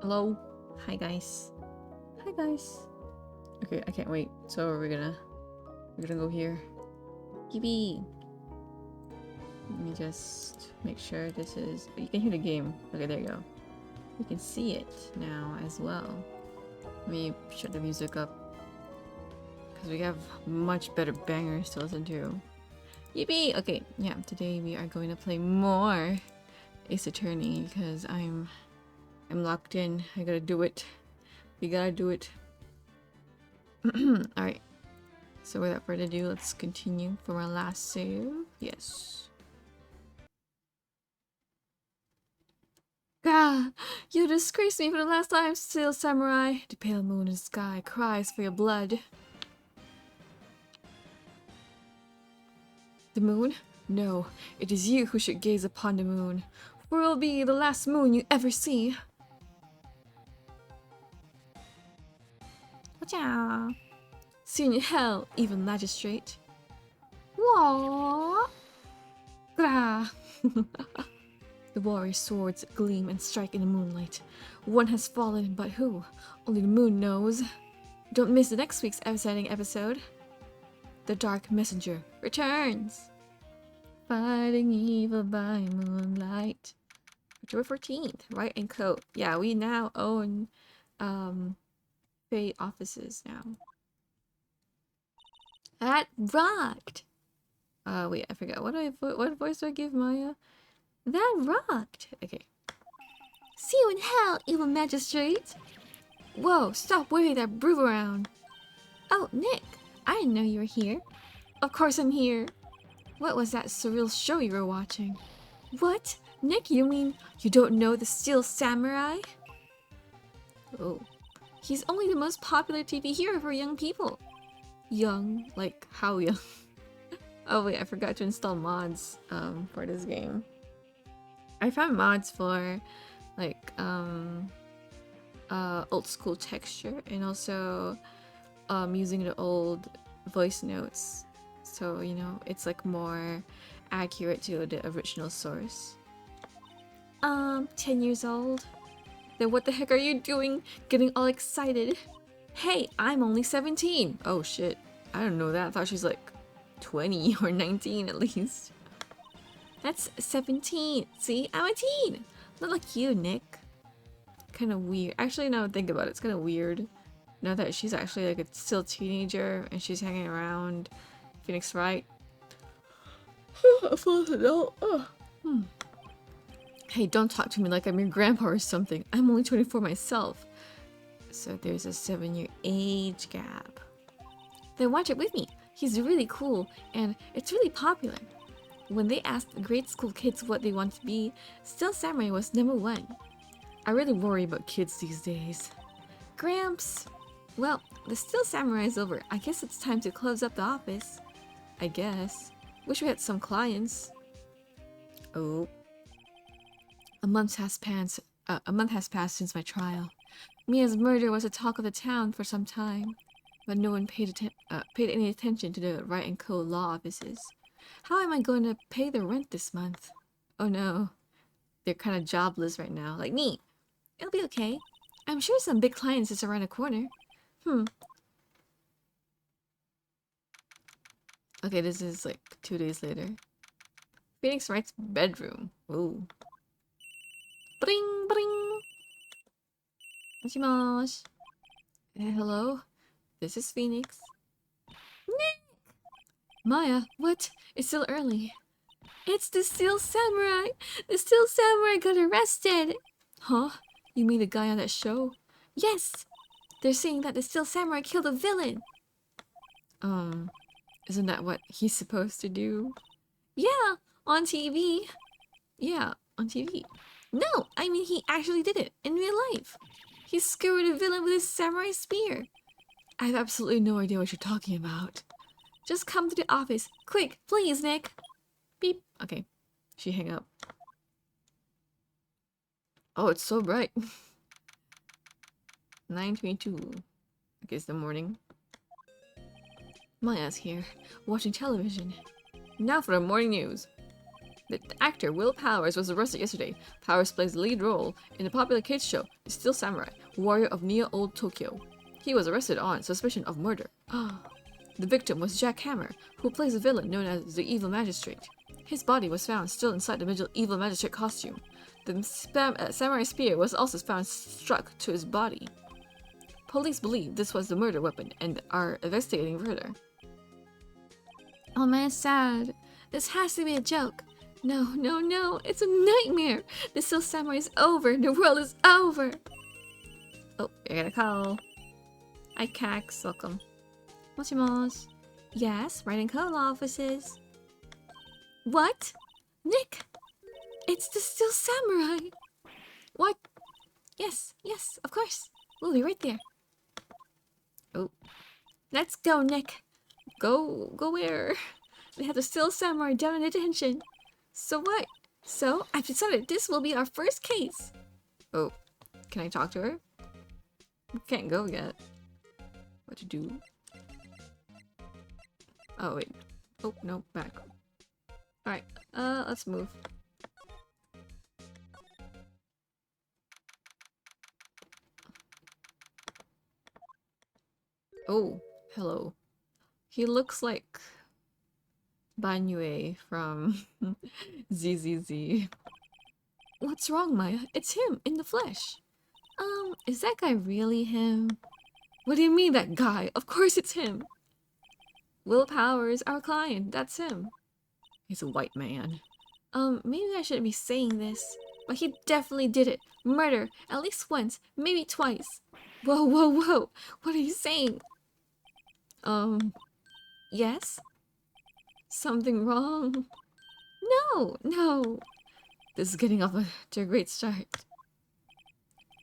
Hello. Hi guys. Hi guys. Okay, I can't wait. So we're gonna go here. Yippee! Let me just make sure this is. You can hear the game. Okay, there you go. You can see it now as well. Let me shut the music up because we have much better bangers to listen to. Yippee! Okay, yeah. Today we are going to play more Ace Attorney because I'm locked in. I gotta do it. We gotta do it. Alright. So without further ado, let's continue from our last save. Yes. Gah! You disgraced me for the last time, still samurai. The pale moon in the sky cries for your blood. The moon? No, it is you who should gaze upon the moon, for it will be the last moon you ever see. Whatcha? See you in hell, evil magistrate. Wah! Grah! The warrior swords gleam and strike in the moonlight. One has fallen, but who? Only the moon knows. Don't miss the next week's exciting episode. The Dark Messenger returns. Fighting evil by moonlight. October 14th, Wright and Co. Yeah, we now own Fate offices now. That rocked! Wait, I forgot. What voice do I give Maya? That rocked! Okay. See you in hell, evil magistrate! Whoa, stop waving that broom around! Oh, Nick! I didn't know you were here. Of course I'm here! What was that surreal show you were watching? What? Nick, you mean you don't know the Steel Samurai? Oh. He's only the most popular TV hero for young people. Young? Like, how young? Oh wait, I forgot to install mods for this game. I found mods for like old school texture and also using the old voice notes, so you know it's like more accurate to the original source. 10 years old? Then what the heck are you doing getting all excited? Hey, I'm only 17. Oh shit, I don't know that. I thought she's like 20 or 19 at least. That's 17. See, I'm a teen. Not like you, Nick. Kind of weird. Actually, now think about it, it's kind of weird. Now that she's actually like a still teenager and she's hanging around Phoenix Wright. A full adult. Hey, don't talk to me like I'm your grandpa or something. I'm only 24 myself. So there's a 7-year age gap. Then watch it with me. He's really cool and it's really popular. When they asked grade school kids what they want to be, Steel Samurai was #1. I really worry about kids these days. Gramps! Well, the Steel Samurai is over. I guess it's time to close up the office. I guess. Wish we had some clients. Oh. A month has passed since my trial. Mia's murder was the talk of the town for some time, but no one paid any attention to the Wright and Co. law offices. How am I going to pay the rent this month? Oh no. They're kind of jobless right now, like me. It'll be okay. I'm sure some big clients is around the corner. Okay, this is like 2 days later. Phoenix Wright's bedroom. Ooh. Bring, bring. Moshimosh. Hello? This is Phoenix. Nick! Maya, what? It's still early. It's the Steel Samurai! The Steel Samurai got arrested! Huh? You mean the guy on that show? Yes! They're saying that the Steel Samurai killed a villain! Isn't that what he's supposed to do? Yeah! On TV! Yeah, on TV. No! I mean he actually did it, in real life! He skewered a villain with his samurai spear! I have absolutely no idea what you're talking about. Just come to the office. Quick, please, Nick! Beep. Okay. She hang up. Oh, it's so bright. 9:22. Okay, it's the morning. Maya's here, watching television. Now for the morning news. The actor Will Powers was arrested yesterday. Powers plays the lead role in the popular kids show, The Steel Samurai, Warrior of Neo Old Tokyo. He was arrested on suspicion of murder. The victim was Jack Hammer, who plays a villain known as the Evil Magistrate. His body was found still inside the Evil Magistrate costume. The samurai spear was also found struck to his body. Police believe this was the murder weapon and are investigating further. Oh man, it's sad. This has to be a joke. No, no, no, it's a nightmare. The Steel Samurai is over. The world is over. Oh, I got a call. Hi, Cax. Welcome. Moshimosh. Yes, Wright and Co. offices. What? Nick! It's the Steel Samurai! What? Yes, yes, of course. We'll be right there. Oh. Let's go, Nick. Go where? They have the Steel Samurai down in detention. So what? So, I've decided this will be our first case. Oh. Can I talk to her? We can't go yet. What to do? Oh, wait. Oh, no, back. Alright, let's move. Oh, hello. He looks like Banyue from ZZZ. What's wrong, Maya? It's him, in the flesh. Is that guy really him? What do you mean, that guy? Of course it's him. Will Powers, our client, that's him. He's a white man. Maybe I shouldn't be saying this, but he definitely did it. Murder, at least once, maybe twice. Whoa, whoa, whoa, what are you saying? Yes? Something wrong? No, no. This is getting off to a great start.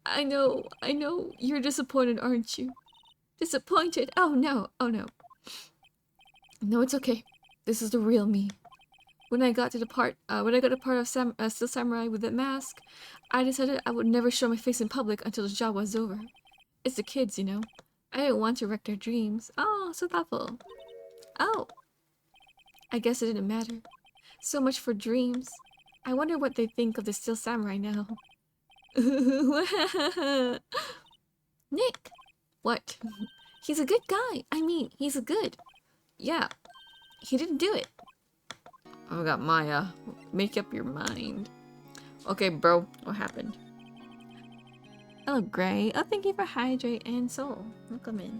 I know, you're disappointed, aren't you? Disappointed? Oh no, oh no. No, it's okay. This is the real me. When I got a part of Steel Samurai with that mask, I decided I would never show my face in public until the job was over. It's the kids, you know. I didn't want to wreck their dreams. Oh, so thoughtful. Oh. I guess it didn't matter. So much for dreams. I wonder what they think of the Steel Samurai now. Nick! What? He's a good guy. I mean, he's a good... Yeah. He didn't do it. Oh god, Maya. Make up your mind. Okay, bro. What happened? Hello, Gray. Oh, thank you for Hydrate and Soul. Welcome in.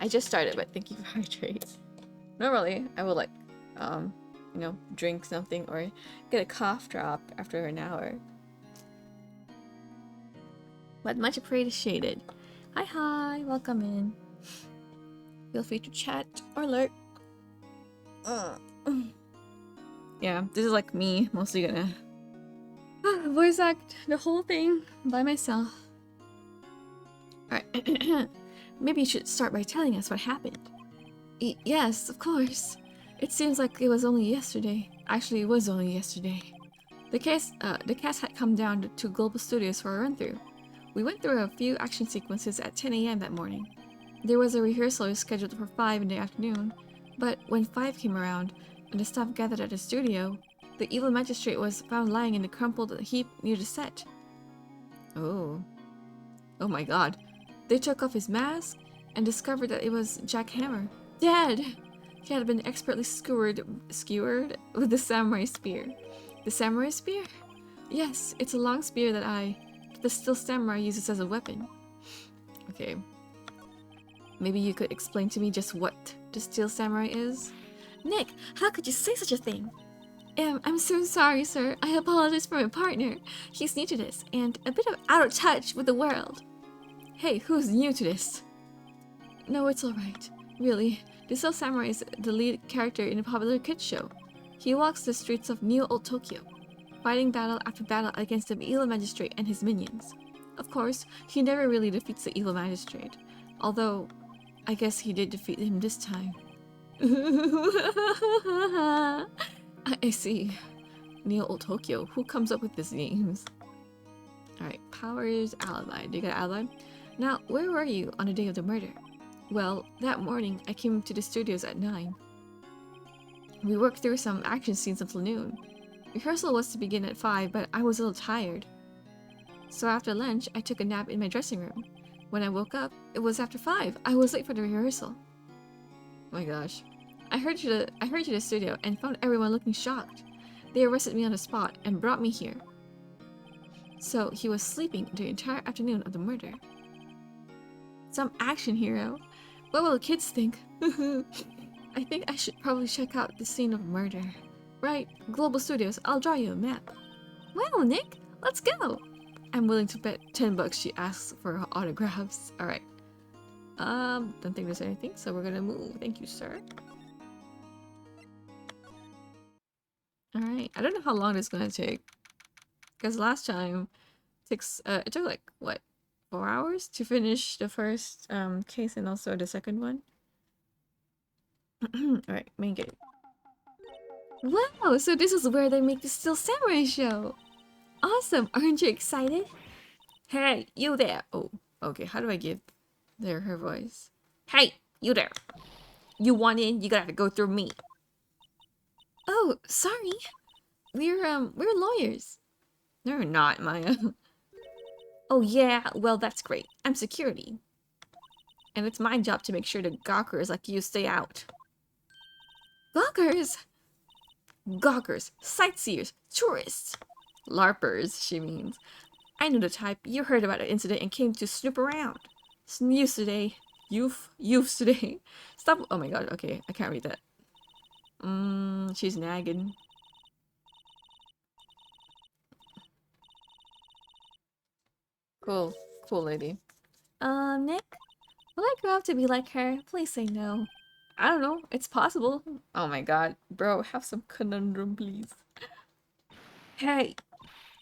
I just started, but thank you for Hydrate. Normally, I would like, you know, drink something or get a cough drop after an hour. But much appreciated. Hi, hi. Welcome in. Feel free to chat or lurk. Yeah, this is like me, mostly gonna voice act the whole thing by myself. Alright, maybe you should start by telling us what happened. Yes, of course. It seems like it was only yesterday. Actually, it was only yesterday. The cast had come down to Global Studios for a run-through. We went through a few action sequences at 10 AM that morning. There was a rehearsal scheduled for 5 in the afternoon, but when 5 came around, and the staff gathered at the studio, the evil magistrate was found lying in a crumpled heap near the set. Oh. Oh my god. They took off his mask and discovered that it was Jack Hammer. Dead! He had been expertly skewered with the samurai spear. The samurai spear? Yes, it's a long spear that the Steel Samurai uses as a weapon. Okay. Maybe you could explain to me just what the Steel Samurai is? Nick, how could you say such a thing? I'm so sorry, sir. I apologize for my partner. He's new to this, and a bit out of touch with the world. Hey, who's new to this? No, it's alright. Really, the Steel Samurai is the lead character in a popular kids show. He walks the streets of New Old Tokyo, fighting battle after battle against the evil magistrate and his minions. Of course, he never really defeats the evil magistrate, although I guess he did defeat him this time. I see. Neo Old Tokyo. Who comes up with these names? Alright, Powers alibi. Do you got an alibi? Now, where were you on the day of the murder? Well, that morning I came to the studios at 9. We worked through some action scenes until noon. Rehearsal was to begin at 5, but I was a little tired. So after lunch, I took a nap in my dressing room. When I woke up, it was after 5. I was late for the rehearsal. Oh my gosh. I hurried to the studio and found everyone looking shocked. They arrested me on the spot and brought me here. So he was sleeping the entire afternoon of the murder. Some action hero. What will the kids think? I think I should probably check out the scene of murder. Right, Global Studios, I'll draw you a map. Wow, Nick, let's go! I'm willing to bet $10 she asks for autographs. Alright. Don't think there's anything, so we're gonna move. Thank you, sir. Alright, I don't know how long this is gonna take. Because last time, it took like, what, 4 hours to finish the first case and also the second one? Alright, main gate. Wow, so this is where they make the Steel Samurai show! Awesome, aren't you excited? Hey, you there! Oh, okay, how do I give her voice? Hey, you there! You want in, you gotta go through me. Oh, sorry. We're lawyers. No, we're not, Maya. Oh yeah, well that's great. I'm security. And it's my job to make sure the gawkers like you stay out. Gawkers? Gawkers, sightseers, tourists. LARPers, she means. I know the type. You heard about the incident and came to snoop around. Snooze today. Youths today. Stop. Oh my god, okay, I can't read that. She's nagging. Cool lady. Nick? Will I grow up to be like her? Please say no. I don't know, it's possible. Oh my god, bro, have some conundrum, please. Hey,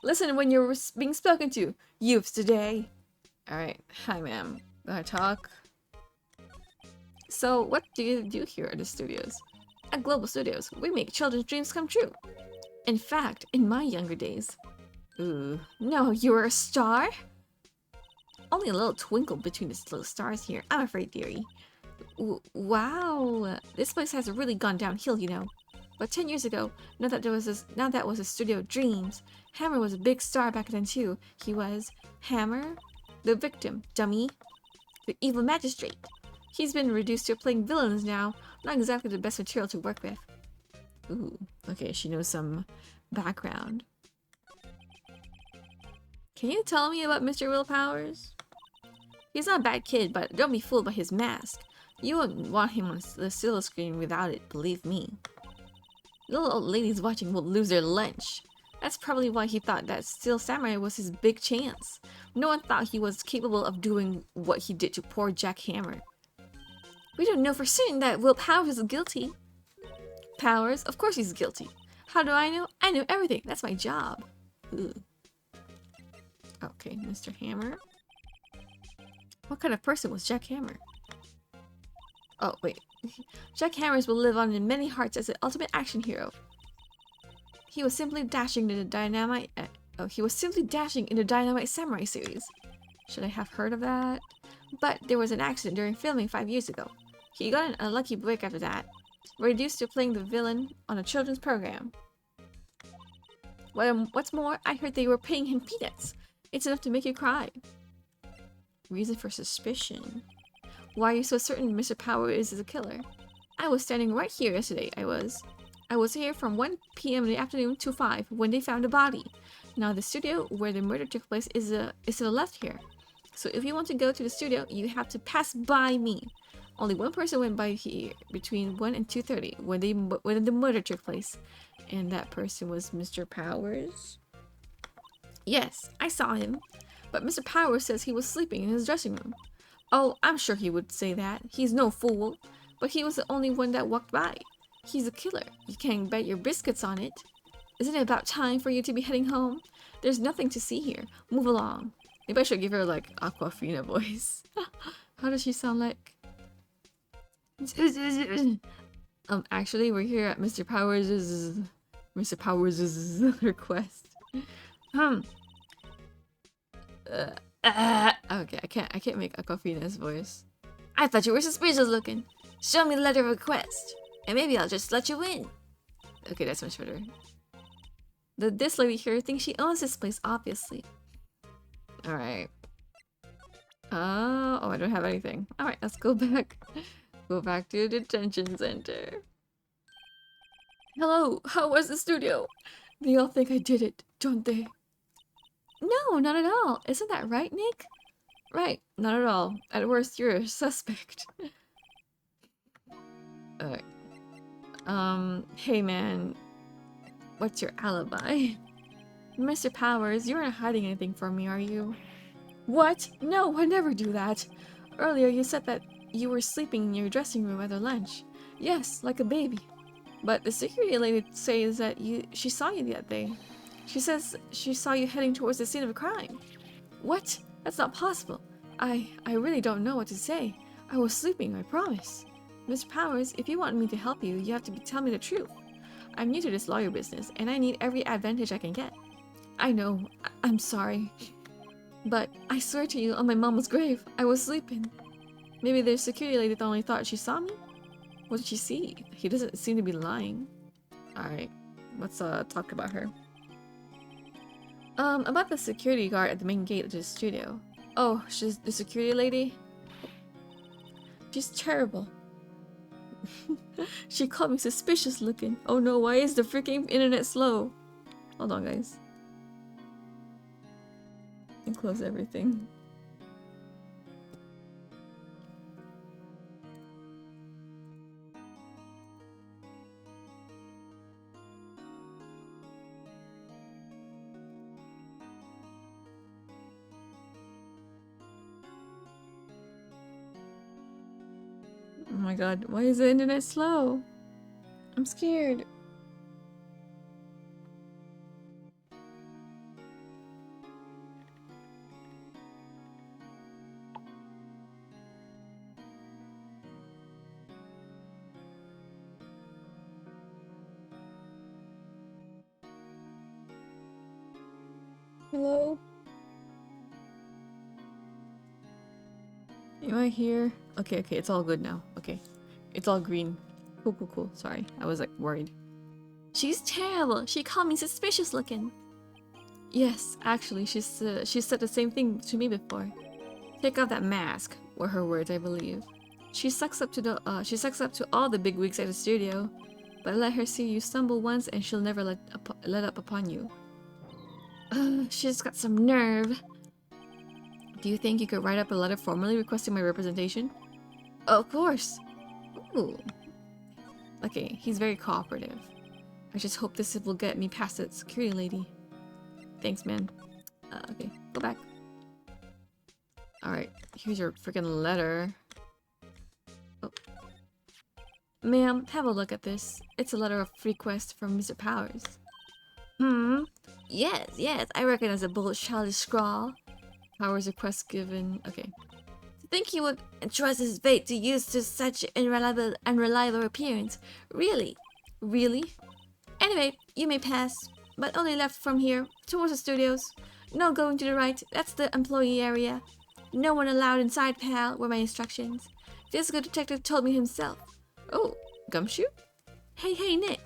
listen when you're being spoken to. Youths today. Alright, hi ma'am. Gonna talk. So, what do you do here at the studios? At Global Studios, we make children's dreams come true. In fact, in my younger days. Ooh, no, you were a star? Only a little twinkle between the little stars here, I'm afraid, dearie. Wow, this place has really gone downhill, you know. But 10 years ago, now that was a studio of dreams. Hammer was a big star back then too. He was Hammer, the victim, dummy, the evil magistrate. He's been reduced to playing villains now. Not exactly the best material to work with. Ooh, okay, she knows some background. Can you tell me about Mr. Willpowers? He's not a bad kid, but don't be fooled by his mask. You wouldn't want him on the silver screen without it, believe me. Little old ladies watching will lose their lunch. That's probably why he thought that Steel Samurai was his big chance. No one thought he was capable of doing what he did to poor Jack Hammer. We don't know for certain that Will Powers is guilty. Powers? Of course he's guilty. How do I know? I know everything. That's my job. Ooh. Okay, Mr. Hammer. What kind of person was Jack Hammer? Oh, wait. Jack Hammers will live on in many hearts as the ultimate action hero. He was simply dashing in the Dynamite... he was simply dashing in the Dynamite Samurai series. Should I have heard of that? But there was an accident during filming 5 years ago. He got an unlucky break after that. Reduced to playing the villain on a children's program. Well, what's more, I heard they were paying him peanuts. It's enough to make you cry. Reason for suspicion. Why are you so certain Mr. Powers is a killer? I was standing right here yesterday, I was here from 1 p.m. in the afternoon to 5 when they found the body. Now the studio where the murder took place is to the left here. So if you want to go to the studio, you have to pass by me. Only one person went by here between 1 and 2:30 when the murder took place. And that person was Mr. Powers? Yes, I saw him. But Mr. Powers says he was sleeping in his dressing room. Oh, I'm sure he would say that. He's no fool. But he was the only one that walked by. He's a killer. You can't bet your biscuits on it. Isn't it about time for you to be heading home? There's nothing to see here. Move along. Maybe I should give her like Aquafina voice. How does she sound like? Actually, we're here at Mr. Powers' request. Okay, I can't make Aquafina's voice. I thought you were suspicious looking. Show me the letter of request, and maybe I'll just let you in. Okay, that's much better. This lady here thinks she owns this place, obviously. Alright. Oh, I don't have anything. Alright, let's go back. Go back to the detention center. Hello, how was the studio? They all think I did it, don't they? No, not at all. Isn't that right, Nick? Right, not at all. At worst, you're a suspect. Alright. Hey man. What's your alibi? Mr. Powers, you aren't hiding anything from me, are you? What? No, I never do that. Earlier you said that you were sleeping in your dressing room at lunch. Yes, like a baby. But the security lady says that she saw you that day. She says she saw you heading towards the scene of a crime. What? That's not possible. I really don't know what to say. I was sleeping, I promise. Mr. Powers, if you want me to help you, you have to tell me the truth. I'm new to this lawyer business, and I need every advantage I can get. I know. I'm sorry. But I swear to you, on my mama's grave, I was sleeping. Maybe the security lady only thought she saw me? What did she see? He doesn't seem to be lying. Alright, let's talk about her. About the security guard at the main gate of the studio. Oh, she's the security lady? She's terrible. She called me suspicious looking. Oh no, why is the freaking internet slow? Hold on, guys. And close everything. Oh my god, why is the internet slow? I'm scared. Hello? Am I here? Okay, it's all good now. Okay. It's all green. Cool. Sorry, I was like worried. She's terrible. She called me suspicious looking. Yes, actually, she said the same thing to me before. Take off that mask, were her words, I believe. She sucks up to all the big wigs at the studio, but let her see you stumble once and she'll never let up upon you. She's got some nerve. Do you think you could write up a letter formally requesting my representation? Of course. Ooh. Okay, he's very cooperative. I just hope this will get me past that security lady. Thanks, man. Okay, go back. Alright, here's your freaking letter. Oh. Ma'am, have a look at this. It's a letter of request from Mr. Powers. Yes, I recognize a bold, childish scrawl. Powers request given. Okay. To think he would entrust his fate to use to such unreliable appearance. Really? Anyway, you may pass, but only left from here, towards the studios. No going to the right, that's the employee area. No one allowed inside, pal, were my instructions. Physical detective told me himself. Oh, Gumshoe? Hey, Nick.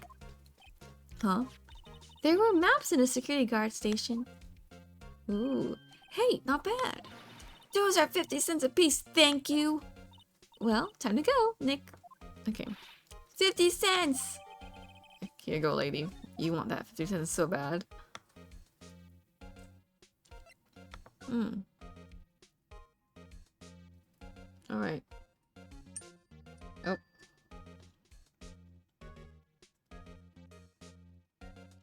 Huh? There were maps in the security guard station. Ooh. Hey, not bad. Those are 50 cents a piece, thank you. Well, time to go, Nick. Okay. 50 cents! Here you go, lady. You want that 50 cents so bad. Alright. Oh.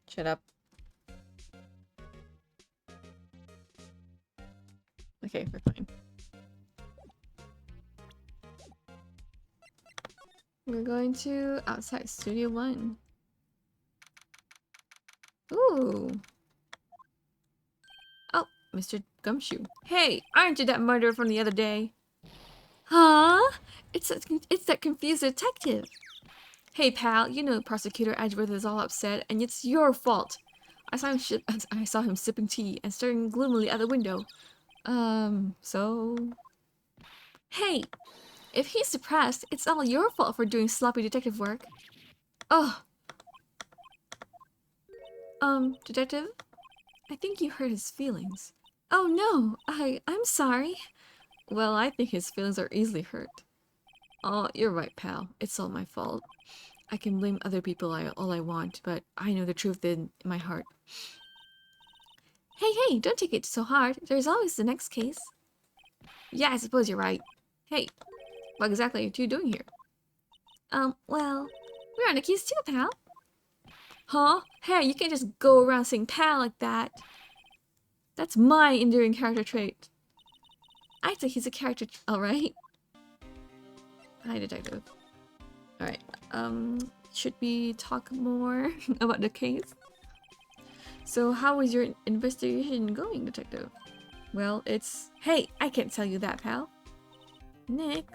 Shut up. Okay, we're fine. We're going to outside Studio 1. Ooh. Oh, Mr. Gumshoe. Hey, aren't you that murderer from the other day? Huh? It's that confused detective. Hey, pal, you know Prosecutor Edgeworth is all upset, and it's your fault. I saw him sipping tea and staring gloomily at the window. So... Hey, if he's depressed, it's all your fault for doing sloppy detective work. Oh. Detective? I think you hurt his feelings. Oh no, I'm sorry. Well, I think his feelings are easily hurt. Oh, you're right, pal. It's all my fault. I can blame other people all I want, but I know the truth in my heart. Hey, don't take it so hard. There's always the next case. Yeah, I suppose you're right. Hey, what exactly are you doing here? Well, we're on a case too, pal. Huh? Hey, you can't just go around saying pal like that. That's my endearing character trait. I think he's a character, alright? Hi, detective. Alright, should we talk more about the case? So how is your investigation going, detective? Well, it's... Hey, I can't tell you that, pal. Nick,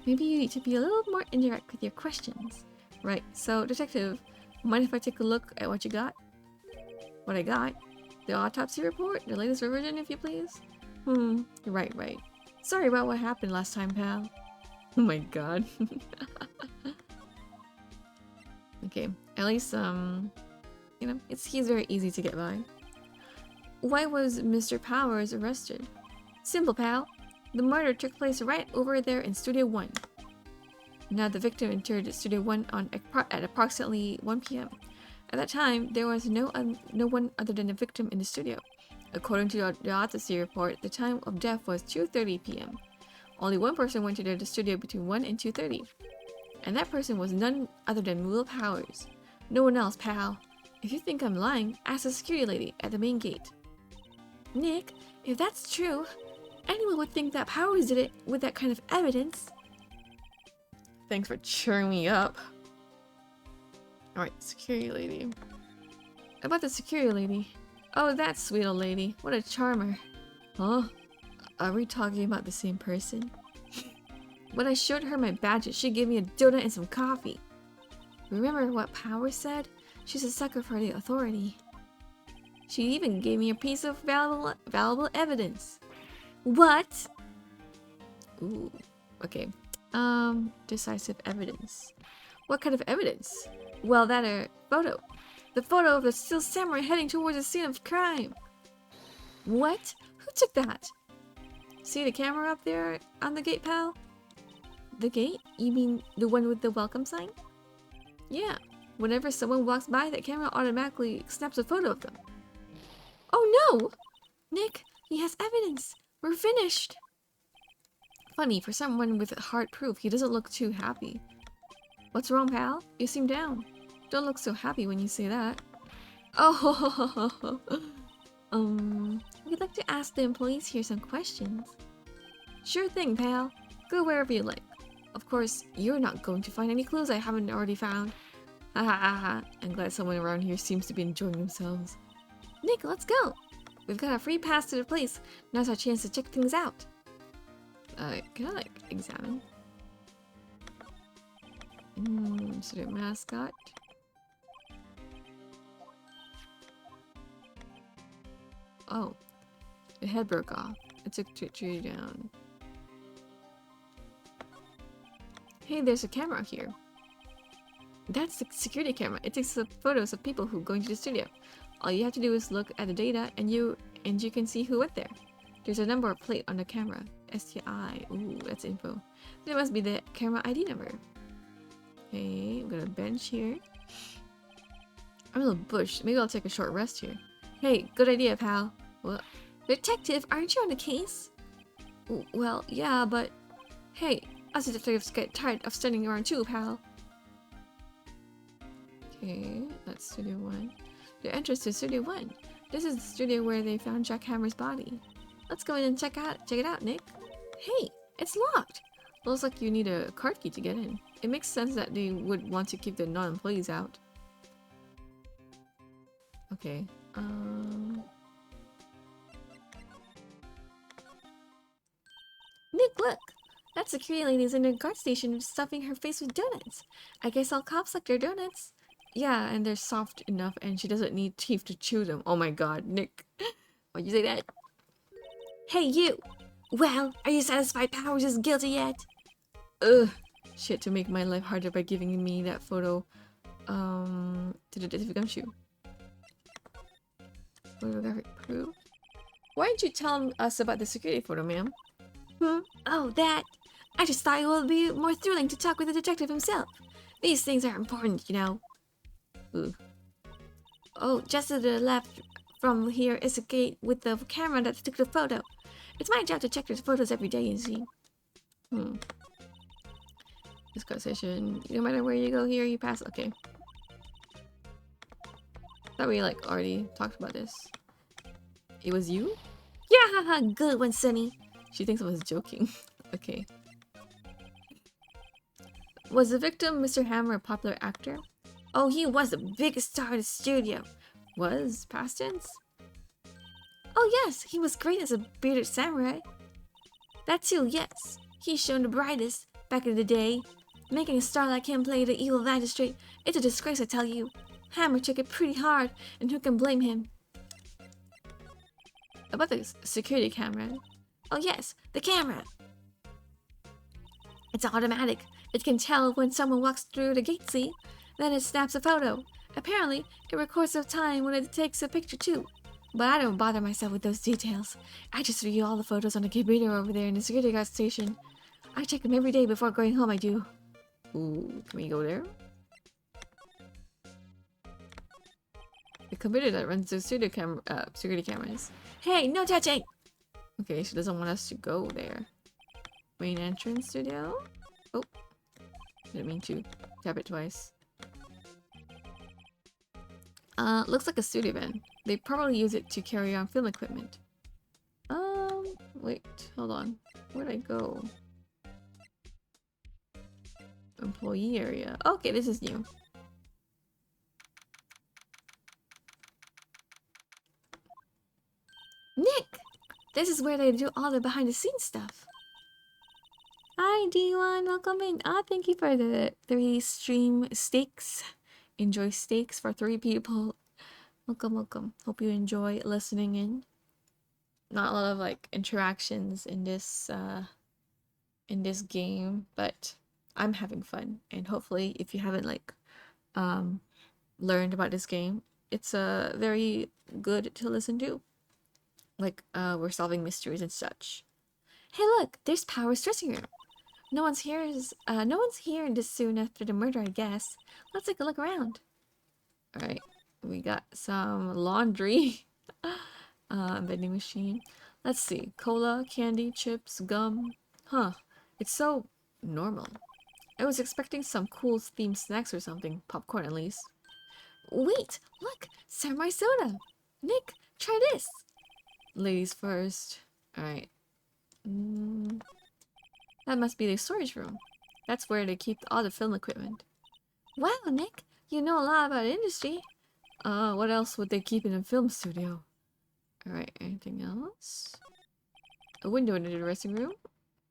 maybe you need to be a little more indirect with your questions. Right, so, detective, mind if I take a look at what you got? What I got? The autopsy report? The latest revision, if you please? Right. Sorry about what happened last time, pal. Oh my god. Okay, at least, you know, he's very easy to get by. Why was Mr. Powers arrested? Simple, pal. The murder took place right over there in Studio 1. Now the victim entered Studio 1 at approximately 1 p.m. At that time, there was no one other than the victim in the studio. According to the autopsy report, the time of death was 2:30 p.m. Only one person went to the studio between 1 and 2:30. And that person was none other than Will Powers. No one else, pal. If you think I'm lying, ask the security lady at the main gate. Nick, if that's true, anyone would think that Powers did it with that kind of evidence. Thanks for cheering me up. Alright, security lady. About the security lady. Oh, that sweet old lady. What a charmer. Huh? Are we talking about the same person? When I showed her my badges, she gave me a donut and some coffee. Remember what Powers said? She's a sucker for the authority. She even gave me a piece of valuable evidence. What? Ooh, okay. Decisive evidence. What kind of evidence? Well, that photo. The photo of the Steel Samurai heading towards the scene of crime. What? Who took that? See the camera up there on the gate, pal? The gate? You mean the one with the welcome sign? Yeah. Whenever someone walks by, that camera automatically snaps a photo of them. Oh no! Nick, he has evidence. We're finished. Funny, for someone with hard proof, he doesn't look too happy. What's wrong, pal? You seem down. Don't look so happy when you say that. Oh, we'd like to ask the employees here some questions. Sure thing, pal. Go wherever you like. Of course, you're not going to find any clues I haven't already found. Haha, I'm glad someone around here seems to be enjoying themselves. Nick, let's go! We've got a free pass to the place. Now's our chance to check things out. Can I, like, examine? Student mascot. Oh. The head broke off. It took a tree down. Hey, there's a camera here. That's the security camera. It takes photos of people who go into the studio. All you have to do is look at the data and you can see who went there. There's a number plate on the camera. STI. Ooh, that's info. That must be the camera ID number. Okay, I'm gonna bench here. I'm a little bushed. Maybe I'll take a short rest here. Hey, good idea, pal. What? Detective, aren't you on the case? Well, yeah, but... Hey, us detectives get tired of standing around too, pal. Okay, that's Studio 1. The entrance to Studio 1. This is the studio where they found Jack Hammer's body. Let's go in and check it out, Nick. Hey, it's locked. Looks like you need a card key to get in. It makes sense that they would want to keep the non-employees out. Okay, Nick, look! That security lady's in the guard station stuffing her face with donuts. I guess all cops like their donuts. Yeah, and they're soft enough and she doesn't need teeth to chew them. Oh my god, Nick. Why'd you say that? Hey, you! Well, are you satisfied Powers is guilty yet? Ugh. Shit, to make my life harder by giving me that photo, to the Detective Gumshoe. Photographic proof. Why didn't you tell us about the security photo, ma'am? Oh, that. I just thought it would be more thrilling to talk with the detective himself. These things are important, you know. Ooh. Oh, just to the left from here is a gate with the camera that took the photo. It's my job to check those photos every day, you see. Discuss session. No matter where you go here, you pass. Okay. Thought we like already talked about this. It was you? Yeah, haha, good one, Sunny. She thinks I was joking. Okay. Was the victim Mr. Hammer a popular actor? Oh, he was the biggest star in the studio. Was? Past tense? Oh yes, he was great as a bearded samurai. That too, yes. He's shown the brightest back in the day. Making a star like him play the evil magistrate, it's a disgrace, I tell you. Hammer took it pretty hard, and who can blame him? About the security camera. Oh yes, the camera. It's automatic. It can tell when someone walks through the gate, see? Then it snaps a photo. Apparently, it records the time when it takes a picture too. But I don't bother myself with those details. I just review all the photos on the computer over there in the security guard station. I check them every day before going home, I do. Ooh, can we go there? The computer that runs the security cameras. Hey, no touching! Okay, she doesn't want us to go there. Main entrance studio? Oh. Didn't mean to tap it twice. Looks like a studio van. They probably use it to carry on film equipment. Wait, hold on. Where'd I go? Employee area. Okay, this is new. Nick! This is where they do all the behind the scenes stuff. Hi D1, welcome in. Thank you for the 3 stream steaks. Enjoy steaks for 3 people. Welcome, welcome. Hope you enjoy listening in. Not a lot of like interactions in this game, but I'm having fun. And hopefully if you haven't like learned about this game, it's very good to listen to. Like we're solving mysteries and such. Hey look, there's Power's dressing room. No one's here this soon after the murder, I guess. Let's take a look around. Alright, we got some laundry. Vending machine. Let's see. Cola, candy, chips, gum. Huh. It's so normal. I was expecting some cool themed snacks or something. Popcorn at least. Wait! Look! Samurai soda! Nick, try this! Ladies first. Alright. That must be the storage room. That's where they keep all the film equipment. Wow, Nick! You know a lot about the industry. What else would they keep in a film studio? Alright, anything else? A window into the dressing room?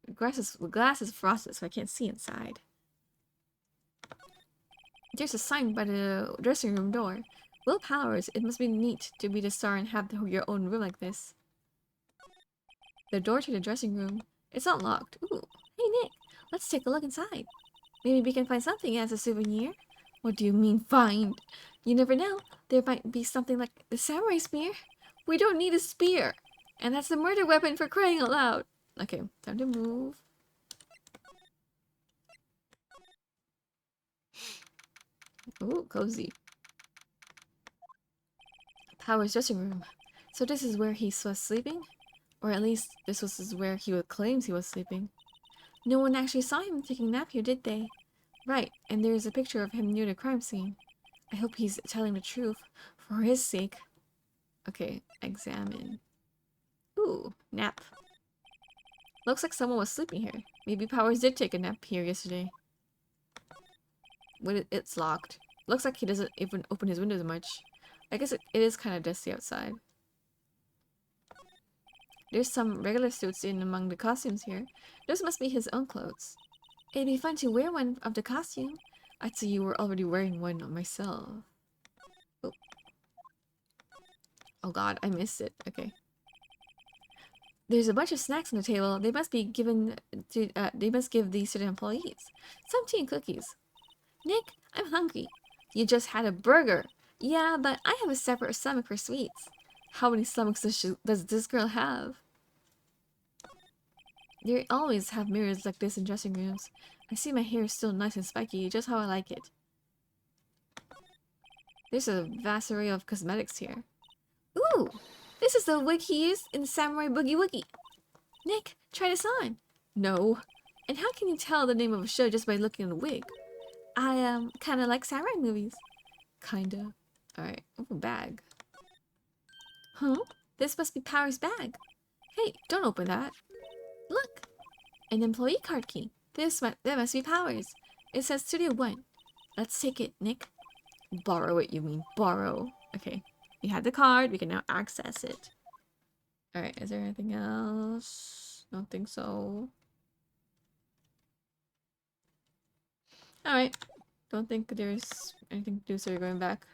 The glass is frosted, so I can't see inside. There's a sign by the dressing room door. Will Powers, it must be neat to be the star and have your own room like this. The door to the dressing room. It's not locked. Ooh. Hey Nick, let's take a look inside. Maybe we can find something as a souvenir. What do you mean find? You never know. There might be something like the samurai spear. We don't need a spear. And that's the murder weapon, for crying out loud. Okay, time to move. Ooh, cozy. Power's dressing room. So this is where he was sleeping? Or at least this was where he claims he was sleeping. No one actually saw him taking a nap here, did they? Right, and there's a picture of him near the crime scene. I hope he's telling the truth, for his sake. Okay, examine. Ooh, nap. Looks like someone was sleeping here. Maybe Powers did take a nap here yesterday. But it's locked. Looks like he doesn't even open his windows much. I guess it is kind of dusty outside. There's some regular suits in among the costumes here. Those must be his own clothes. It'd be fun to wear one of the costume. I'd say you were already wearing one on myself. Oh. Oh god, I missed it. Okay. There's a bunch of snacks on the table. They must be given to they must give these to the employees. Some tea and cookies. Nick, I'm hungry. You just had a burger. Yeah, but I have a separate stomach for sweets. How many stomachs does this girl have? They always have mirrors like this in dressing rooms. I see my hair is still nice and spiky, just how I like it. There's a vast array of cosmetics here. Ooh! This is the wig he used in Samurai Boogie Woogie. Nick, try this on. No. And how can you tell the name of a show just by looking at the wig? I, kinda like samurai movies. Kinda. Alright. Ooh, bag. Huh? This must be Power's bag. Hey, don't open that. Look! An employee card key. That must be Power's. It says Studio 1. Let's take it, Nick. Borrow it, you mean. Borrow. Okay. We have the card. We can now access it. Alright, is there anything else? Don't think so. Alright. Don't think there's anything to do, so you're going back.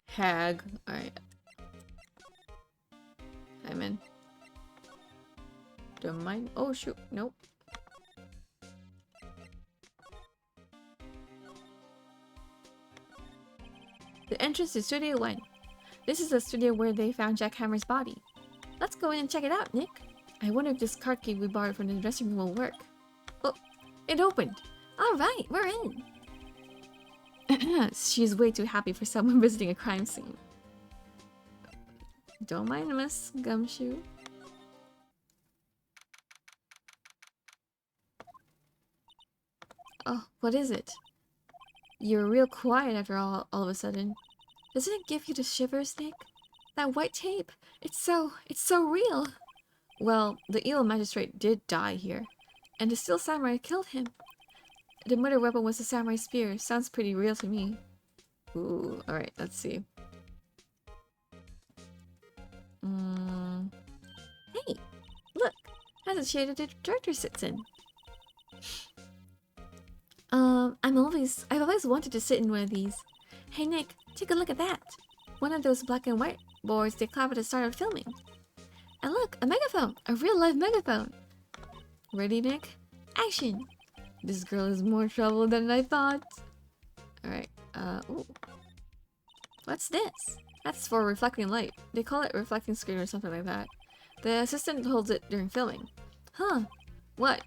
Hag. Alright. I'm in. Don't mind. Oh, shoot. Nope. The entrance to Studio 1. This is the studio where they found Jack Hammer's body. Let's go in and check it out, Nick. I wonder if this card key we borrowed from the dressing room will work. Oh, it opened. Alright, we're in. She's way too happy for someone visiting a crime scene. Don't mind Miss Gumshoe. Oh, what is it? You're real quiet after all of a sudden. Doesn't it give you the shivers, Nick? That white tape, it's so real. Well, the evil magistrate did die here, and the steel samurai killed him. The murder weapon was a samurai spear. Sounds pretty real to me. Ooh, alright, let's see. Hey, look, that's a chair that the director sits in. I've always wanted to sit in one of these. Hey Nick, take a look at that. One of those black and white boards they clap at the start of filming. And look, a megaphone, a real live megaphone. Ready, Nick? Action! This girl is more trouble than I thought. Alright, ooh. What's this? That's for reflecting light. They call it reflecting screen or something like that. The assistant holds it during filming. Huh. What?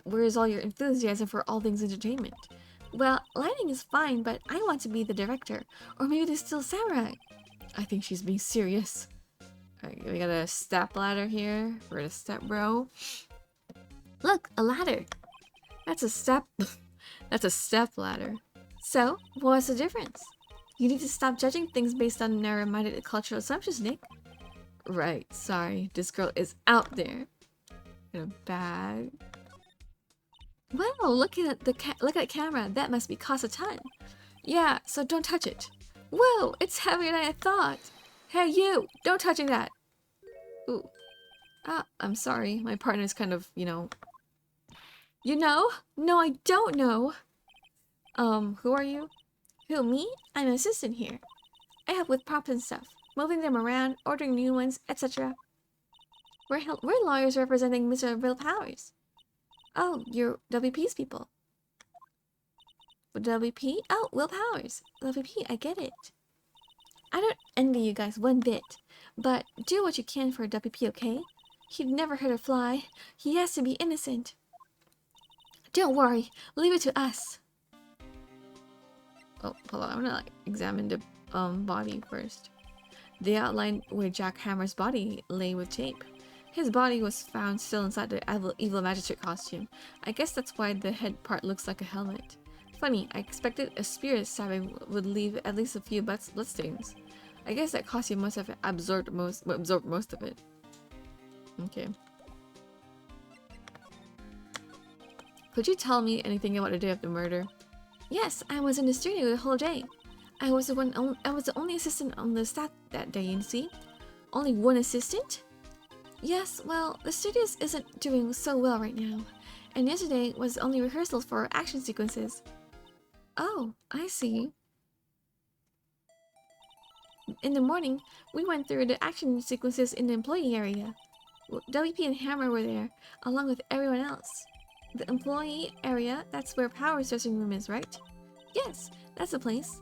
Where is all your enthusiasm for all things entertainment? Well, lighting is fine, but I want to be the director. Or maybe the steel samurai. I think she's being serious. Alright, we got a step ladder here. We're gonna step, bro. Look, a ladder. That's a step. That's a step ladder. So, what's the difference? You need to stop judging things based on narrow-minded cultural assumptions, Nick. Right, sorry. This girl is out there. In a bag. Wow, look at the camera. That must be cost a ton. Yeah, so don't touch it. Whoa, it's heavier than I thought. Hey, you! Don't touch that. Ooh. Ah, I'm sorry. My partner's kind of, you know. You know? No, I don't know. Who are you? Who, me? I'm an assistant here. I help with props and stuff. Moving them around, ordering new ones, etc. We're lawyers representing Mr. Will Powers. Oh, you're WP's people. WP? Oh, Will Powers. WP, I get it. I don't envy you guys one bit, but do what you can for WP, okay? He'd never hurt a fly. He has to be innocent. Don't worry, leave it to us. Oh, hold on, I'm gonna examine the body first. They outlined where Jack Hammer's body lay with tape. His body was found still inside the evil magistrate costume. I guess that's why the head part looks like a helmet. Funny, I expected a spear stabbing would leave at least a few bloodstains. I guess that costume must have absorbed most of it. Okay. Could you tell me anything about the day of the murder? Yes, I was in the studio the whole day. I was the only assistant on the staff that day, you see? Only one assistant? Yes, well, the studio isn't doing so well right now, and yesterday was only rehearsals for action sequences. Oh, I see. In the morning, we went through the action sequences in the employee area. WP and Hammer were there, along with everyone else. The employee area, that's where Power's dressing room is, right? Yes, that's the place.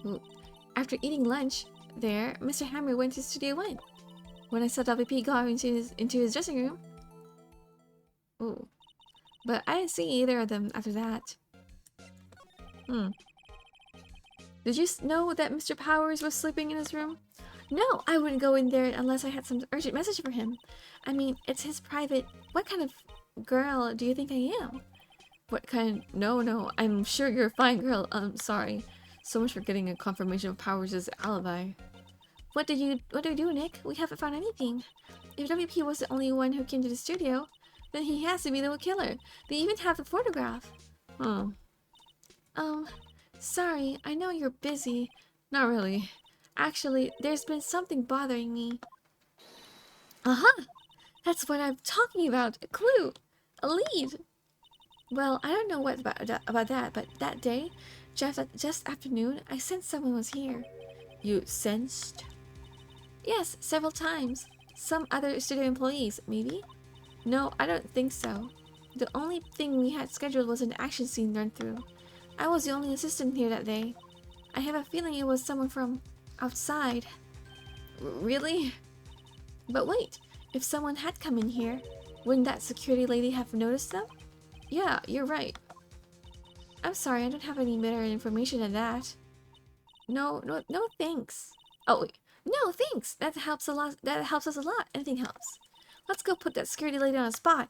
Ooh. After eating lunch there, Mr. Hammer went to Studio 1. When I saw WP go into his dressing room. Ooh. But I didn't see either of them after that. Did you know that Mr. Powers was sleeping in his room? No, I wouldn't go in there unless I had some urgent message for him. I mean, it's his private... What kind of girl do you think I am? What kind... No, I'm sure you're a fine girl. Sorry. So much for getting a confirmation of Powers' alibi. What do you do, Nick? We haven't found anything. If WP was the only one who came to the studio, then he has to be the killer. They even have the photograph. Oh. Sorry, I know you're busy. Not really. Actually, there's been something bothering me. Aha! That's what I'm talking about. A clue. A lead. Well, I don't know what about that, but that day, just afternoon, I sensed someone was here. You sensed? Yes, several times. Some other studio employees, maybe? No, I don't think so. The only thing we had scheduled was an action scene run through. I was the only assistant here that day. I have a feeling it was someone from outside. Really? But wait, if someone had come in here, wouldn't that security lady have noticed them? Yeah, you're right. I'm sorry, I don't have any better information than that. No, thanks. Oh, wait. No, thanks. That helps a lot. That helps us a lot. Anything helps. Let's go put that security lady on a spot.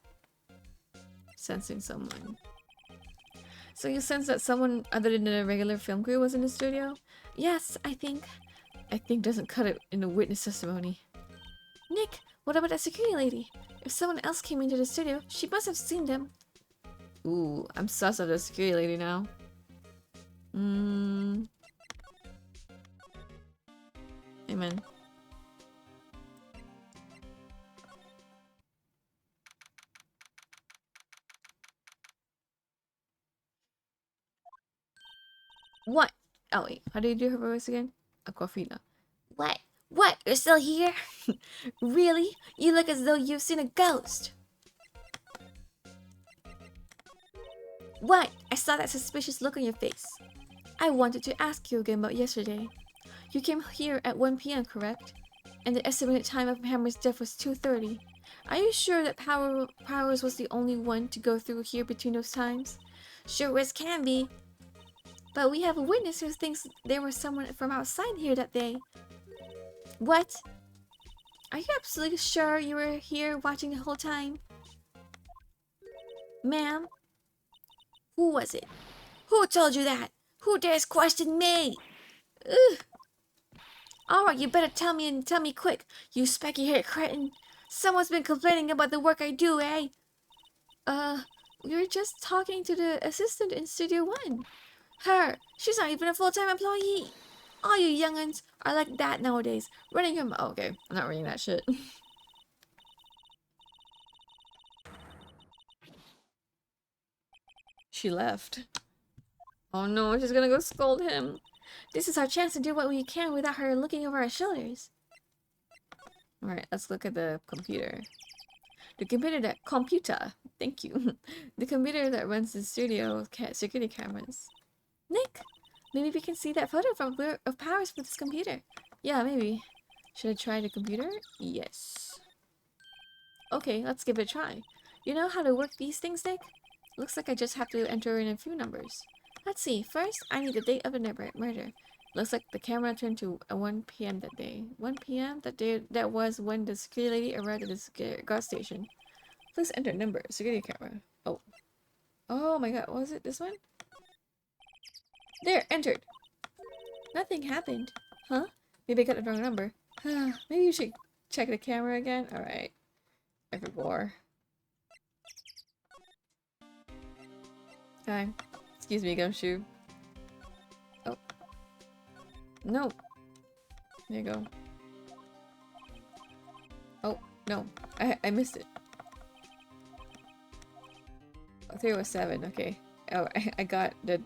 Sensing someone. So you sense that someone other than a regular film crew was in the studio? Yes, I think. I think doesn't cut it in the witness testimony. Nick, what about that security lady? If someone else came into the studio, she must have seen them. Ooh, I'm sus of the security lady now. Amen. What? Oh wait, how do you do her voice again? Aquafina. What? What? You're still here? Really? You look as though you've seen a ghost. What? I saw that suspicious look on your face. I wanted to ask you again about yesterday. You came here at 1 p.m., correct? And the estimated time of Hammer's death was 2:30. Are you sure that Powers was the only one to go through here between those times? Sure as can be. But we have a witness who thinks there was someone from outside here that day. What? Are you absolutely sure you were here watching the whole time? Ma'am? Who was it? Who told you that? Who dares question me? Ugh. Alright, you better tell me and tell me quick, you specky-haired cretin. Someone's been complaining about the work I do, eh? We were just talking to the assistant in Studio 1. Her! She's not even a full-time employee! All you young'uns are like that nowadays. Running your mouth. Okay, I'm not reading that shit. She left. Oh no, she's gonna go scold him. This is our chance to do what we can without her looking over our shoulders. Alright, let's look at the computer. The computer, thank you. The computer that runs the studio security cameras. Nick, maybe we can see that photo of Powers with this computer. Yeah, maybe. Should I try the computer? Yes. Okay, let's give it a try. You know how to work these things, Nick? Looks like I just have to enter in a few numbers. Let's see. First, I need the date of the murder. Looks like the camera turned to 1 p.m. that day. 1 p.m. That day, that was when the security lady arrived at the gas station. Please enter number. Security camera. Oh. Oh my god, was it this one? There, entered. Nothing happened. Huh? Maybe I got the wrong number. Maybe you should check the camera again. Alright. I forgot. Hi. Excuse me, Gumshoe. Oh. No. There you go. Oh, no. I missed it. Oh, 307, okay. Oh, I got the,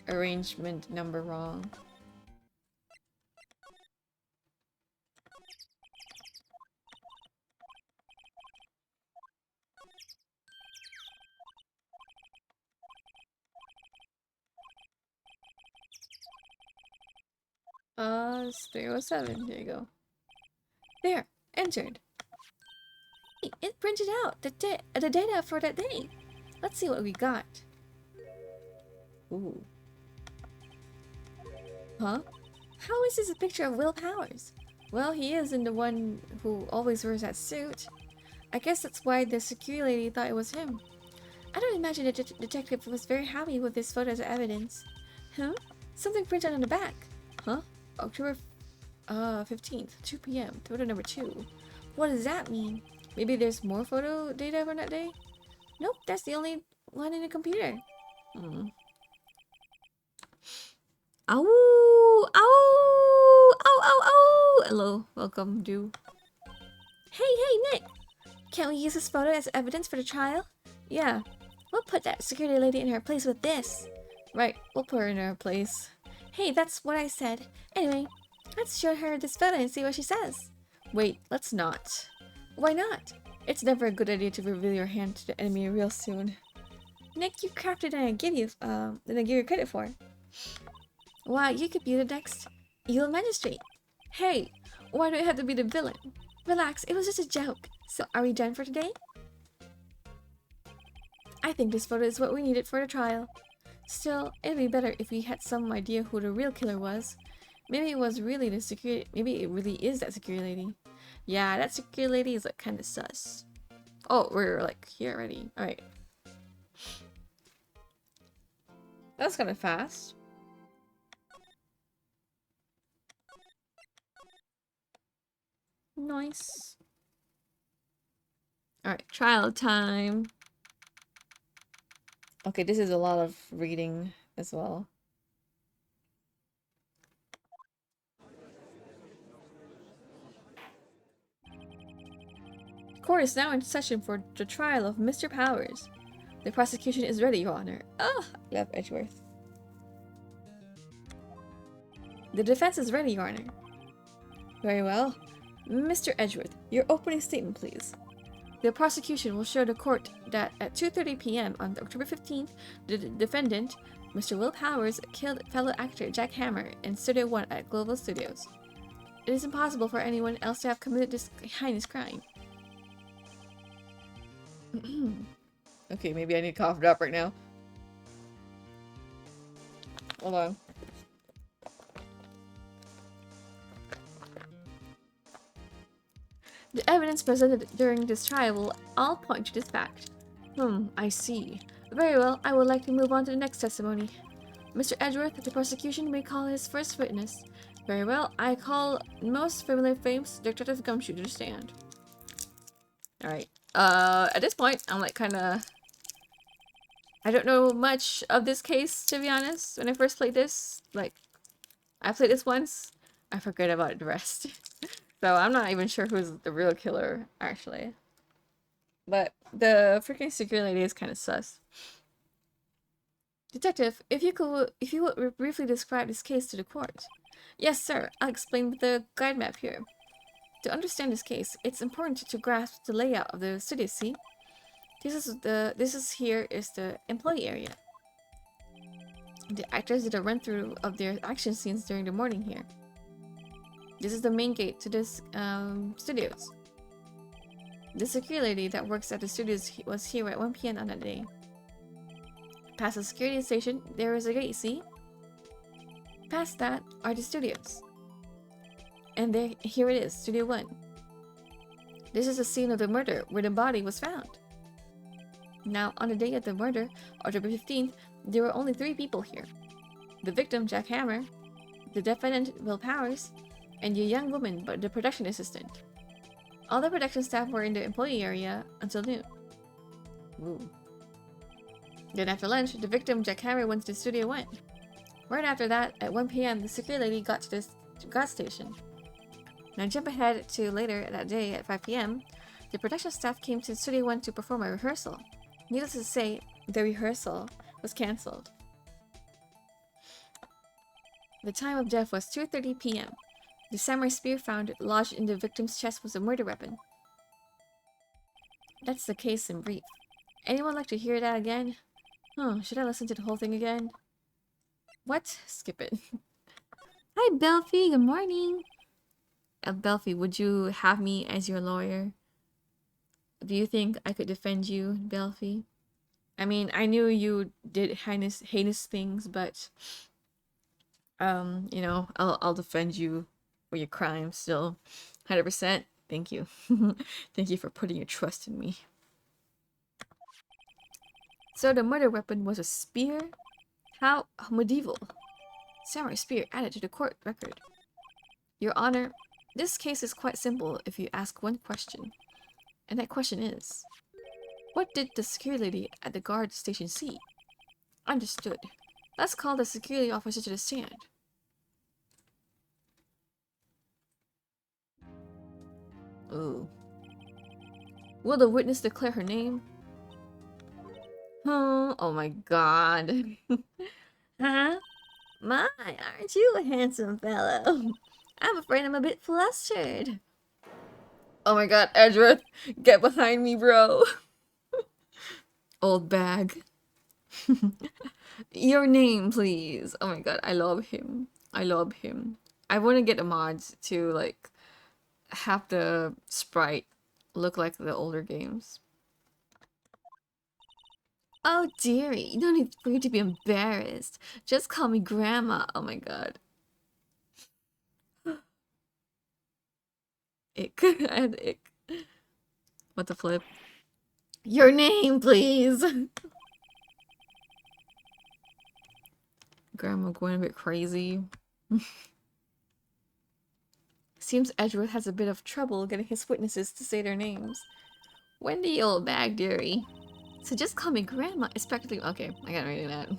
arrangement number wrong. It's 307. There you go. There, entered. Hey, it printed out the data for that day. Let's see what we got. Ooh. Huh? How is this a picture of Will Powers? Well, he is in the one who always wears that suit. I guess that's why the security lady thought it was him. I don't imagine the detective was very happy with this photo as evidence. Huh? Something printed on the back. Huh? October 15th, 2 p.m. Photo number 2. What does that mean? Maybe there's more photo data from that day? Nope, that's the only one in the computer. Hmm. Ow! Ow! Ow! Ow! Ow! Hello, welcome, do. Hey, Nick! Can't we use this photo as evidence for the trial? Yeah. We'll put that security lady in her place with this. Right, we'll put her in her place. Hey, that's what I said. Anyway, let's show her this photo and see what she says. Wait, let's not. Why not? It's never a good idea to reveal your hand to the enemy real soon. Nick, you crafted and I give you credit for. Wow, you could be the next evil magistrate. Hey, why do I have to be the villain? Relax, it was just a joke. So are we done for today? I think this photo is what we needed for the trial. Still, it'd be better if we had some idea who the real killer was. Maybe it was really the security. Maybe it really is that security lady. Yeah, that security lady is like kind of sus. Oh, we're like here already. All right. That was kind of fast. Nice. All right, trial time. Okay, this is a lot of reading as well. Court is now in session for the trial of Mr. Powers. The prosecution is ready, Your Honor. Ah, I love Edgeworth. The defense is ready, Your Honor. Very well. Mr. Edgeworth, your opening statement, please. The prosecution will show the court that at 2:30 p.m. on October 15th, the defendant, Mr. Will Powers, killed fellow actor Jack Hammer in Studio One at Global Studios. It is impossible for anyone else to have committed this heinous crime. Okay, maybe I need to cough it up right now. Hold on. The evidence presented during this trial will all point to this fact. I see. Very well, I would like to move on to the next testimony. Mr. Edgeworth, the prosecution may call his first witness. Very well, I call most familiar fames Detective Gumshoe to the stand. Alright. At this point, I'm like kinda... I don't know much of this case, to be honest. When I first played this, like, I played this once, I forget about the rest. So I'm not even sure who's the real killer, actually. But the freaking security lady is kind of sus. Detective, if you would briefly describe this case to the court. Yes, sir. I'll explain with the guide map here. To understand this case, it's important to grasp the layout of the studio. See, this is here is the employee area. The actors did a run through of their action scenes during the morning here. This is the main gate to this studios. The security lady that works at the studios was here at 1 p.m. on that day. Past the security station, there is a gate, see? Past that are the studios. And here it is, Studio 1. This is the scene of the murder where the body was found. Now, on the day of the murder, October 15th, there were only 3 people here. The victim, Jack Hammer, the defendant, Will Powers, and a young woman, but the production assistant. All the production staff were in the employee area until noon. Ooh. Then after lunch, the victim, Jack Hammer, went to Studio 1. Right after that, at 1 p.m., the security lady got to this gas station. Now jump ahead to later that day at 5 p.m., the production staff came to Studio 1 to perform a rehearsal. Needless to say, the rehearsal was cancelled. The time of death was 2:30 p.m. The samurai spear found lodged in the victim's chest was a murder weapon. That's the case in brief. Anyone like to hear that again? Should I listen to the whole thing again? What? Skip it. Hi, Belfie. Good morning. Belfie, would you have me as your lawyer? Do you think I could defend you, Belfie? I mean, I knew you did heinous things, but you know, I'll defend you for your crimes still. 100%. Thank you. Thank you for putting your trust in me. So the murder weapon was a spear? How medieval. Samurai spear added to the court record. Your Honor, this case is quite simple if you ask one question. And that question is, what did the security lady at the guard station see? Understood. Let's call the security officer to the stand. Ooh. Will the witness declare her name? Oh my god. Huh? My, aren't you a handsome fellow? I'm afraid I'm a bit flustered. Oh my god, Edgeworth, get behind me, bro. Old bag. Your name, please. Oh my god, I love him. I love him. I want to get the mods to, like, have the sprite look like the older games. Oh dearie, no need for you to be embarrassed. Just call me Grandma. Oh my god. Ick. I had ick. What the flip? Your name, please. Grandma going a bit crazy. Seems Edgeworth has a bit of trouble getting his witnesses to say their names. Wendy, old bag, dearie. So just call me Grandma. It's practically okay. I got ready that.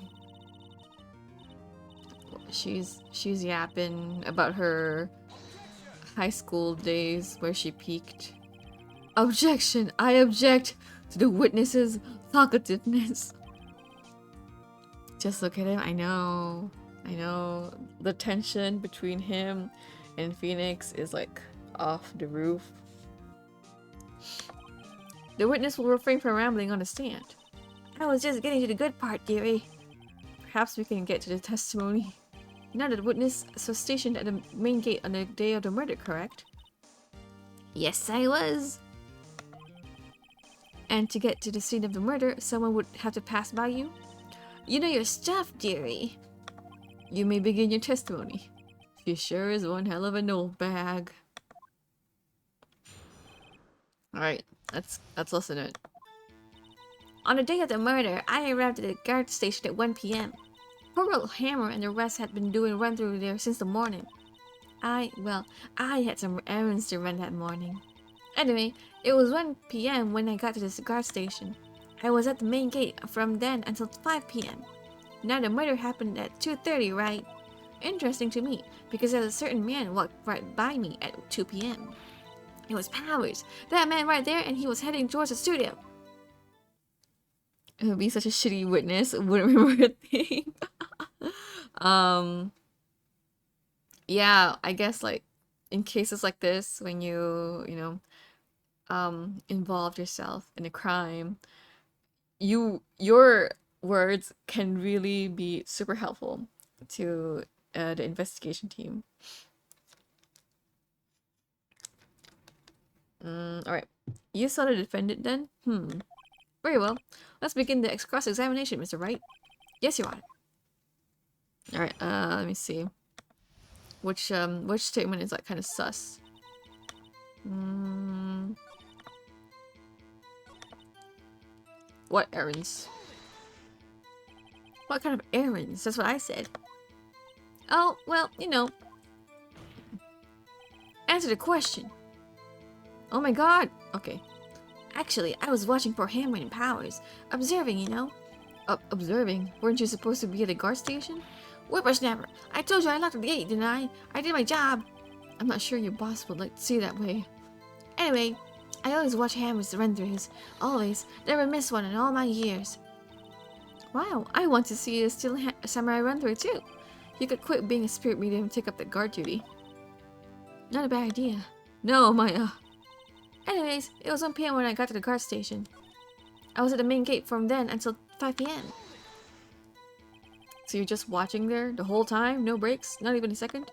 She's yapping about her high school days where she peaked. Objection! I object to the witness's talkativeness. Just look at him. I know. The tension between him and Phoenix is like off the roof. The witness will refrain from rambling on the stand. I was just getting to the good part, dearie. Perhaps we can get to the testimony. Now that the witness was stationed at the main gate on the day of the murder, correct? Yes, I was. And to get to the scene of the murder, someone would have to pass by you? You know your stuff, dearie. You may begin your testimony. She sure is one hell of an old bag. Alright, let's listen to it. On the day of the murder, I arrived at the guard station at 1 p.m. Poor old Hammer and the rest had been doing run through there since the morning. I had some errands to run that morning. Anyway, it was 1 p.m. when I got to the guard station. I was at the main gate from then until 5 p.m. Now the murder happened at 2:30, right? Interesting to me, because there's a certain man walked right by me at 2 p.m. It was Powers, that man right there, and he was heading towards the studio. It would be such a shitty witness, wouldn't remember a thing. Yeah, I guess like in cases like this, when you involved yourself in a crime, your words can really be super helpful to the investigation team. Alright. You saw the defendant then? Very well. Let's begin the cross-examination, Mr. Wright. Yes, Your Honor. Alright, let me see. Which statement is like kind of sus? What errands? What kind of errands? That's what I said. Oh, well, you know. Answer the question. Oh my god. Okay. Actually, I was watching for Hammer and Powers. Observing, you know. Observing? Weren't you supposed to be at the guard station? Whippersnapper! I told you I locked the gate, didn't I? I did my job. I'm not sure your boss would like to see it that way. Anyway, I always watch Hammers run through his. Always. Never missed one in all my years. Wow, I want to see a still samurai run through too. You could quit being a spirit medium and take up the guard duty. Not a bad idea. No, Maya. Anyways, it was 1 p.m. when I got to the guard station. I was at the main gate from then until 5 p.m. So you're just watching there the whole time? No breaks? Not even a second?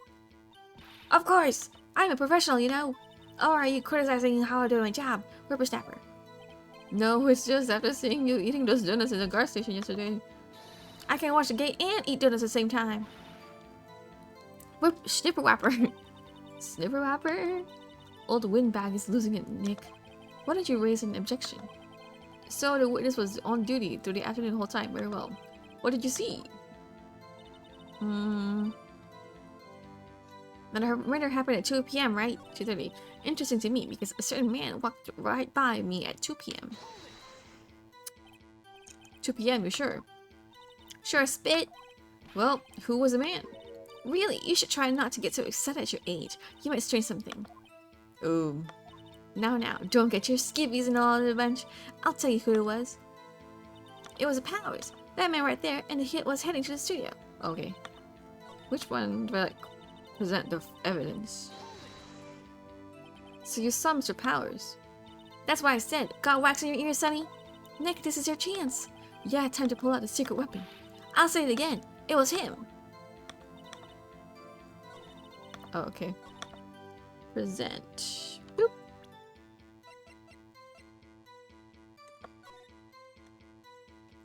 Of course! I'm a professional, you know! Or are you criticizing how I do my job, whippersnapper? No, it's just after seeing you eating those donuts in the gas station yesterday. I can watch the game and eat donuts at the same time. Snipper whapper. Snipper whapper? Old windbag is losing it, Nick. Why don't you raise an objection? So the witness was on duty through the afternoon the whole time. Very well. What did you see? The murder happened at 2 p.m., right? 2:30. Interesting to me because a certain man walked right by me at 2 p.m. 2 p.m., you sure? Sure, spit. Well, who was the man? Really, you should try not to get so excited at your age. You might strain something. Oh. Now, don't get your skivvies and all in a bunch. I'll tell you who it was. It was a Powers. That man right there, and the hit was heading to the studio. Okay. Which one do I, like, present the evidence? So you saw Mr. Powers. That's why I said, got wax in your ears, Sonny? Nick, this is your chance. Yeah, time to pull out the secret weapon. I'll say it again. It was him. Oh, okay. Present. Boop.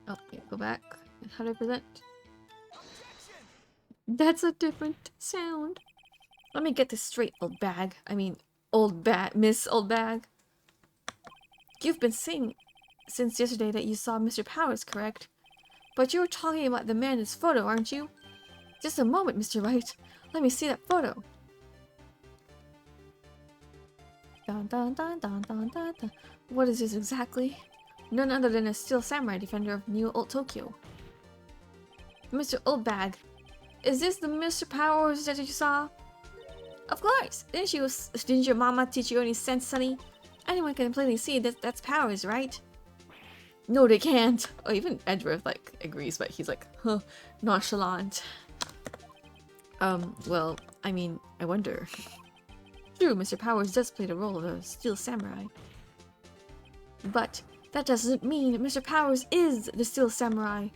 Okay, go back. How do I present? That's a different sound. Let me get this straight, old bag. I mean, old bag, Miss Old Bag. You've been saying since yesterday that you saw Mr. Powers, correct? But you were talking about the man in his photo, aren't you? Just a moment, Mr. Wright. Let me see that photo. Dun, dun, dun, dun, dun, dun, dun. What is this exactly? None other than a steel samurai defender of New Old Tokyo. Mr. Oldbag, is this the Mr. Powers that you saw? Of course! Didn't your mama teach you any sense, Sonny? Anyone can plainly see that that's Powers, right? No, they can't. Oh, even Edgeworth, like, agrees, but he's like, huh, nonchalant. Well, I mean, I wonder. True, Mr. Powers does play the role of a steel samurai. But that doesn't mean Mr. Powers is the steel samurai.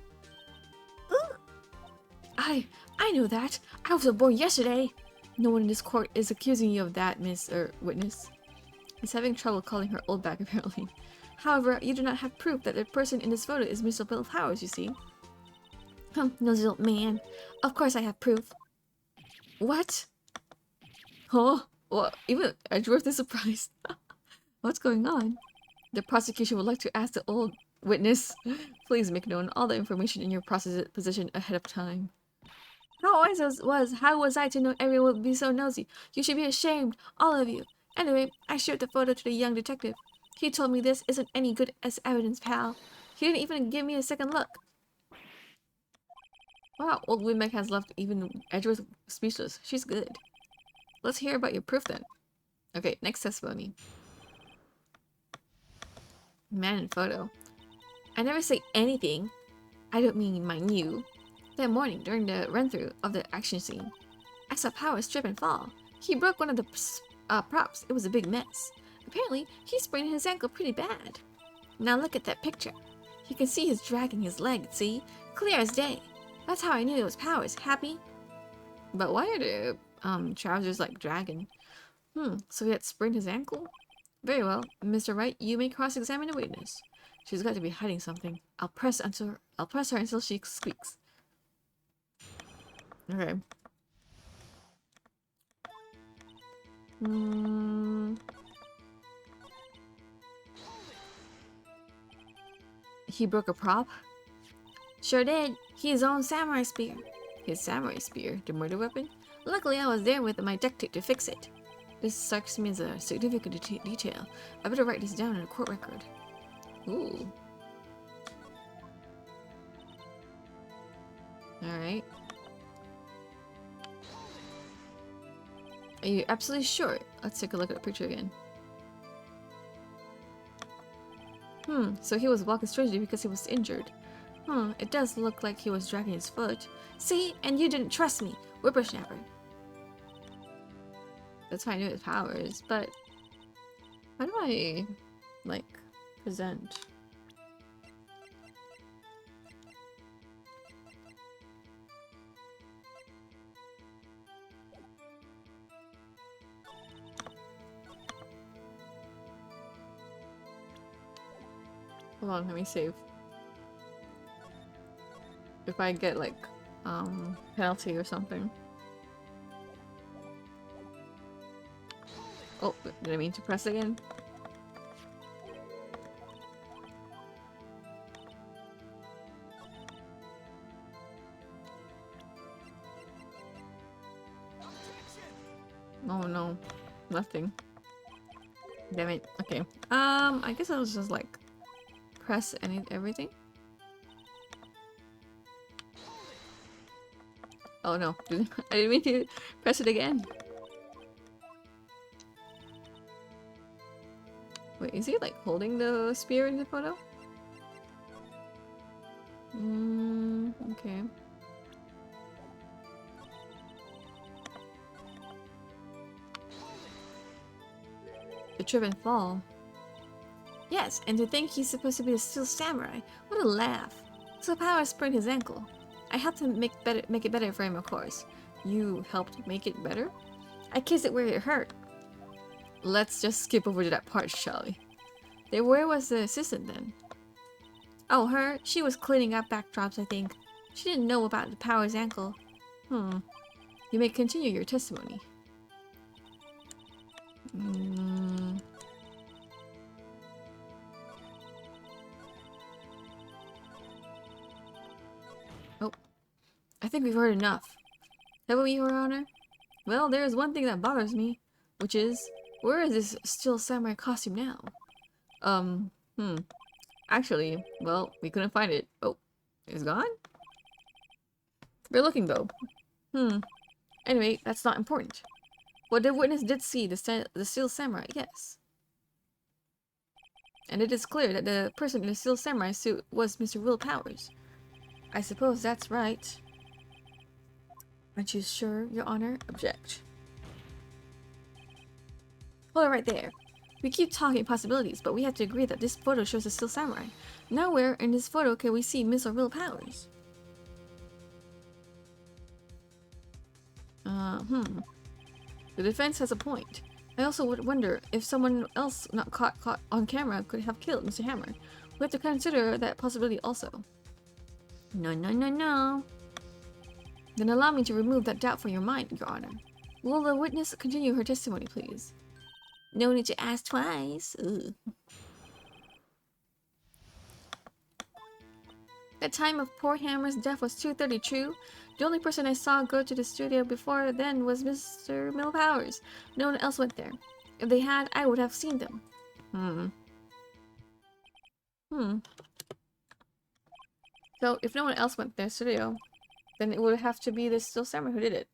I know that. I was born yesterday. No one in this court is accusing you of that, Witness. He's having trouble calling her old back, apparently. However, you do not have proof that the person in this photo is Mr. Bill Powers, you see. Nosy little man. Of course I have proof. What? Huh? Well, even Edgeworth is surprised. What's going on? The prosecution would like to ask the old witness, please make known all the information in your position ahead of time. How was I to know everyone would be so nosy? You should be ashamed, all of you. Anyway, I showed the photo to the young detective. He told me this isn't any good as evidence, pal. He didn't even give me a second look. Wow, old Winbeck has left even Edgeworth speechless. She's good. Let's hear about your proof then. Okay, next testimony. Man in photo. I never say anything. I don't mean mind you. That morning, during the run-through of the action scene, I saw Powers trip and fall. He broke one of the props. It was a big mess. Apparently, he sprained his ankle pretty bad. Now look at that picture. You can see he's dragging his leg, see? Clear as day. That's how I knew it was Powers. Happy? But why are the trousers like dragging? So he had sprained his ankle? Very well, Mr. Wright, you may cross-examine the witness. She's got to be hiding something. I'll press her until she squeaks. Okay. He broke a prop? Sure did. His own samurai spear. His samurai spear? The murder weapon? Luckily, I was there with my duct tape to fix it. This strikes me as a significant detail. I better write this down in a court record. Ooh. Alright. Are you absolutely sure? Let's take a look at the picture again. So he was walking strangely because he was injured. It does look like he was dragging his foot. See? And you didn't trust me, whippersnapper. That's how I knew his powers, but how do I, like, present? Hold on, let me save. If I get like penalty or something. Oh, did I mean to press again? Oh no, nothing. Damn it. Okay. I guess I'll just like press everything. Oh no, I didn't mean to press it again. Wait, is he like holding the spear in the photo? Okay. The trip and fall. Yes, and to think he's supposed to be a steel samurai. What a laugh. So Power sprained his ankle. I helped him make it better for him, of course. You helped make it better? I kissed it where it hurt. Let's just skip over to that part, shall we? Where was the assistant then? Oh, her? She was cleaning up backdrops, I think. She didn't know about the Power's ankle. You may continue your testimony. Oh, I think we've heard enough. Haven't we, Your Honor? Well, there's one thing that bothers me, which is, where is this steel samurai costume now? Actually, well, we couldn't find it. Oh, it's gone? We're looking though. Anyway, that's not important. What the witness did see, the steel samurai, yes. And it is clear that the person in the steel samurai suit was Mr. Will Powers. I suppose that's right. Aren't you sure, Your Honor? Object. Hold it right there. We keep talking possibilities, but we have to agree that this photo shows a steel samurai. Nowhere in this photo can we see Mr. Will Powers. The defense has a point. I also would wonder if someone else not caught on camera could have killed Mr. Hammer. We have to consider that possibility also. No. Then allow me to remove that doubt from your mind, Your Honor. Will the witness continue her testimony, please? No need to ask twice. Ugh. The time of poor Hammer's death was 2:30 true. The only person I saw go to the studio before then was Mr. Mill Powers. No one else went there. If they had, I would have seen them. So, if no one else went to their studio, then it would have to be this steel samurai who did it.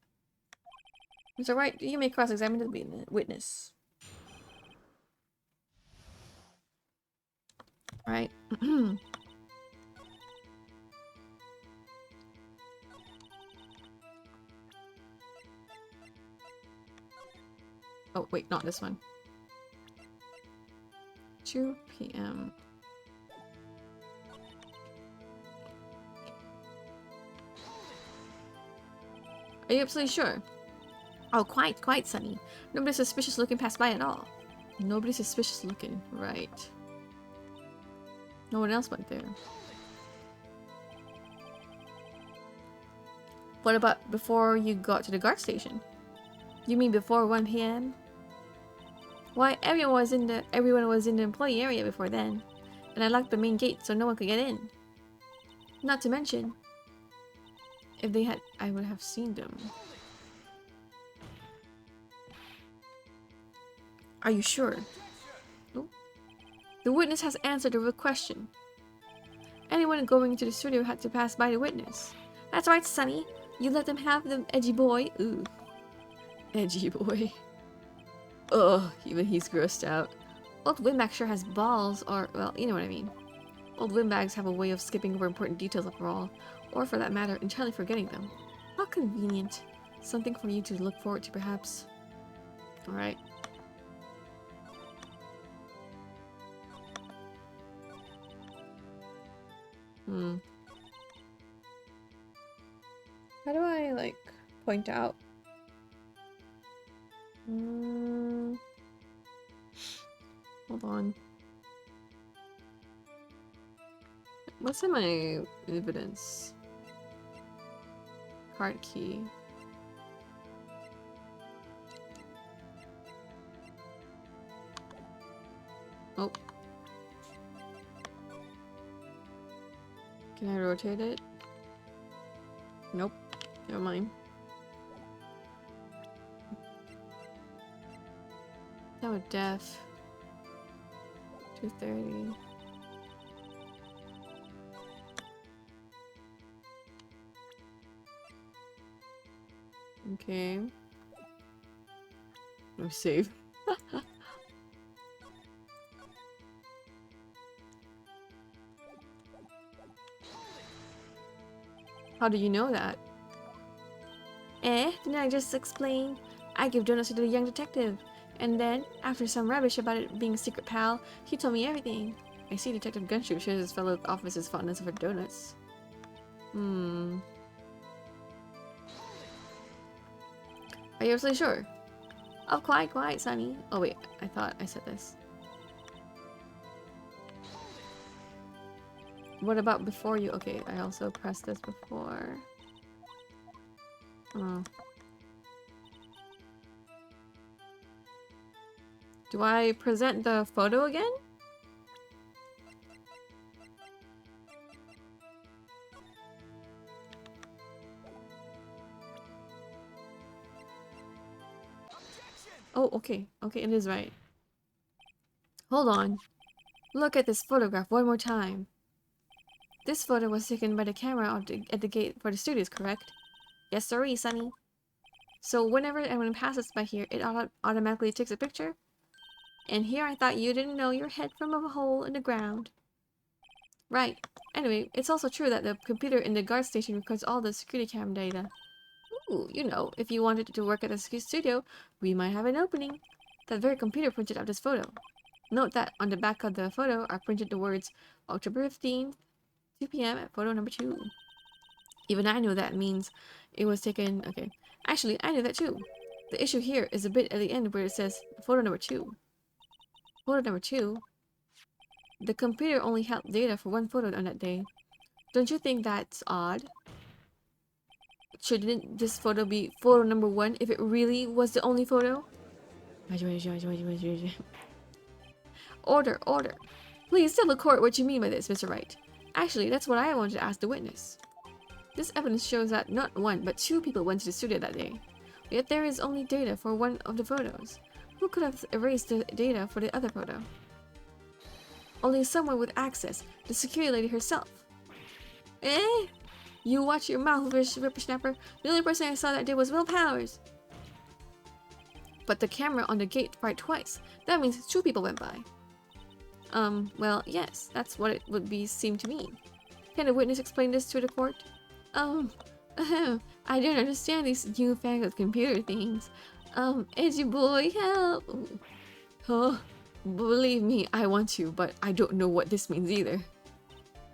Mr. Wright, you may cross-examine the witness. Right. Oh, wait, not this one. 2 p.m. Are you absolutely sure? Oh, quite, Sonny. Nobody suspicious looking passed by at all. Nobody suspicious looking, right. No one else went there. What about before you got to the guard station? You mean before 1 p.m.? Why, everyone was in the employee area before then. And I locked the main gate so no one could get in. Not to mention, if they had, I would have seen them. Are you sure? Oh. The witness has answered the question. Anyone going into the studio had to pass by the witness. That's right, Sonny. You let them have the edgy boy. Ooh. Edgy boy. Ugh, even he's grossed out. Old Windbag sure has balls, or, well, you know what I mean. Old Windbags have a way of skipping over important details after all, or for that matter, entirely forgetting them. How convenient. Something for you to look forward to, perhaps. Alright. How do I, like, point out? Hold on. What's in my evidence? Card key. Oh. Can I rotate it? Nope. Never mind. That was death. 2:30. Okay. I'm safe. How do you know that? Didn't I just explain? I give donuts to the young detective. And then, after some rubbish about it being a secret pal, he told me everything. I see Detective Gunshoe shares his fellow officer's fondness for donuts. Are you absolutely sure? Oh, quiet, Sonny. Oh wait, I thought I said this. What about before you? Okay, I also pressed this before. Oh. Do I present the photo again? Oh, okay. Okay, it is right. Hold on. Look at this photograph one more time. This photo was taken by the camera at the gate for the studios, correct? Yes, sorry, Sonny. So whenever anyone passes by here, it automatically takes a picture? And here I thought you didn't know your head from a hole in the ground. Right. Anyway, it's also true that the computer in the guard station records all the security cam data. Ooh, you know, if you wanted to work at the studio, we might have an opening. That very computer printed out this photo. Note that on the back of the photo are printed the words October 15th, 2 p.m. at photo number 2. Even I know that means it was taken... Okay. Actually, I knew that too. The issue here is a bit at the end where it says photo number 2. Photo number 2? The computer only held data for one photo on that day. Don't you think that's odd? Shouldn't this photo be photo number 1 if it really was the only photo? Order, order. Please tell the court what you mean by this, Mr. Wright. Actually, that's what I wanted to ask the witness. This evidence shows that not one, but 2 people went to the studio that day. Yet there is only data for one of the photos. Who could have erased the data for the other photo? Only someone with access, the security lady herself. Eh? You watch your mouth, whippersnapper. The only person I saw that day was Will Powers. But the camera on the gate fired twice. That means 2 people went by. Well, yes, that's what it would seem to me. Can the witness explain this to the court? I don't understand these newfangled computer things. Edgy boy, help! Oh, believe me, I want to, but I don't know what this means either.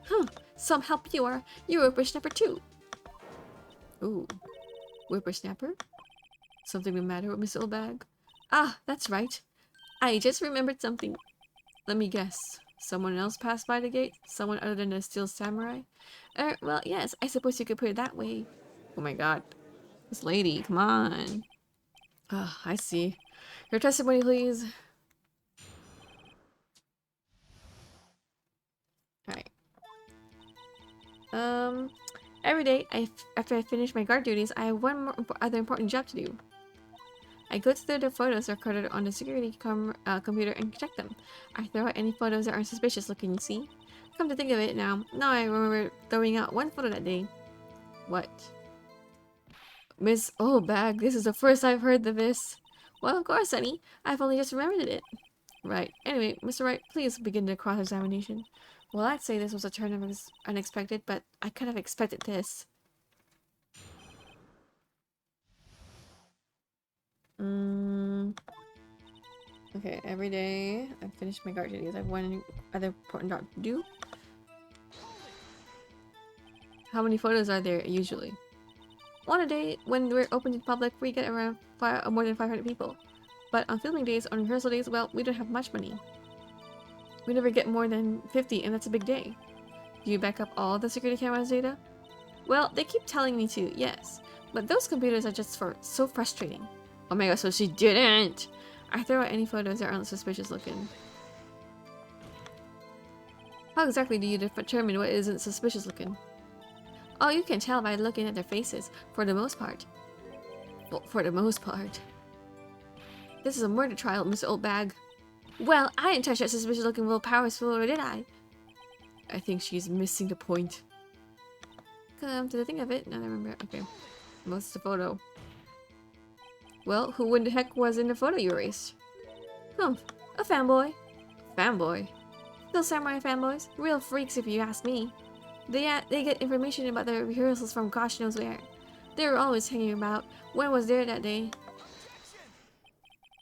Huh, some help you are. You're a whippersnapper too. Ooh, whippersnapper? Something the matter with Miss Oldbag? Ah, that's right. I just remembered something. Let me guess. Someone else passed by the gate? Someone other than the Steel Samurai? Well, yes, I suppose you could put it that way. Oh my god. This lady, come on. Ah, I see. Your testimony, please. Alright. Every day, after I finish my guard duties, I have one more other important job to do. I go through the photos recorded on the security computer and check them. I throw out any photos that aren't suspicious looking, you see? Come to think of it now I remember throwing out one photo that day. What? Miss Oldbag, this is the first I've heard of this. Well, of course, honey. I've only just remembered it. Right. Anyway, Mr. Wright, please begin the cross-examination. Well, I'd say this was a turn of unexpected, but I could have expected this. Okay, every day I finish my guard duties. I have one other important job to do. How many photos are there usually? On a day when we're open to the public, we get around more than 500 people. But on filming days, on rehearsal days, well, we don't have much money. We never get more than 50, and that's a big day. Do you back up all the security cameras data? Well, they keep telling me to, yes. But those computers are just so frustrating. Oh my god, so she didn't! I throw out any photos that aren't suspicious looking. How exactly do you determine what isn't suspicious looking? Oh, you can tell by looking at their faces, for the most part. Well, for the most part. This is a murder trial, Mr. Oldbag. Well, I didn't touch that suspicious looking Will Powers photo, did I? I think she's missing the point. Come to the think of it, now I remember. Okay. What's the photo? Well, who in the heck was in the photo you erased? A fanboy. Fanboy? Those samurai fanboys? Real freaks if you ask me. They get information about their rehearsals from gosh knows where. They were always hanging about. When was there that day?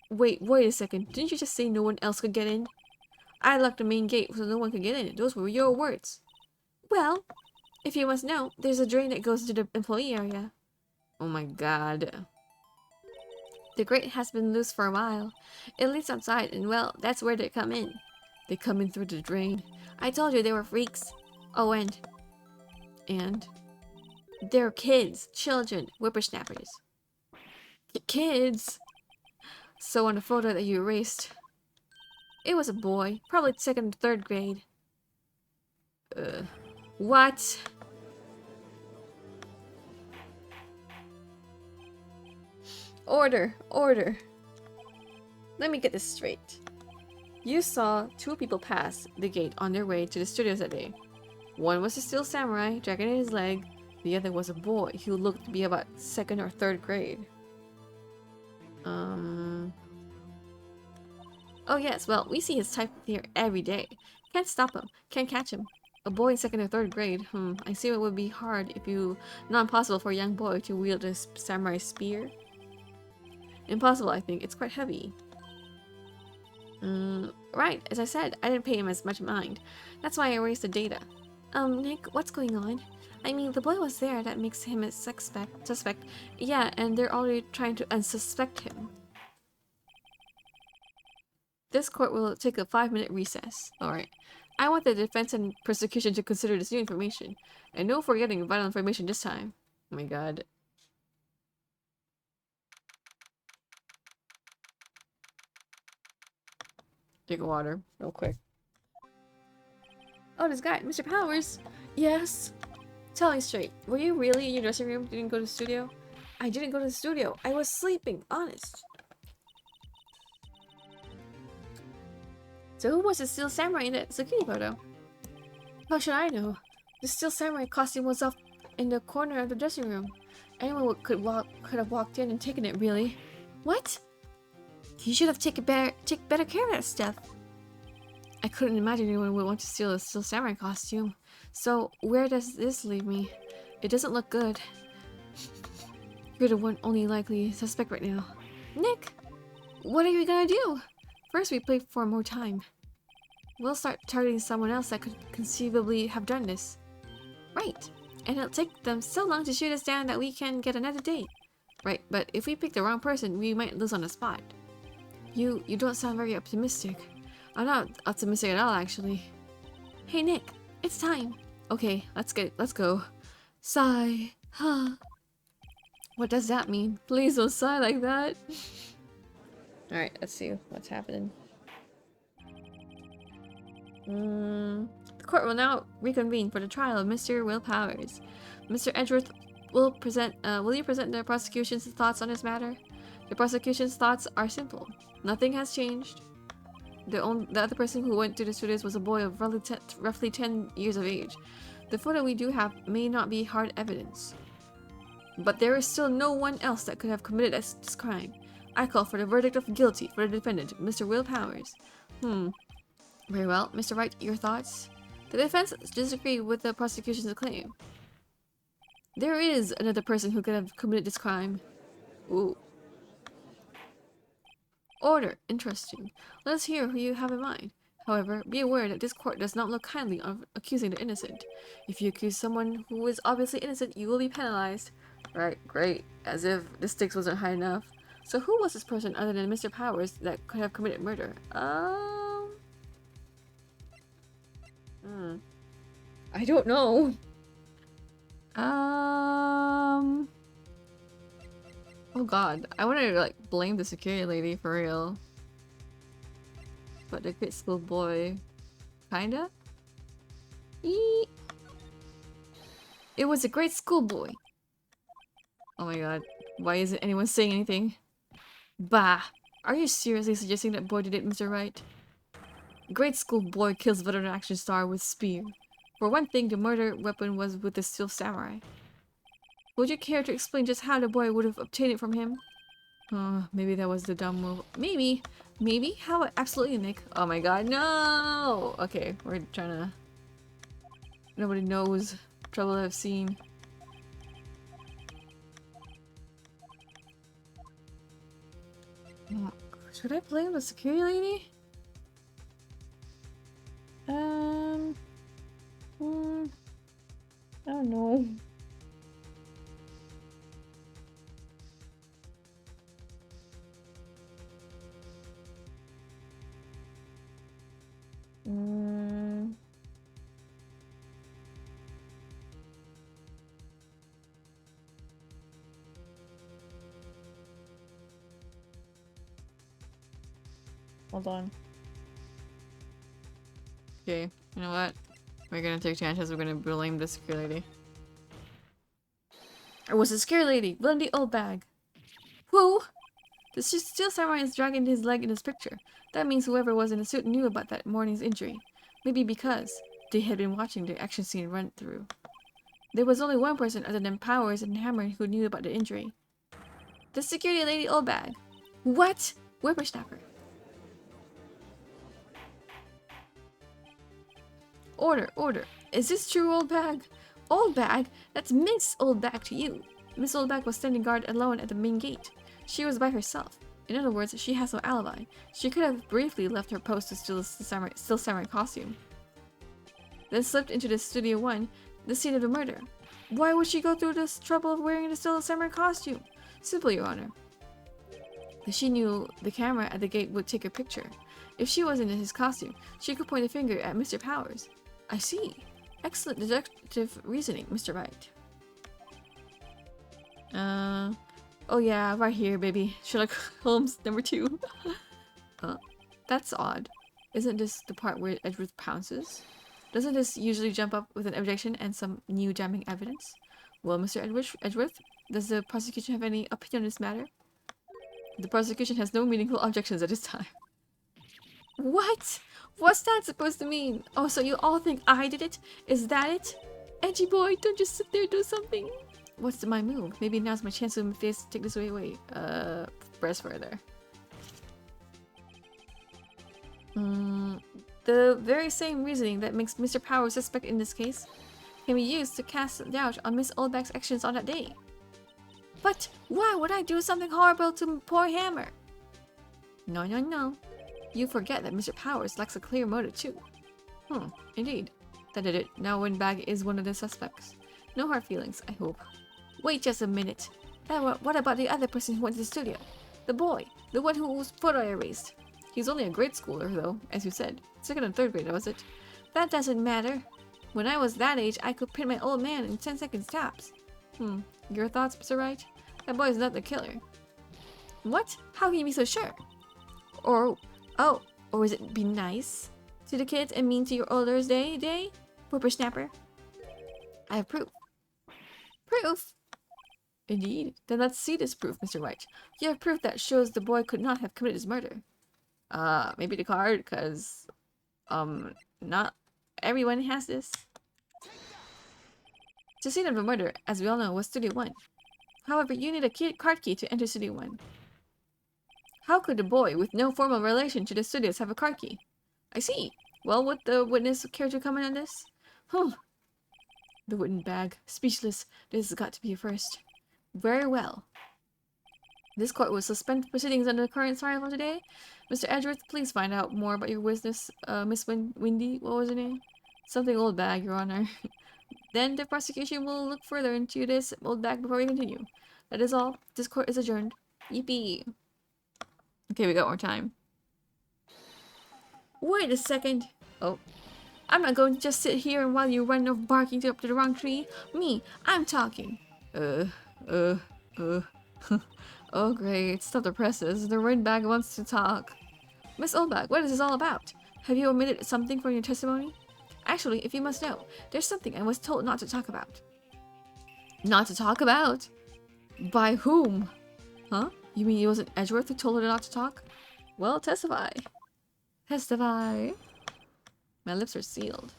Wait a second. Didn't you just say no one else could get in? I locked the main gate so no one could get in. Those were your words. Well, if you must know, there's a drain that goes into the employee area. Oh my god. The grate has been loose for a while. It leads outside and well, that's where they come in. They come in through the drain. I told you they were freaks. Oh, and they're kids, children, whippersnappers. Kids? So on the photo that you erased, it was a boy, probably 2nd or 3rd grade. What? Order. Let me get this straight. You saw 2 people pass the gate on their way to the studios that day. One was a steel samurai, dragging his leg. The other was a boy who looked to be about 2nd or 3rd grade. Oh yes, well, we see his type here every day. Can't stop him. Can't catch him. A boy in 2nd or 3rd grade. I see it would be hard if you... Not impossible for a young boy to wield a samurai spear. Impossible, I think. It's quite heavy. Right. As I said, I didn't pay him as much mind. That's why I erased the data. Nick, what's going on? I mean, the boy was there. That makes him a suspect. Yeah, and they're already trying to unsuspect him. This court will take a 5-minute recess. Alright. I want the defense and prosecution to consider this new information. And no forgetting vital information this time. Oh my god. Drink of water, real quick. Oh, this guy, Mr. Powers! Yes? Tell me straight, were you really in your dressing room? Didn't go to the studio? I didn't go to the studio. I was sleeping, honest. So who was the steel samurai in the zucchini photo? How should I know? The steel samurai costume was off in the corner of the dressing room. Anyone could have walked in and taken it, really. What? You should have taken better care of that stuff. I couldn't imagine anyone would want to steal a steel samurai costume. So, where does this leave me? It doesn't look good. You're the one only likely suspect right now. Nick! What are you gonna do? First, we play for more time. We'll start targeting someone else that could conceivably have done this. Right. And it'll take them so long to shoot us down that we can get another date. Right, but if we pick the wrong person, we might lose on the spot. You don't sound very optimistic. I'm not optimistic at all, actually. Hey, Nick. It's time. Okay, let's go. Sigh. Huh. What does that mean? Please don't sigh like that. Alright, let's see what's happening. The court will now reconvene for the trial of Mr. Will Powers. Mr. Edgeworth will you present the prosecution's thoughts on this matter? The prosecution's thoughts are simple. Nothing has changed. The other person who went to the studios was a boy of roughly 10 years of age. The photo we do have may not be hard evidence. But there is still no one else that could have committed this crime. I call for the verdict of guilty for the defendant, Mr. Will Powers. Very well. Mr. Wright, your thoughts? The defense disagree with the prosecution's claim. There is another person who could have committed this crime. Ooh. Order. Interesting. Let us hear who you have in mind. However, be aware that this court does not look kindly on accusing the innocent. If you accuse someone who is obviously innocent, you will be penalized. Right, great. As if the stakes wasn't high enough. So who was this person other than Mr. Powers that could have committed murder? I don't know. Oh god. I wanted to like blame the security lady for real. But the great school boy. Kinda? Eee. It was a great schoolboy. Oh my god. Why isn't anyone saying anything? Bah! Are you seriously suggesting that boy did it, Mr. Wright? Great schoolboy kills veteran action star with spear. For one thing, the murder weapon was with the steel samurai. Would you care to explain just how the boy would have obtained it from him? Maybe that was the dumb move. Maybe. Maybe? How absolutely, Nick. Oh my god, no! Okay, we're trying to... Nobody knows trouble I've seen. Should I blame the security lady? I don't know. Hold on. Okay, you know what? We're gonna take chances. We're gonna blame the security lady. It was the security lady, Blondie old bag. Who? The steel samurai is dragging his leg in this picture. That means whoever was in the suit knew about that morning's injury. Maybe because they had been watching the action scene run through. There was only one person other than Powers and Hammer who knew about the injury. The security lady old bag. What? Whippersnapper. Order, order. Is this true, old bag? Old bag? That's Miss Old Bag to you. Miss Old Bag was standing guard alone at the main gate. She was by herself. In other words, she has no alibi. She could have briefly left her post to steal the samurai costume. Then slipped into the Studio 1, the scene of the murder. Why would she go through this trouble of wearing the still samurai costume? Simple, Your Honor. She knew the camera at the gate would take her picture. If she wasn't in his costume, she could point a finger at Mr. Powers. I see. Excellent deductive reasoning, Mr. Wright. Oh yeah, right here, baby. Sherlock Holmes #2. That's odd. Isn't this the part where Edgeworth pounces? Doesn't this usually jump up with an objection and some new damning evidence? Well, Mr. Edgeworth, does the prosecution have any opinion on this matter? The prosecution has no meaningful objections at this time. What? What's that supposed to mean? Oh, so you all think I did it? Is that it? Edgy boy, don't just sit there, do something. What's my move? Maybe now's my chance to take this away. Press further. The very same reasoning that makes Mr. Powers suspect in this case can be used to cast doubt on Miss Oldback's actions on that day. But why would I do something horrible to poor Hammer? No, no, no. You forget that Mr. Powers lacks a clear motive too. Indeed. That did it. Now Windbag is one of the suspects. No hard feelings, I hope. Wait just a minute. What about the other person who went to the studio? The boy. The one whose photo I erased. He's only a grade schooler though, as you said. 2nd and 3rd grade, was it? That doesn't matter. When I was that age, I could pin my old man in 10 seconds tops. Your thoughts, Mr. Wright? That boy is not the killer. What? How can you be so sure? Or is it be nice to the kids and mean to your elders day? Whippersnapper. I have proof. Proof? Indeed. Then let's see this proof, Mr. Wright. You have proof that shows the boy could not have committed his murder. Maybe the card, because, not everyone has this. The scene of the murder, as we all know, was Studio 1. However, you need a card key to enter Studio 1. How could a boy with no formal relation to the studios have a card key? I see. Well, would the witness care to comment on this? The wooden bag. Speechless. This has got to be a first. Very well. This court will suspend proceedings under the current trial today. Mr. Edgeworth, please find out more about your witness, Miss Windy. What was her name? Something old bag, Your Honor. Then the prosecution will look further into this old bag before we continue. That is all. This court is adjourned. Yippee. Okay, we got more time. Wait a second. Oh. I'm not going to just sit here while you run off barking up to the wrong tree. Me, I'm talking. Uh, uh, uh. Oh great, stop the presses. The windbag wants to talk. Miss Oldbag, what is this all about? Have you omitted something from your testimony? Actually, if you must know, there's something I was told not to talk about. Not to talk about? By whom? Huh? You mean it wasn't Edgeworth who told her not to talk? Well, testify. Testify. My lips are sealed.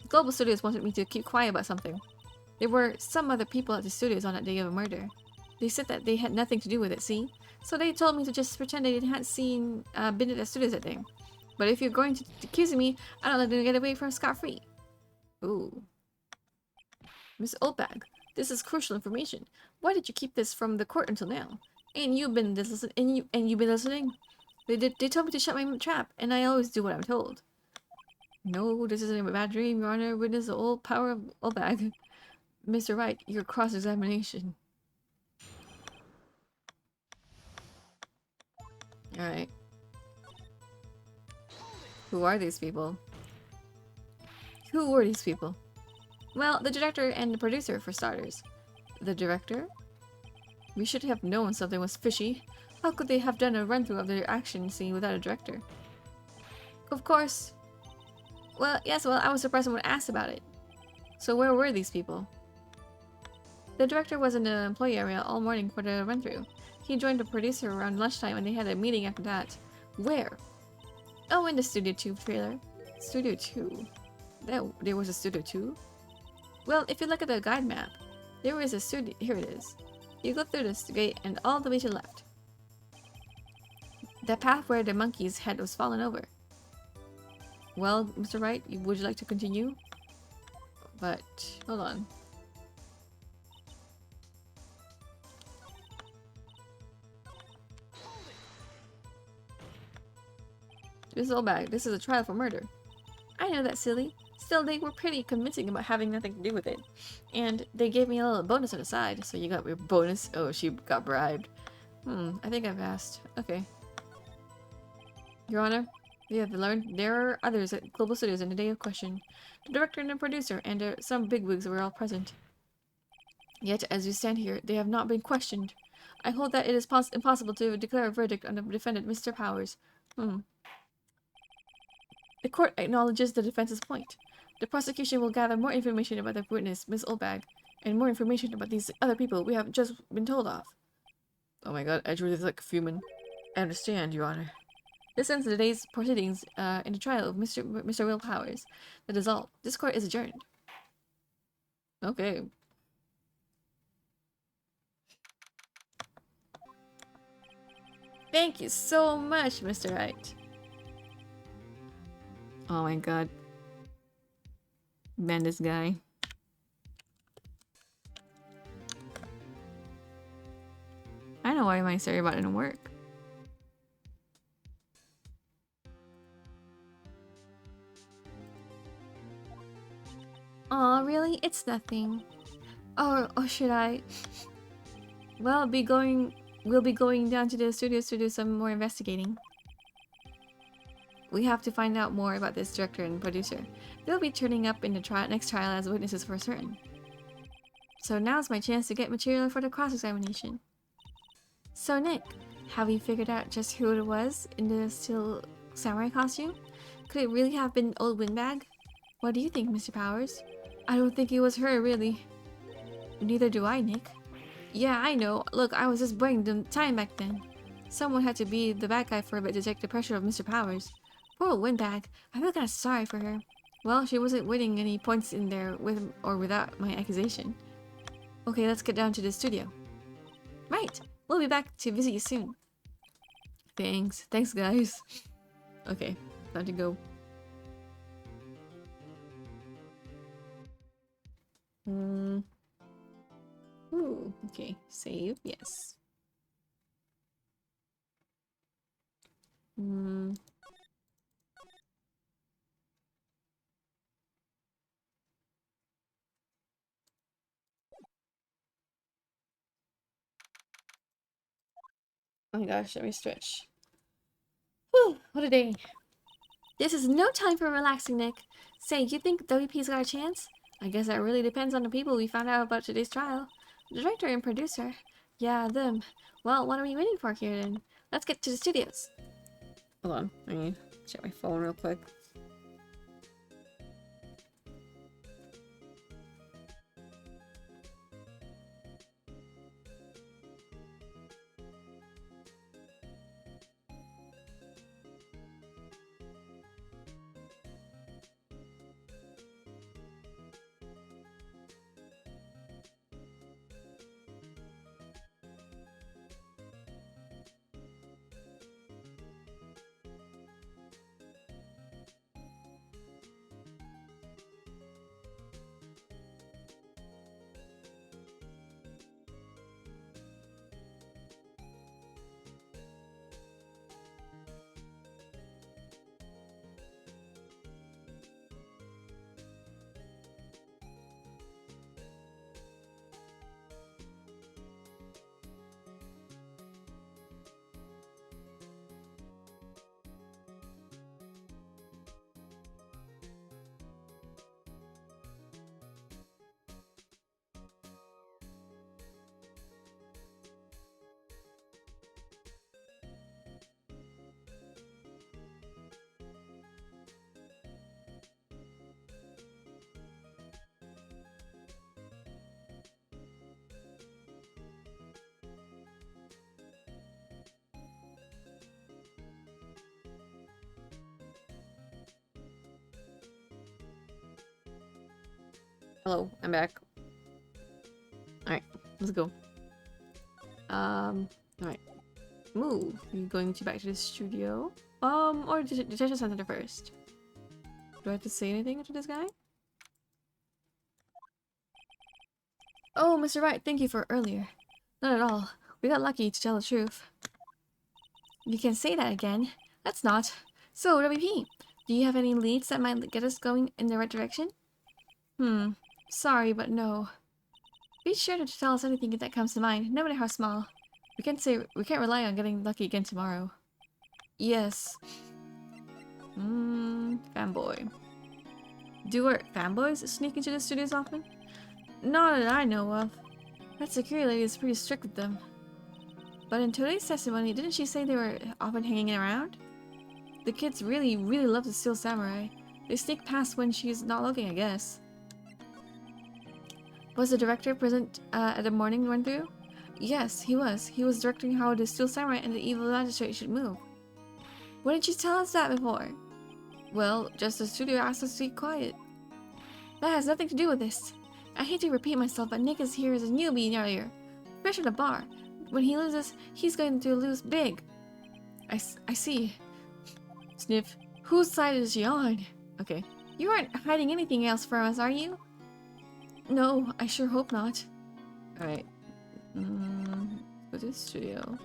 Global Studios wanted me to keep quiet about something. There were some other people at the studios on that day of the murder. They said that they had nothing to do with it, see? So they told me to just pretend they hadn't been at the studios that day. But if you're going to accuse me, I don't let them get away from scot-free. Ooh. Miss Oldbag, this is crucial information. Why did you keep this from the court until now? And you've been listening? They told me to shut my trap, and I always do what I'm told. No, this isn't a bad dream, Your Honor. Witness the old power of Oldbag. Mr. Wright, your cross-examination. Alright. Who are these people? Who were these people? Well, the director and the producer, for starters. The director? We should have known something was fishy. How could they have done a run-through of their action scene without a director? Of course. Well, yes, I was surprised someone asked about it. So where were these people? The director was in the employee area all morning for the run-through. He joined the producer around lunchtime and they had a meeting after that. Where? Oh, in the Studio 2 trailer. Studio 2? There was a Studio 2? Well, if you look at the guide map, there is a studio. Here it is. You go through this gate and all the way to the left. The path where the monkey's head was fallen over. Well, Mr. Wright, would you like to continue? But, hold on. Miss Oldbag, this is a trial for murder. I know that, silly. Still, they were pretty convincing about having nothing to do with it. And they gave me a little bonus on the side, so you got your bonus. Oh, she got bribed. I think I've asked. Okay. Your Honor, we have learned there are others at Global Studios in the day of question. The director and the producer and some bigwigs were all present. Yet, as we stand here, they have not been questioned. I hold that it is impossible to declare a verdict on the defendant, Mr. Powers. The court acknowledges the defense's point. The prosecution will gather more information about the witness, Miss Oldbag, and more information about these other people we have just been told of. Oh my god, Edgeworth is like fuming. I understand, Your Honor. This ends today's proceedings in the trial of Mr. Will Powers. That is all. This court is adjourned. Okay. Thank you so much, Mr. Wright. Oh my god. Man, this guy. I know why my story about it didn't work. Aw, really? It's nothing. Or should I? Well, we'll be going down to the studios to do some more investigating. We have to find out more about this director and producer. They'll be turning up in the next trial as witnesses for certain. So now's my chance to get material for the cross-examination. So Nick, have you figured out just who it was in the steel samurai costume? Could it really have been old Windbag? What do you think, Mr. Powers? I don't think it was her, really. Neither do I, Nick. Yeah, I know. Look, I was just buying the time back then. Someone had to be the bad guy for a bit to take the pressure of Mr. Powers. Poor old Windbag. I feel kind of sorry for her. Well, she wasn't winning any points in there with or without my accusation. Okay, let's get down to the studio. Right. We'll be back to visit you soon. Thanks. Thanks, guys. Okay, time to go. Ooh, okay. Save, yes. Oh my gosh, let me stretch. Whew, what a day. This is no time for relaxing, Nick. Say, you think WP's got a chance? I guess that really depends on the people we found out about today's trial. The director and producer. Yeah, them. Well, what are we waiting for here then? Let's get to the studios. Hold on, I need to check my phone real quick. Hello, I'm back. Alright, let's go. Alright. Move. Are you going back to the studio? Or detention center first? Do I have to say anything to this guy? Oh, Mr. Wright, thank you for earlier. Not at all. We got lucky, to tell the truth. You can say that again. That's not. So, WP, do you have any leads that might get us going in the right direction? Sorry, but no. Be sure to tell us anything that comes to mind, no matter how small. We can't rely on getting lucky again tomorrow. Yes. Fanboy. Do our fanboys sneak into the studios often? Not that I know of. That security lady is pretty strict with them. But in today's testimony, didn't she say they were often hanging around? The kids really love to steal samurai. They sneak past when she's not looking, I guess. Was the director present at the morning run-through? Yes, he was. He was directing how the steel samurai and the evil magistrate should move. Why didn't you tell us that before? Well, just the studio asked us to be quiet. That has nothing to do with this. I hate to repeat myself, but Nick is here as a newbie earlier. Fresh at the bar. When he loses, he's going to lose big. I see. Sniff. Whose side is she on? Okay. You aren't hiding anything else from us, are you? No, I sure hope not. Alright. Go to the studio.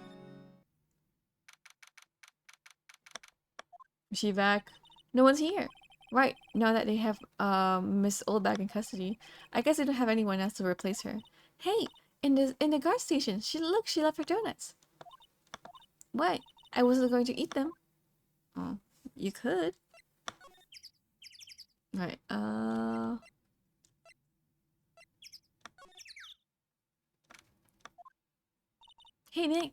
Is she back? No one's here. Right, now that they have Miss Oldbag in custody, I guess they don't have anyone else to replace her. Hey, in the guard station, she left her donuts. What? I wasn't going to eat them. Oh, you could. Right, Hey Nick,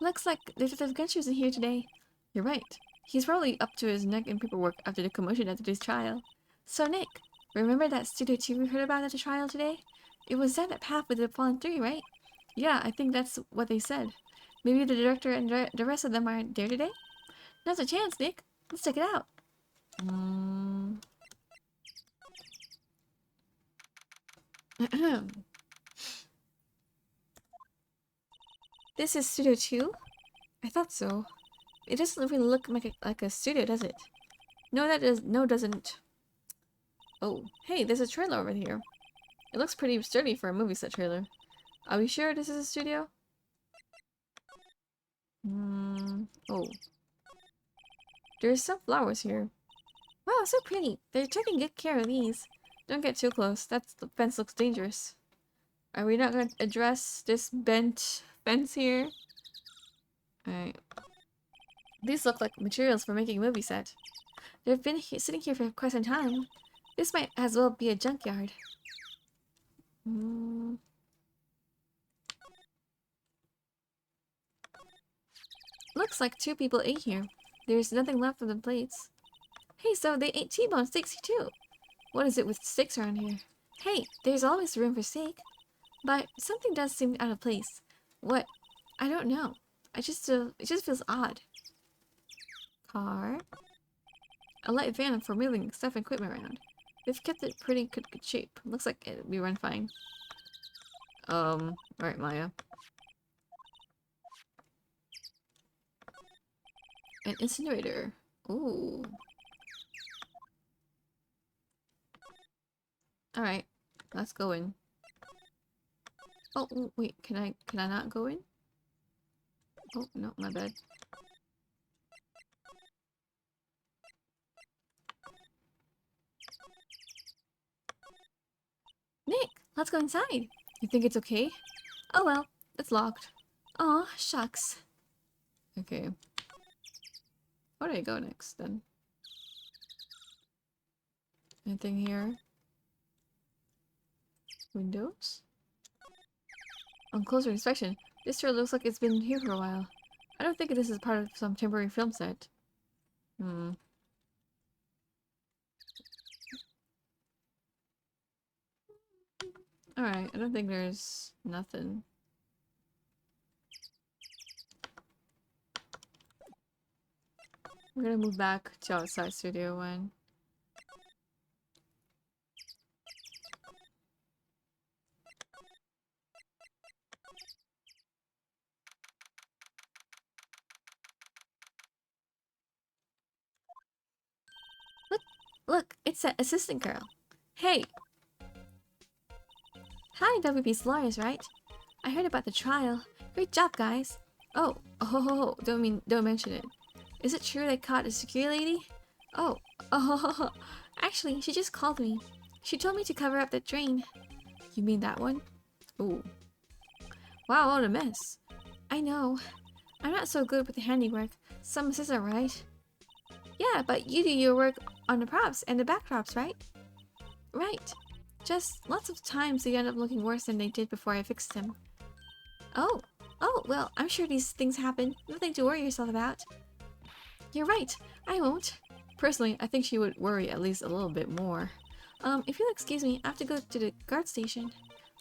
looks like Detective Genshu's in here today. You're right. He's probably up to his neck in paperwork after the commotion at today's trial. So Nick, remember that Studio 2 we heard about at the trial today? It was that path with the fallen 3, right? Yeah, I think that's what they said. Maybe the director and the rest of them aren't there today? Now's a chance, Nick. Let's check it out. This is Studio 2? I thought so. It doesn't really look like a studio, does it? No, doesn't. Oh, hey, there's a trailer over here. It looks pretty sturdy for a movie set trailer. Are we sure this is a studio? Oh. There's some flowers here. Wow, so pretty. They're taking good care of these. Don't get too close. The fence looks dangerous. Are we not going to address this bent fence here? Alright. These look like materials for making a movie set. They've been sitting here for quite some time. This might as well be a junkyard. Looks like 2 people ate here. There's nothing left of the plates. Hey, so they ate T-bone steaks too. What is it with steaks around here? Hey, there's always room for steak. But something does seem out of place. What? I don't know. It just feels odd. Car. A light van for moving stuff and equipment around. They've kept it pretty good shape. Looks like it'll be run fine. Alright, Maya. An incinerator. Ooh. Alright, let's go in. Oh, wait, can I not go in? Oh, no, my bad. Nick, let's go inside. You think it's okay? Oh well, it's locked. Aw, shucks. Okay. Where do I go next, then? Anything here? Windows? On closer inspection, this sure looks like it's been here for a while. I don't think this is part of some temporary film set. Alright, I don't think there's nothing. We're gonna move back to outside studio one. Look, it's that assistant girl. Hey! Hi, WP's lawyers, right? I heard about the trial. Great job, guys. Oh, don't mention it. Is it true they caught a security lady? Oh, actually, she just called me. She told me to cover up that drain. You mean that one? Ooh. Wow, what a mess. I know. I'm not so good with the handiwork. Some assistant, right? Yeah, but you do your work on the props and the backdrops, right? Right. Just lots of times they end up looking worse than they did before I fixed them. Oh, well, I'm sure these things happen. Nothing to worry yourself about. You're right. I won't. Personally, I think she would worry at least a little bit more. If you'll excuse me, I have to go to the guard station.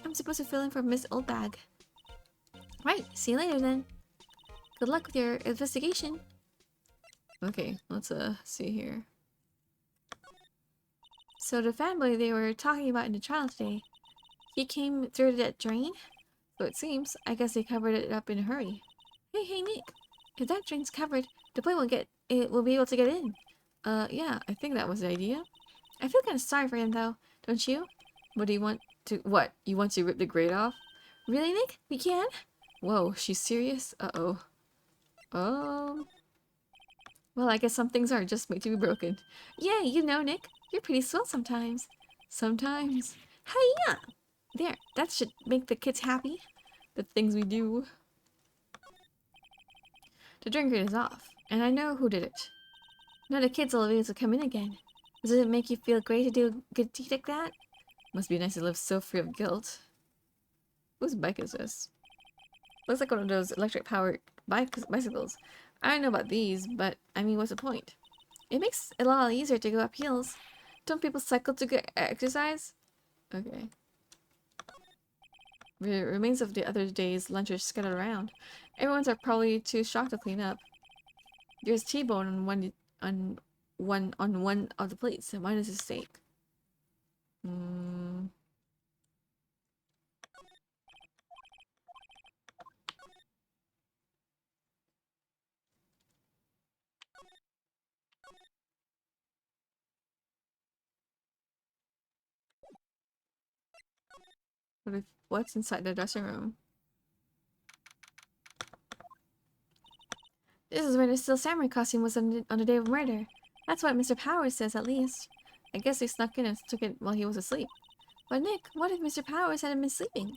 I'm supposed to fill in for Miss Oldbag. Right, see you later then. Good luck with your investigation. Okay, let's see here. So the fanboy they were talking about in the trial today, he came through that drain? So it seems. I guess they covered it up in a hurry. Hey Nick! If that drain's covered, the boy will be able to get in. Yeah, I think that was the idea. I feel kind of sorry for him though, don't you? What do you want to- what? You want to rip the grate off? Really, Nick? We can? Whoa, she's serious? Uh-oh. Well, I guess some things are just made to be broken. Yeah, you know, Nick. You're pretty swell sometimes. Sometimes. Hiya! There, that should make the kids happy. The things we do. The drink grate is off, and I know who did it. Now the kids will be able to come in again. Does it make you feel great to do a good deed like that? Must be nice to live so free of guilt. Whose bike is this? Looks like one of those electric-powered bicycles. I don't know about these, but I mean, what's the point? It makes it a lot easier to go up hills. Don't people cycle to get exercise? Okay. The remains of the other day's lunch are scattered around. Everyone's are probably too shocked to clean up. There's T-bone on one of the plates, and mine is a steak. What's inside the dressing room? This is where the Steel Samurai costume was on the day of murder. That's what Mr. Powers says, at least. I guess they snuck in and took it while he was asleep. But Nick, what if Mr. Powers hadn't been sleeping?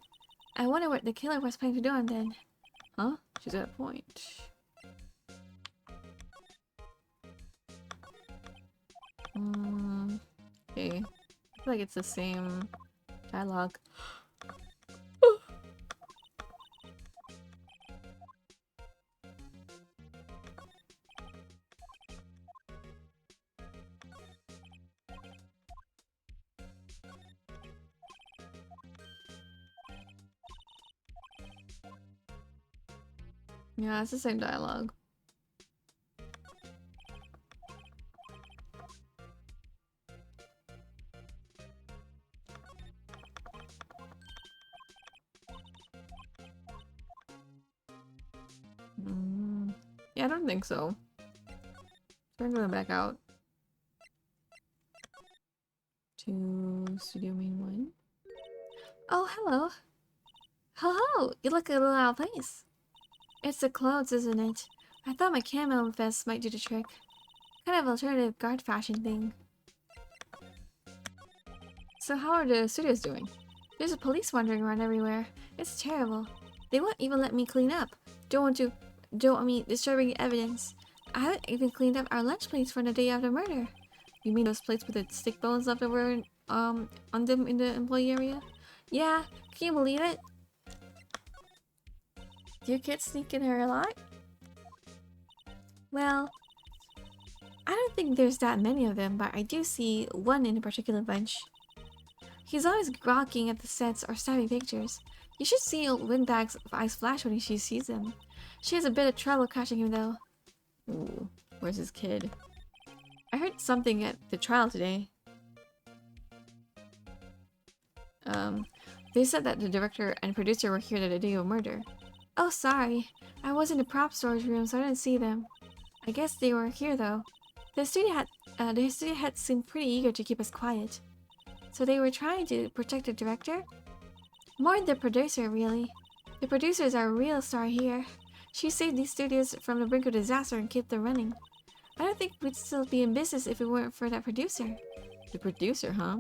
I wonder what the killer was planning to do on then. Huh? She's got a point. Okay. I feel like it's the same dialogue. Yeah, it's the same dialogue. Yeah, I don't think so. So I'm going back out to Studio Main 1. Oh, hello. Ho ho! You look a little out of place. It's the clothes, isn't it? I thought my camo vest might do the trick. Kind of alternative guard fashion thing. So how are the studios doing? There's a police wandering around everywhere. It's terrible. They won't even let me clean up. Don't want me disturbing evidence. I haven't even cleaned up our lunch plates for the day after murder. You mean those plates with the stick bones left over on them in the employee area? Yeah, can you believe it? Do your kids sneak in here a lot? Well, I don't think there's that many of them, but I do see one in a particular bunch. He's always grokking at the sets or snapping pictures. You should see Windbag's eyes flash when she sees him. She has a bit of trouble catching him though. Ooh, where's his kid? I heard something at the trial today. They said that the director and producer were here the day of murder. Oh, sorry. I was in the prop storage room, so I didn't see them. I guess they were here though. The studio head seemed pretty eager to keep us quiet. So they were trying to protect the director? More the producer, really. The producer is our real star here. She saved these studios from the brink of disaster and kept them running. I don't think we'd still be in business if it weren't for that producer. The producer, huh?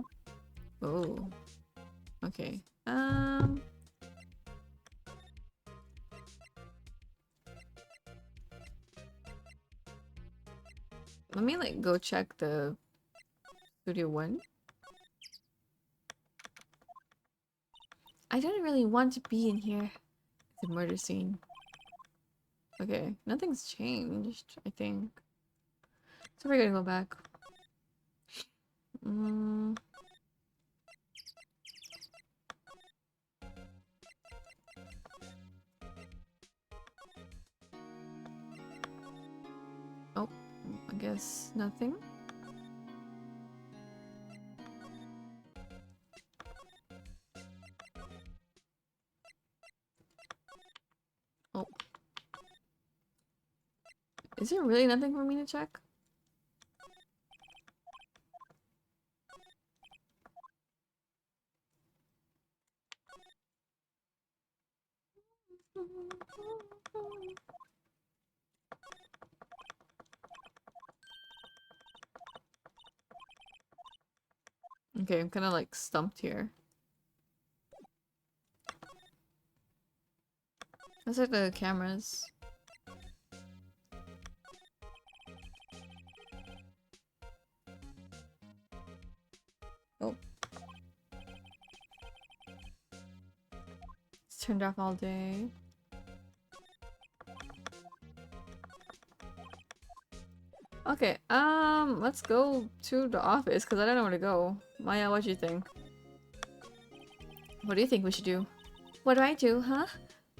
Oh. Okay. Let me like go check the Studio 1. I don't really want to be in here. The murder scene. Okay, nothing's changed, I think. So we're gonna go back. Oh, I guess nothing. Oh. Is there really nothing for me to check? Okay, I'm kind of like stumped here. Let's check the cameras. Oh. It's turned off all day. Okay, let's go to the office because I don't know where to go. Maya, what do you think? What do you think we should do? What do I do, huh?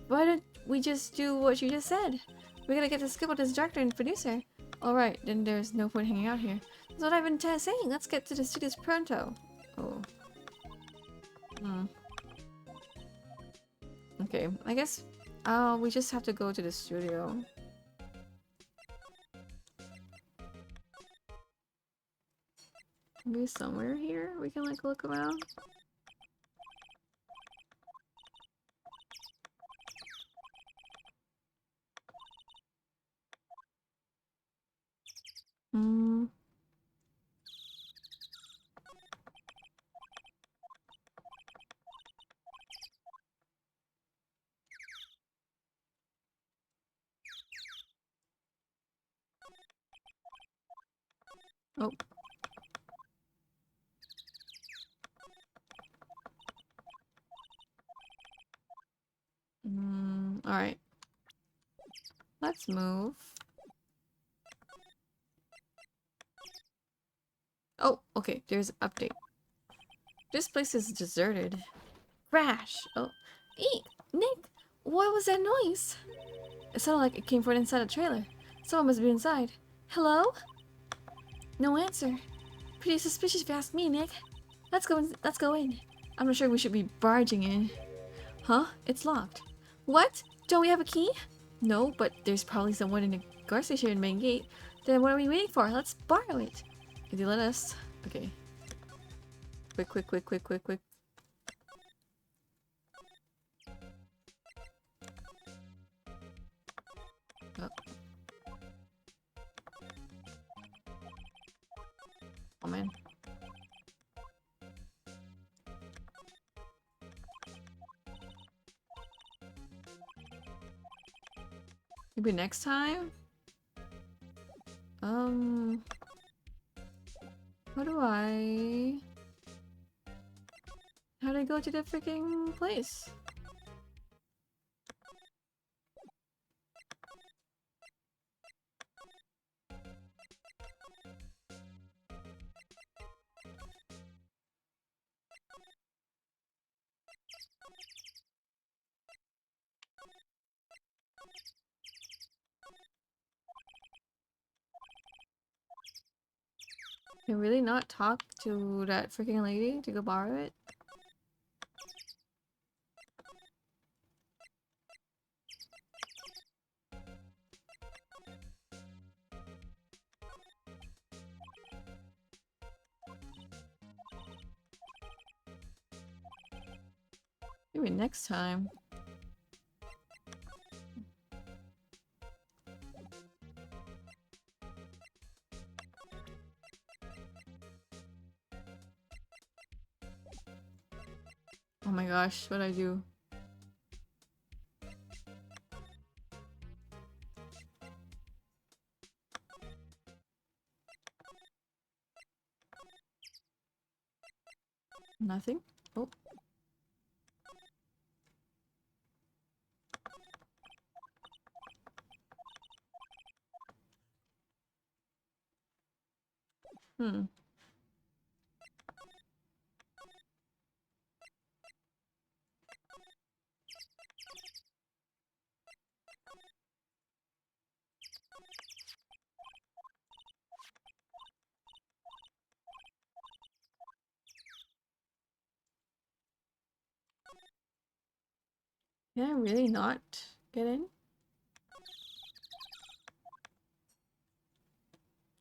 Why don't we just do what you just said? We're gonna get to skip with this director and producer. Alright, then there's no point hanging out here. That's what I've been saying. Let's get to the studios pronto. Oh. Okay, I guess we just have to go to the studio. Maybe somewhere here we can like look around. Oh. Alright. Let's move. Oh, okay, there's an update. This place is deserted. Crash! Oh. Eek! Nick! What was that noise? It sounded like it came from inside a trailer. Someone must be inside. Hello? No answer. Pretty suspicious if you ask me, Nick. Let's go in. Let's go in. I'm not sure we should be barging in. Huh? It's locked. What? Don't we have a key? No, but there's probably someone in the guard station in the main gate. Then what are we waiting for? Let's borrow it. If you let us. Okay. Quick, quick, quick, quick, quick, quick. Oh. Oh man. Maybe next time? How do I... How do I go to the freaking place? Can I really not talk to that freaking lady to go borrow it? Maybe next time. Oh my gosh, what'd I do? Nothing? Oh. Hmm. Can I really not get in?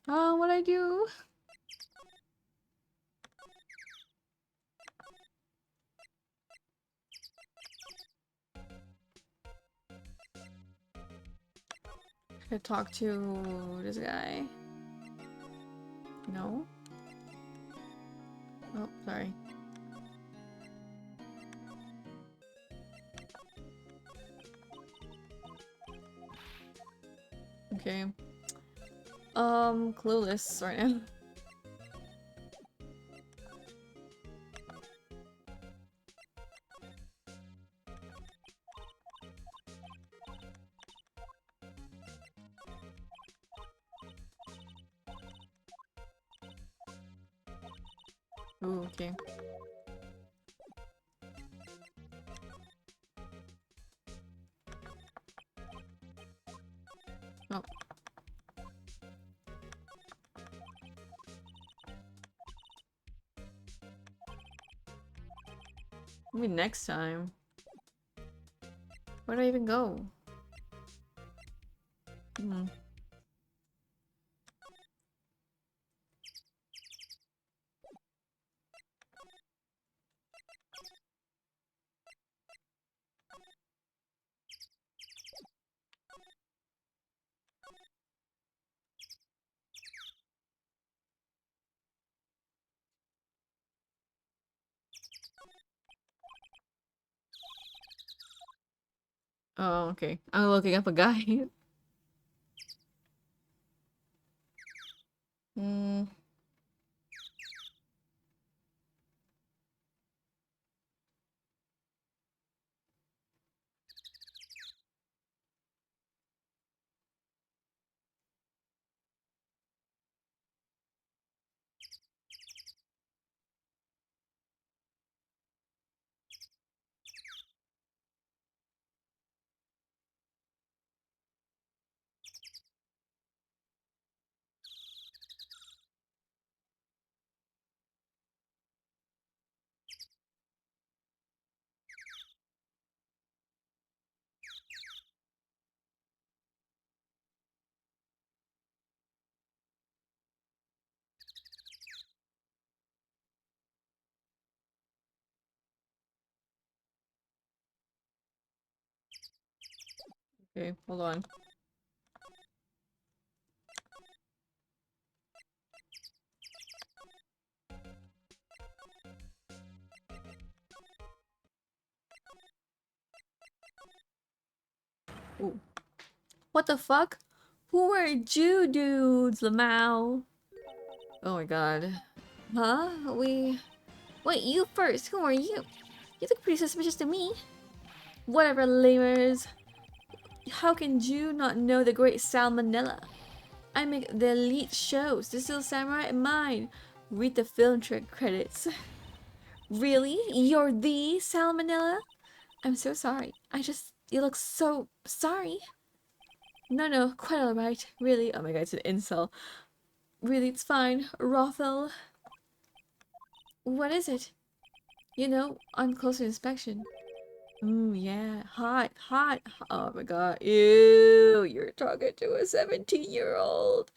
Oh, what'd I do? Should I talk to this guy? No? Oh, sorry. Okay. Clueless right now. Ooh, okay. Oh. Maybe next time. Where do I even go? Hmm. Oh, okay. I'm looking up a guy. Hmm. Okay, hold on. Ooh. What the fuck? Who are you dudes, Lamau? Oh my god. Huh? Wait, you first. Who are you? You look pretty suspicious to me. Whatever, lamers. How can you not know the great Salmonella? I make the elite shows. The Steel Samurai and mine. Read the film trick credits. Really? You're the Salmonella? I'm so sorry. You look so sorry. No, quite alright. Really? Oh my god, it's an incel. Really, it's fine. Rothel. What is it? You know, on closer inspection. Ooh, yeah. Hot. Oh my god. Ew, you're talking to a 17-year-old.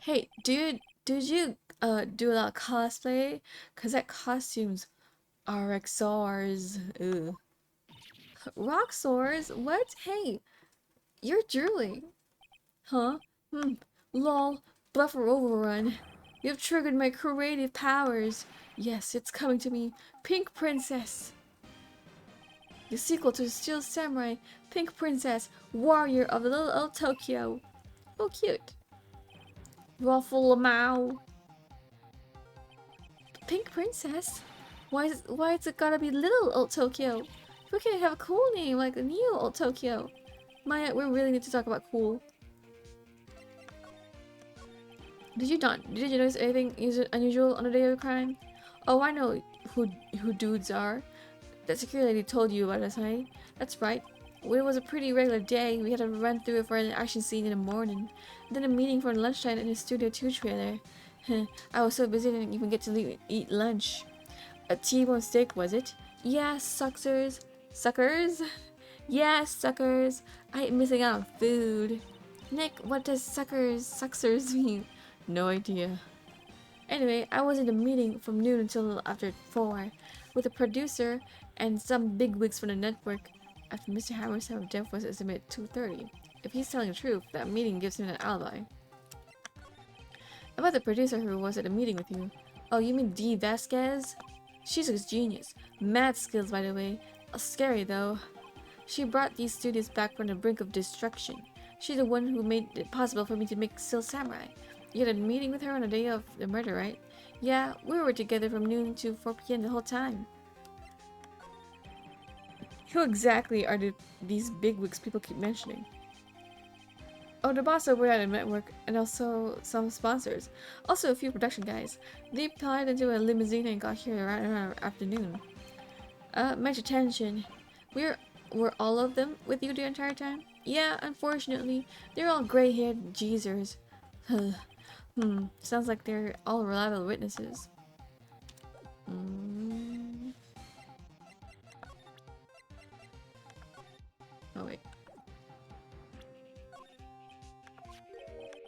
Hey, dude, did you do a lot of cosplay? Cause that costume's RXRs. Ugh. Roxors? What? Hey, you're drooling. Huh? Hmm. Lol. Buffer overrun. You've triggered my creative powers. Yes, it's coming to me. Pink Princess. The sequel to Steel Samurai. Pink Princess. Warrior of the Little Old Tokyo. Oh, cute. Ruffle Mao. Pink Princess? Why is it gotta be Little Old Tokyo? We can have a cool name like the New Old Tokyo. Maya, we really need to talk about cool. Did you notice anything unusual on the day of the crime? Oh, I know who dudes are. That security lady told you about us, honey. That's right. It was a pretty regular day. We had to run through it for an action scene in the morning. Then a meeting for lunchtime in the Studio 2 trailer. I was so busy I didn't even get to eat lunch. A T-bone steak, was it? Yeah, suckers. Suckers? Yeah, suckers. I hate missing out on food. Nick, what does suckers mean? No idea. Anyway, I was in a meeting from noon until after 4 with the producer and some bigwigs from the network. After Mr. Hammer's time of death was estimated 2:30. If he's telling the truth, that meeting gives him an alibi. About the producer who was at the meeting with you. Oh, you mean Dee Vasquez? She's a genius. Mad skills, by the way. Scary, though. She brought these studios back from the brink of destruction. She's the one who made it possible for me to make Steel Samurai. You had a meeting with her on the day of the murder, right? Yeah, we were together from noon to 4 p.m. the whole time. Who exactly are these bigwigs people keep mentioning? Oh, the boss over at the network, and also some sponsors. Also a few production guys. They piled into a limousine and got here around afternoon. Much attention. Were all of them with you the entire time? Yeah, unfortunately. They're all gray-haired geezers. Sounds like they're all reliable witnesses. Oh wait.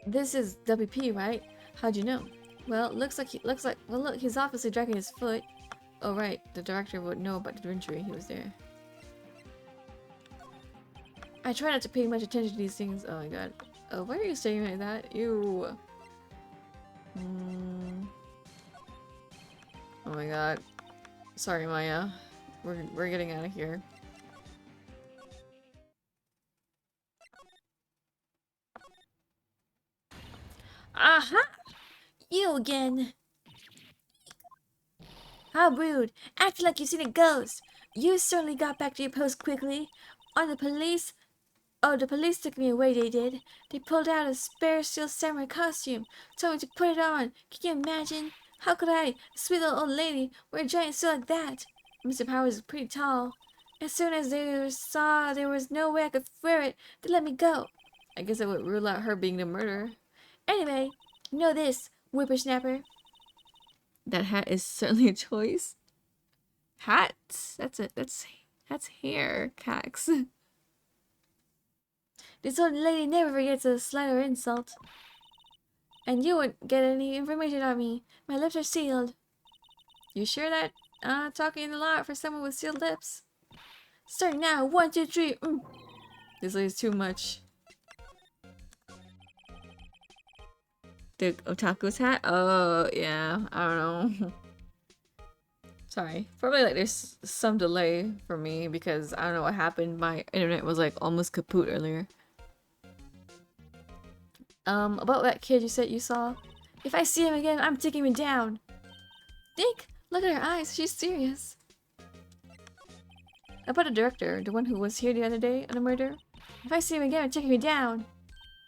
This is WP, right? How'd you know? Well, well look, he's obviously dragging his foot. Oh right, the director would know about the injury, he was there. I try not to pay much attention to these things. Oh my god. Oh, why are you saying like that? Ew. Oh my god. Sorry, Maya. We're getting out of here. Aha! You again! How rude! Acting like you've seen a ghost! You certainly got back to your post quickly. On the police? Oh, the police took me away, they did. They pulled out a spare Steel Samurai costume, told me to put it on. Can you imagine? How could I, a sweet little old lady, wear a giant suit like that? Mr. Powers is pretty tall. As soon as they saw there was no way I could wear it, they let me go. I guess I would rule out her being the murderer. Anyway, know this, whippersnapper. That hat is certainly a choice. Hats? That's hair, Cax. This old lady never forgets a slight or insult. And you won't get any information on me. My lips are sealed. You sure that talking a lot for someone with sealed lips? Start now. 1, 2, 3. This is too much. The otaku's hat? Oh, yeah. I don't know. Sorry. Probably like there's some delay for me because I don't know what happened. My internet was like almost kaput earlier. About that kid you said you saw. If I see him again, I'm taking him down. Nick, look at her eyes. She's serious. About the director, the one who was here the other day on the murder. If I see him again, I'm taking him down.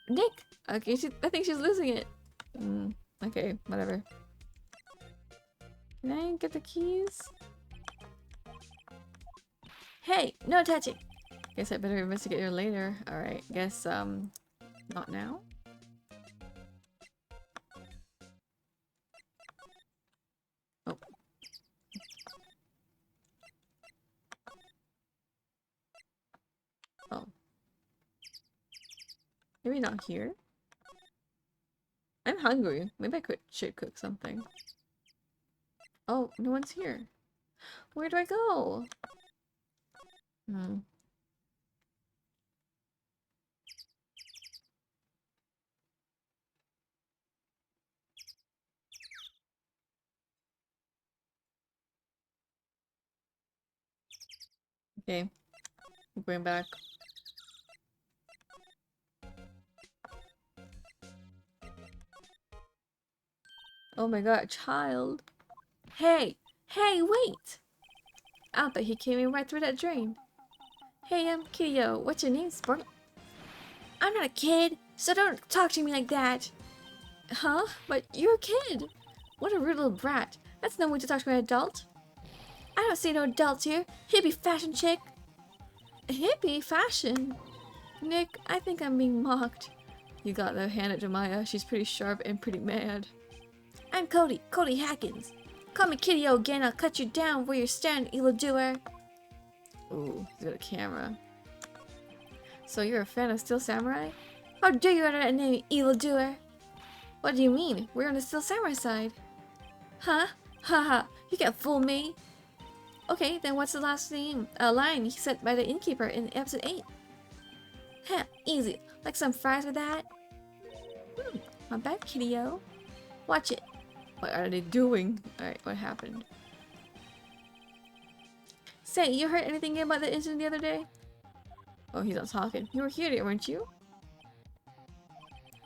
Nick! Okay, I think she's losing it. Okay, whatever. Can I get the keys? Hey, no touching! Guess I better investigate her later. Alright, guess, not now? Oh. Oh. Maybe not here? I'm hungry. Maybe should cook something. Oh, no one's here. Where do I go? Okay. I'm going back. Oh my god, child. Hey! Hey, wait! I bet he came in right through that drain. Hey, Kiddo, what's your name, sport? I'm not a kid, so don't talk to me like that. Huh? But you're a kid. What a rude little brat. That's no way to talk to an adult. I don't see no adults here. Hippie fashion chick. Hippie fashion? Nick, I think I'm being mocked. You got that hand at Jemiah. She's pretty sharp and pretty mad. I'm Cody Hackins. Call me Kiddo again, I'll cut you down where you're standing, evildoer. Ooh, he's got a camera. So you're a fan of Steel Samurai? How dare you utter that name, evildoer? What do you mean? We're on the Steel Samurai side. Huh? Haha, you can't fool me. Okay, then what's the last line he said by the innkeeper in episode 8? Heh, easy. Like some fries with that? Not bad, Kiddo. Watch it. What are they doing? Alright, what happened? Say, you heard anything about the incident the other day? Oh, he's not talking. You were here, weren't you?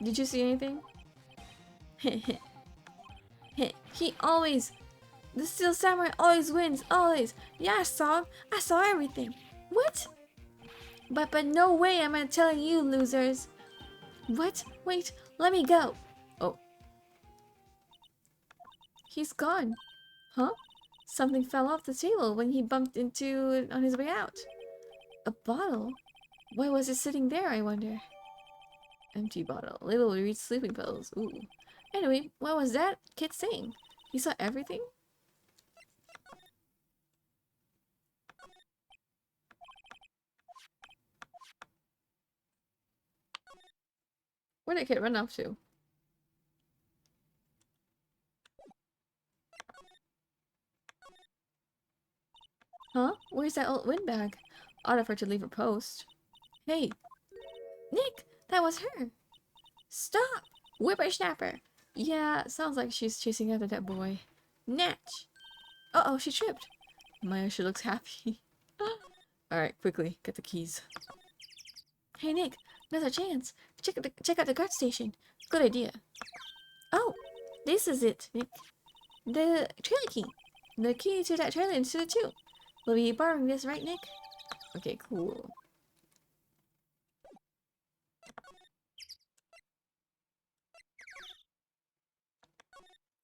Did you see anything? Heh. He always... The Steel Samurai always wins, always. Yeah, I saw him. I saw everything. What? But no way am I telling you, losers. What? Wait, let me go. Oh. He's gone. Huh? Something fell off the table when he bumped into it on his way out. A bottle? Why was it sitting there, I wonder? Empty bottle. Label will read sleeping pills. Ooh. Anyway, what was that kid saying? He saw everything? Where did kid run off to? Huh? Where's that old windbag? Odd of her to leave her post. Hey! Nick! That was her! Stop! Whippersnapper! Yeah, sounds like she's chasing after that boy. Natch! Uh-oh, she tripped. Maya sure looks happy. Alright, quickly, get the keys. Hey Nick, another chance. Check out the guard station. Good idea. Oh, this is it, Nick. The trailer key. The key to that trailer into the tube. We'll be borrowing this, right, Nick? Okay, cool.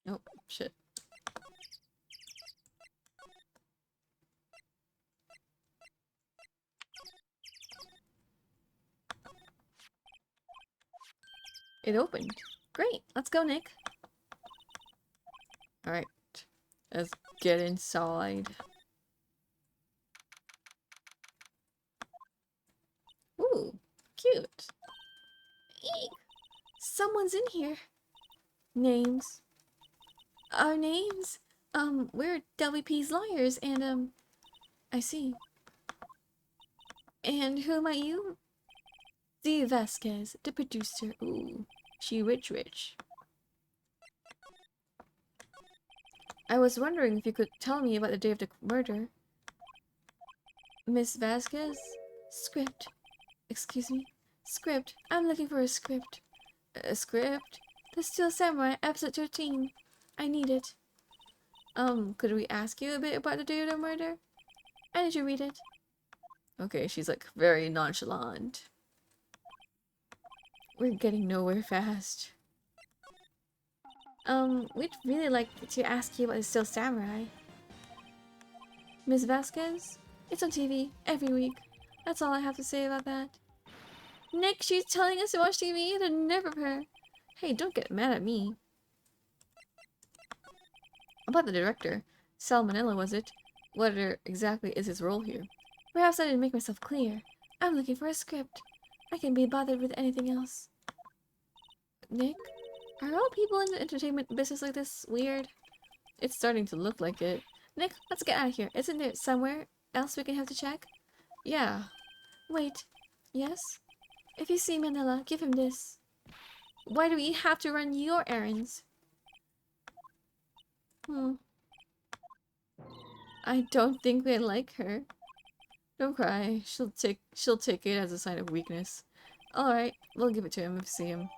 Oh, shit. It opened. Great, let's go, Nick. Alright, let's get inside. Ooh, cute. Eek. Someone's in here. Names. Our names? We're WP's lawyers, and, I see. And who might you? Dee Vasquez, the producer. Ooh, she rich. I was wondering if you could tell me about the day of the murder. Miss Vasquez? Script. Excuse me? Script. I'm looking for a script. A script? The Steel Samurai, episode 13. I need it. Could we ask you a bit about the day of the murder? How did you read it? Okay, she's like very nonchalant. We're getting nowhere fast. We'd really like to ask you about the Steel Samurai. Miss Vasquez? It's on TV every week. That's all I have to say about that. Nick, she's telling us to watch TV. The nerve of her. Hey, don't get mad at me. About the director. Salmonella, was it? What exactly is his role here? Perhaps I didn't make myself clear. I'm looking for a script. I can be bothered with anything else. Nick? Are all people in the entertainment business like this weird? It's starting to look like it. Nick, let's get out of here. Isn't there somewhere else we can have to check? Yeah. Wait. Yes? If you see Manila, give him this. Why do we have to run your errands? I don't think they like her. Don't cry. She'll take it as a sign of weakness. Alright, we'll give it to him if we see him.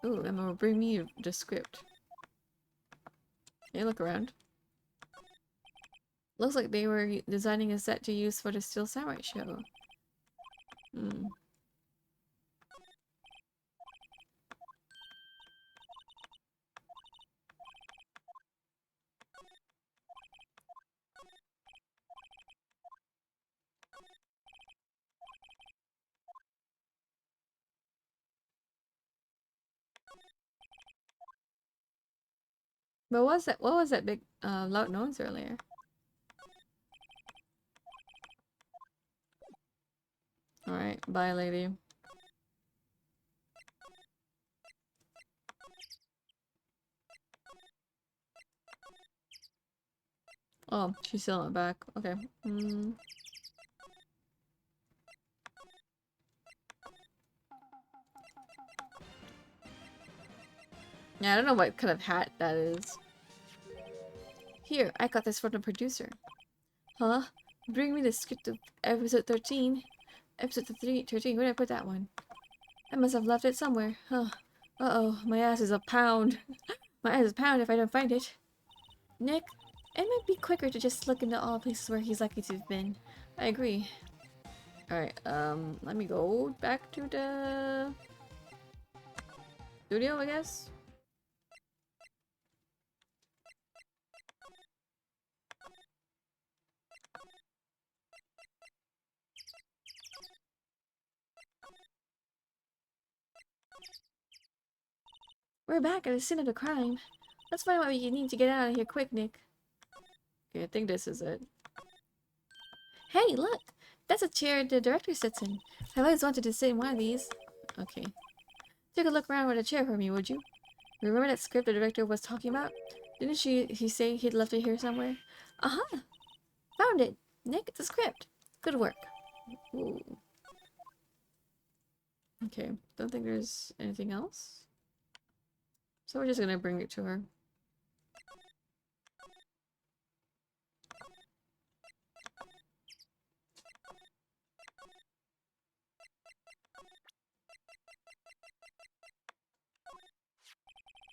Ooh, Emma, bring me the script. Hey, look around. Looks like they were designing a set to use for the Steel Samurai show. But what was that big loud noise earlier? Alright, bye lady. Oh, she's still not back. Okay. Yeah, I don't know what kind of hat that is. Here, I got this from the producer. Huh? Bring me the script of episode 13. Episode 13, where did I put that one? I must have left it somewhere. Huh. Uh-oh, my ass is a pound. My ass is a pound if I don't find it. Nick, it might be quicker to just look into all places where he's likely to have been. I agree. Alright, let me go back to the studio, I guess. We're back at the scene of the crime. Let's find what we need to get out of here quick, Nick. Okay, I think this is it. Hey, look! That's a chair the director sits in. I've always wanted to sit in one of these. Okay. Take a look around with a chair for me, would you? Remember that script the director was talking about? Didn't he say he'd left it here somewhere? Uh-huh! Found it! Nick, it's a script! Good work. Ooh. Okay, don't think there's anything else. So we're just gonna bring it to her.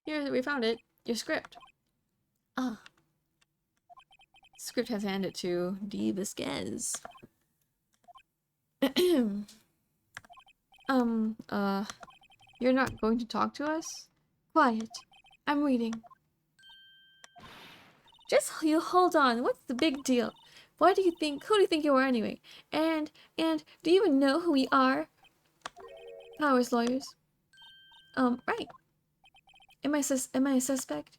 Here, we found it. Your script. Ah. Script has handed to Dee Vasquez. You're not going to talk to us? Quiet. I'm reading. Just you hold on. What's the big deal? Who do you think you are anyway? And, do you even know who we are? Powers lawyers. Right. Am I a suspect?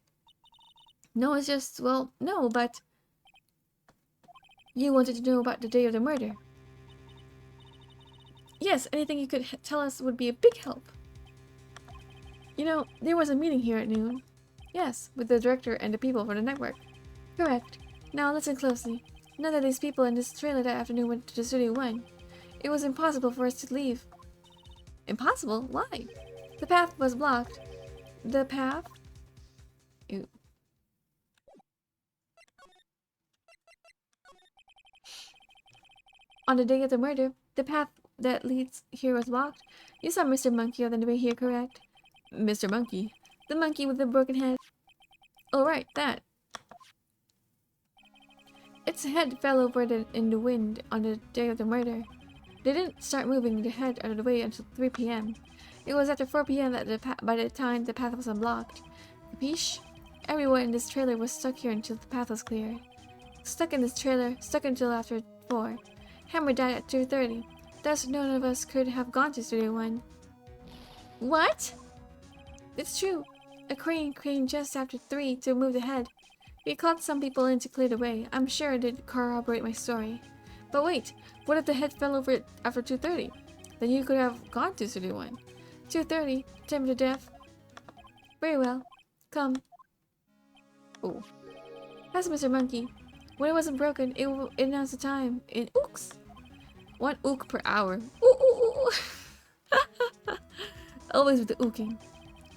No, it's just, well, no, but... You wanted to know about the day of the murder. Yes, anything you could tell us would be a big help. You know, there was a meeting here at noon. Yes, with the director and the people from the network. Correct. Now listen closely. None of these people in this trailer that afternoon went to the Studio 1. It was impossible for us to leave. Impossible? Why? The path was blocked. The path? Ew. On the day of the murder, the path that leads here was blocked. You saw Mr. Monkey on the way here, correct? Mr. Monkey? The monkey with the broken head? Oh, right, that. Its head fell over in the wind on the day of the murder. They didn't start moving the head out of the way until 3 p.m. It was after 4 p.m. that by the time the path was unblocked. Capiche? Everyone in this trailer was stuck here until the path was cleared. Stuck in this trailer, stuck until after 4. Hammer died at 2:30. Thus, none of us could have gone to Studio 1. What? It's true. A crane came just after 3 to move the head. We called some people in to clear the way. I'm sure it did corroborate my story. But wait, what if the head fell over it after 2:30? Then you could have gone to Studio 1. 2:30, time to death. Very well. Come. Oh. That's Mr. Monkey. When it wasn't broken, it announced the time in ooks. 1 ook per hour. Ooh, ooh, ooh. Always with the ooking.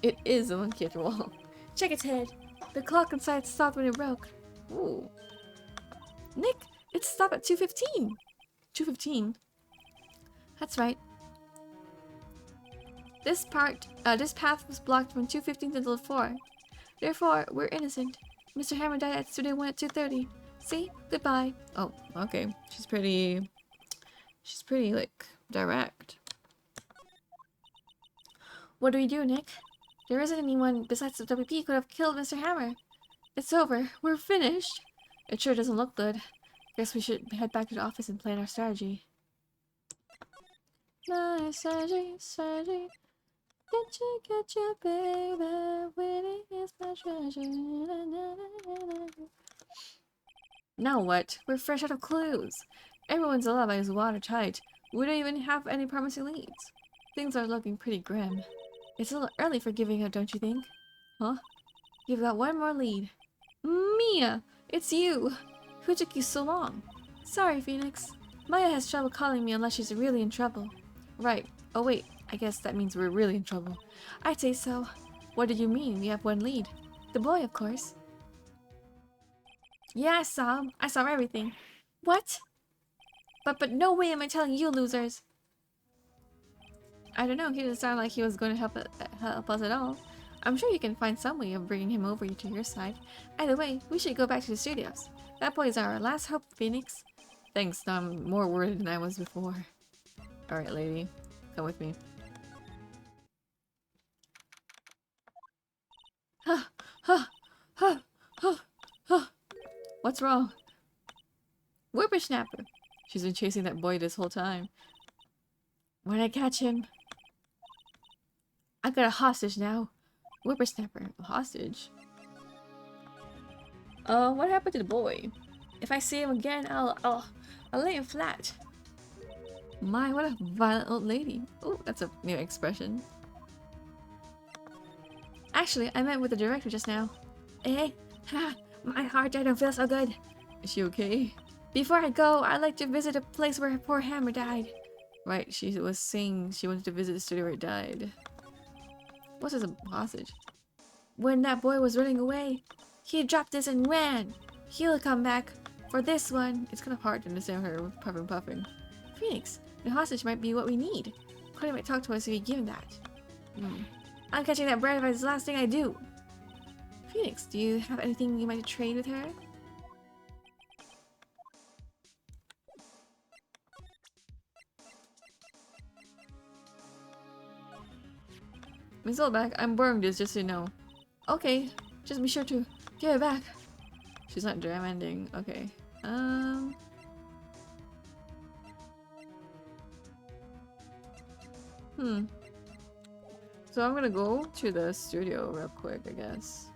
It is a monkey after all. Check its head. The clock inside stopped when it broke. Ooh. Nick, it stopped at 2:15. 2:15? That's right. This path was blocked from 2:15 until 4. Therefore, we're innocent. Mr. Hammer died at Studio 1 at 2:30. See? Goodbye. Oh, okay. She's pretty, like, direct. What do we do, Nick? There isn't anyone besides the WP who could have killed Mr. Hammer. It's over. We're finished. It sure doesn't look good. Guess we should head back to the office and plan our strategy. My strategy. Get you, baby. Winning is my treasure. Now what? We're fresh out of clues. Everyone's alibi is watertight. We don't even have any promising leads. Things are looking pretty grim. It's a little early for giving up, don't you think? Huh? You've got one more lead. Mia! It's you! Who took you so long? Sorry, Phoenix. Maya has trouble calling me unless she's really in trouble. Right. Oh wait, I guess that means we're really in trouble. I'd say so. What do you mean? We have one lead. The boy, of course. Yeah, I saw him. I saw everything. What? But no way am I telling you, losers. I don't know, he didn't sound like he was going to help us at all. I'm sure you can find some way of bringing him over to your side. Either way, we should go back to the studios. That boy's our last hope, Phoenix. Thanks, I'm more worried than I was before. Alright, lady. Come with me. Huh, huh, huh, huh, huh. What's wrong? Whippersnapper. She's been chasing that boy this whole time. When I catch him... I got a hostage now. Whippersnapper. A hostage? What happened to the boy? If I see him again, I'll lay him flat. My, what a violent old lady. Oh, that's a new expression. Actually, I met with the director just now. Eh? Ha! My heart, I don't feel so good. Is she okay? Before I go, I'd like to visit a place where her poor Hammer died. Right, she was saying she wanted to visit the studio where it died. What's this, a hostage? When that boy was running away, he dropped this and ran. He'll come back for this one. It's kind of hard to understand her with puffing. Phoenix, the hostage might be what we need. Cody might talk to us if you give him that. I'm catching that bird if it's the last thing I do. Phoenix, do you have anything you might trade with her? Miss Olback, I'm borrowing this just so you know. Okay, just be sure to give it back. She's not jam ending. Okay. So I'm gonna go to the studio real quick, I guess.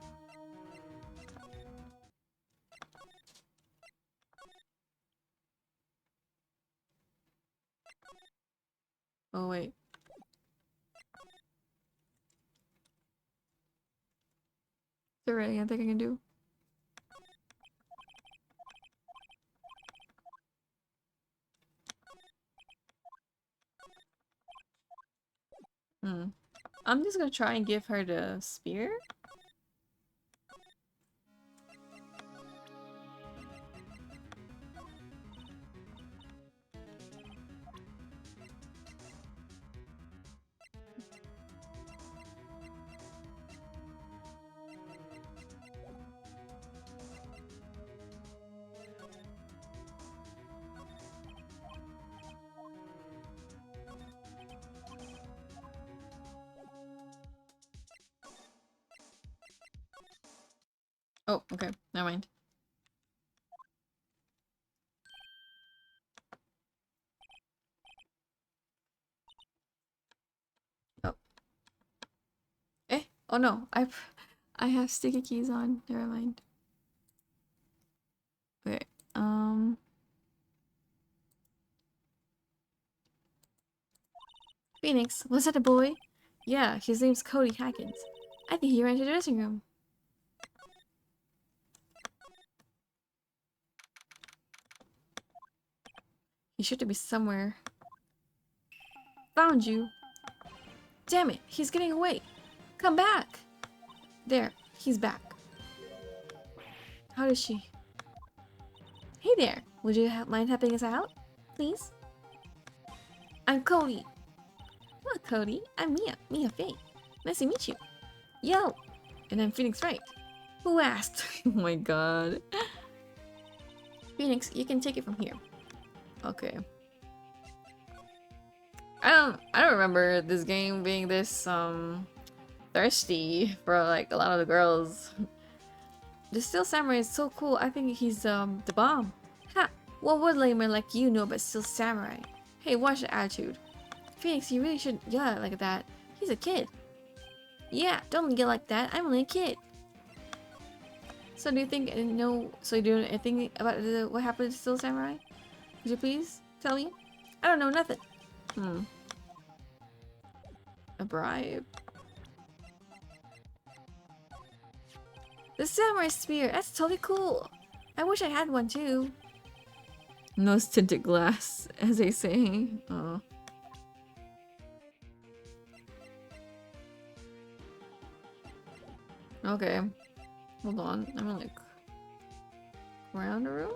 Oh wait. Is there anything I can do? Hmm. I'm just gonna try and give her the spear. Oh, okay. Never mind. Oh. Eh. Oh no. I have sticky keys on. Never mind. Okay. Phoenix, was that a boy? Yeah, his name's Cody Hackins. I think he ran to the dressing room. He should be somewhere. Found you. Damn it, he's getting away. Come back. There, he's back. How is she? Hey there, would you mind helping us out? Please? I'm Cody. Hello, Cody. I'm Mia Faye. Nice to meet you. Yo! And I'm Phoenix Wright. Who asked? Oh my god. Phoenix, you can take it from here. Okay. I don't remember this game being this thirsty for like a lot of the girls. The Steel Samurai is so cool. I think he's the bomb. Ha! What would layman like you know about Steel Samurai? Hey, watch the attitude. Phoenix, you really shouldn't yell like that. He's a kid. Yeah, don't yell like that. I'm only a kid. So do you think no? So you do anything about what happened to Steel Samurai? Could you please tell me? I don't know nothing. A bribe. The samurai spear. That's totally cool. I wish I had one too. No tinted glass, as they say. Oh. Okay. Hold on. I'm gonna like around the room.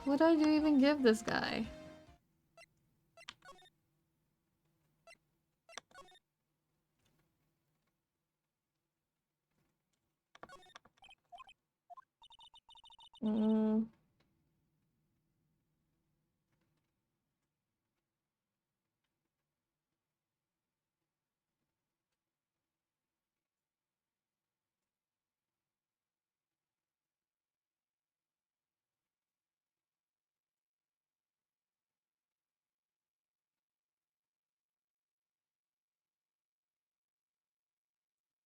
What do I do even give this guy? Mm.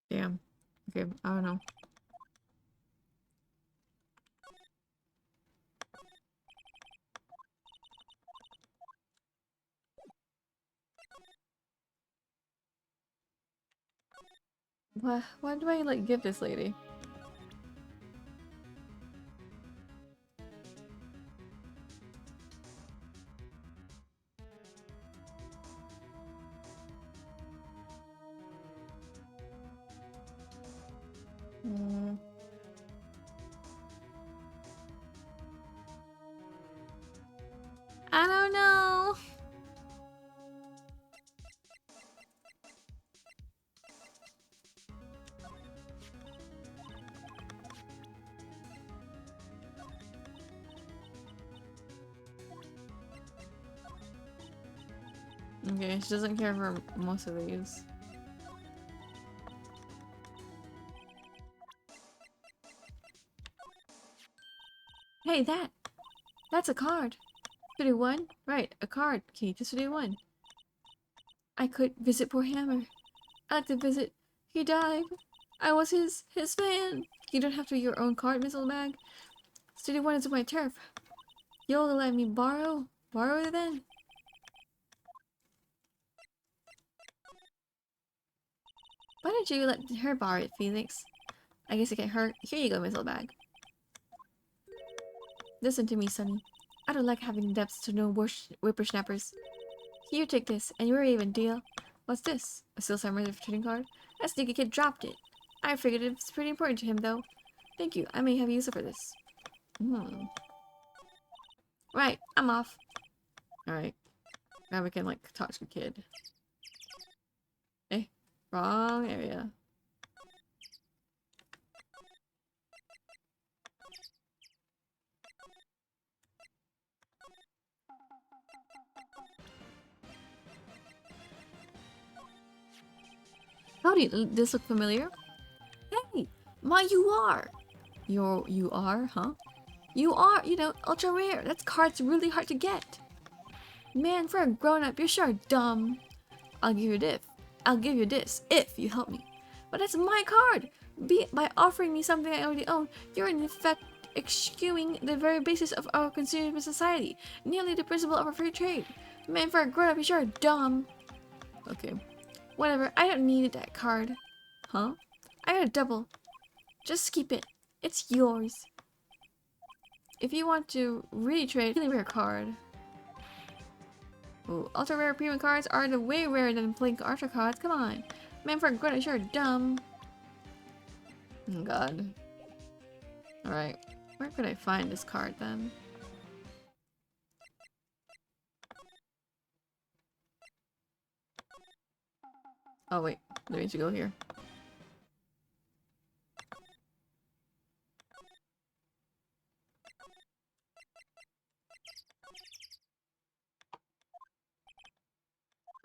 Damn. Okay, I don't know. What do I like give this lady? Mm. I don't know. Okay, she doesn't care for most of these. Hey, that's a card. 31? Right, a card. Key to 31. I could visit poor Hammer. I like to visit. He died. I was his fan. You don't have to your own card, Miss Old Bag. 31 is my turf. You'll let me borrow? Borrow it then? Why don't you let her borrow it, Felix? I guess it can't hurt. Here you go, Miss Little Bag. Listen to me, Sonny. I don't like having debts to no whippersnappers. Here, take this, and you're even, deal. What's this? A Steel Samurai trading card? That sneaky kid dropped it. I figured it's pretty important to him, though. Thank you. I may have use for this. Right, I'm off. Alright. Now we can, like, talk to the kid. Eh, wrong area. Howdy, this look familiar? Hey, you are! You are, huh? You are, ultra rare. That card's really hard to get. Man, for a grown-up, you're sure dumb. I'll give you this. I'll give you this if you help me. But that's my card. By offering me something I already own, you're in effect eschewing the very basis of our consumer society, nearly the principle of a free trade. Man, for a grown-up, you're sure dumb. Okay, whatever. I don't need that card. Huh? I got a double. Just keep it. It's yours. If you want to really trade, really rare card. Ooh, ultra rare premium cards are the way rarer than plain ultra cards. Come on. Man, for a good, sure dumb. Oh god. Alright. Where could I find this card then? Oh wait, there needs to go here.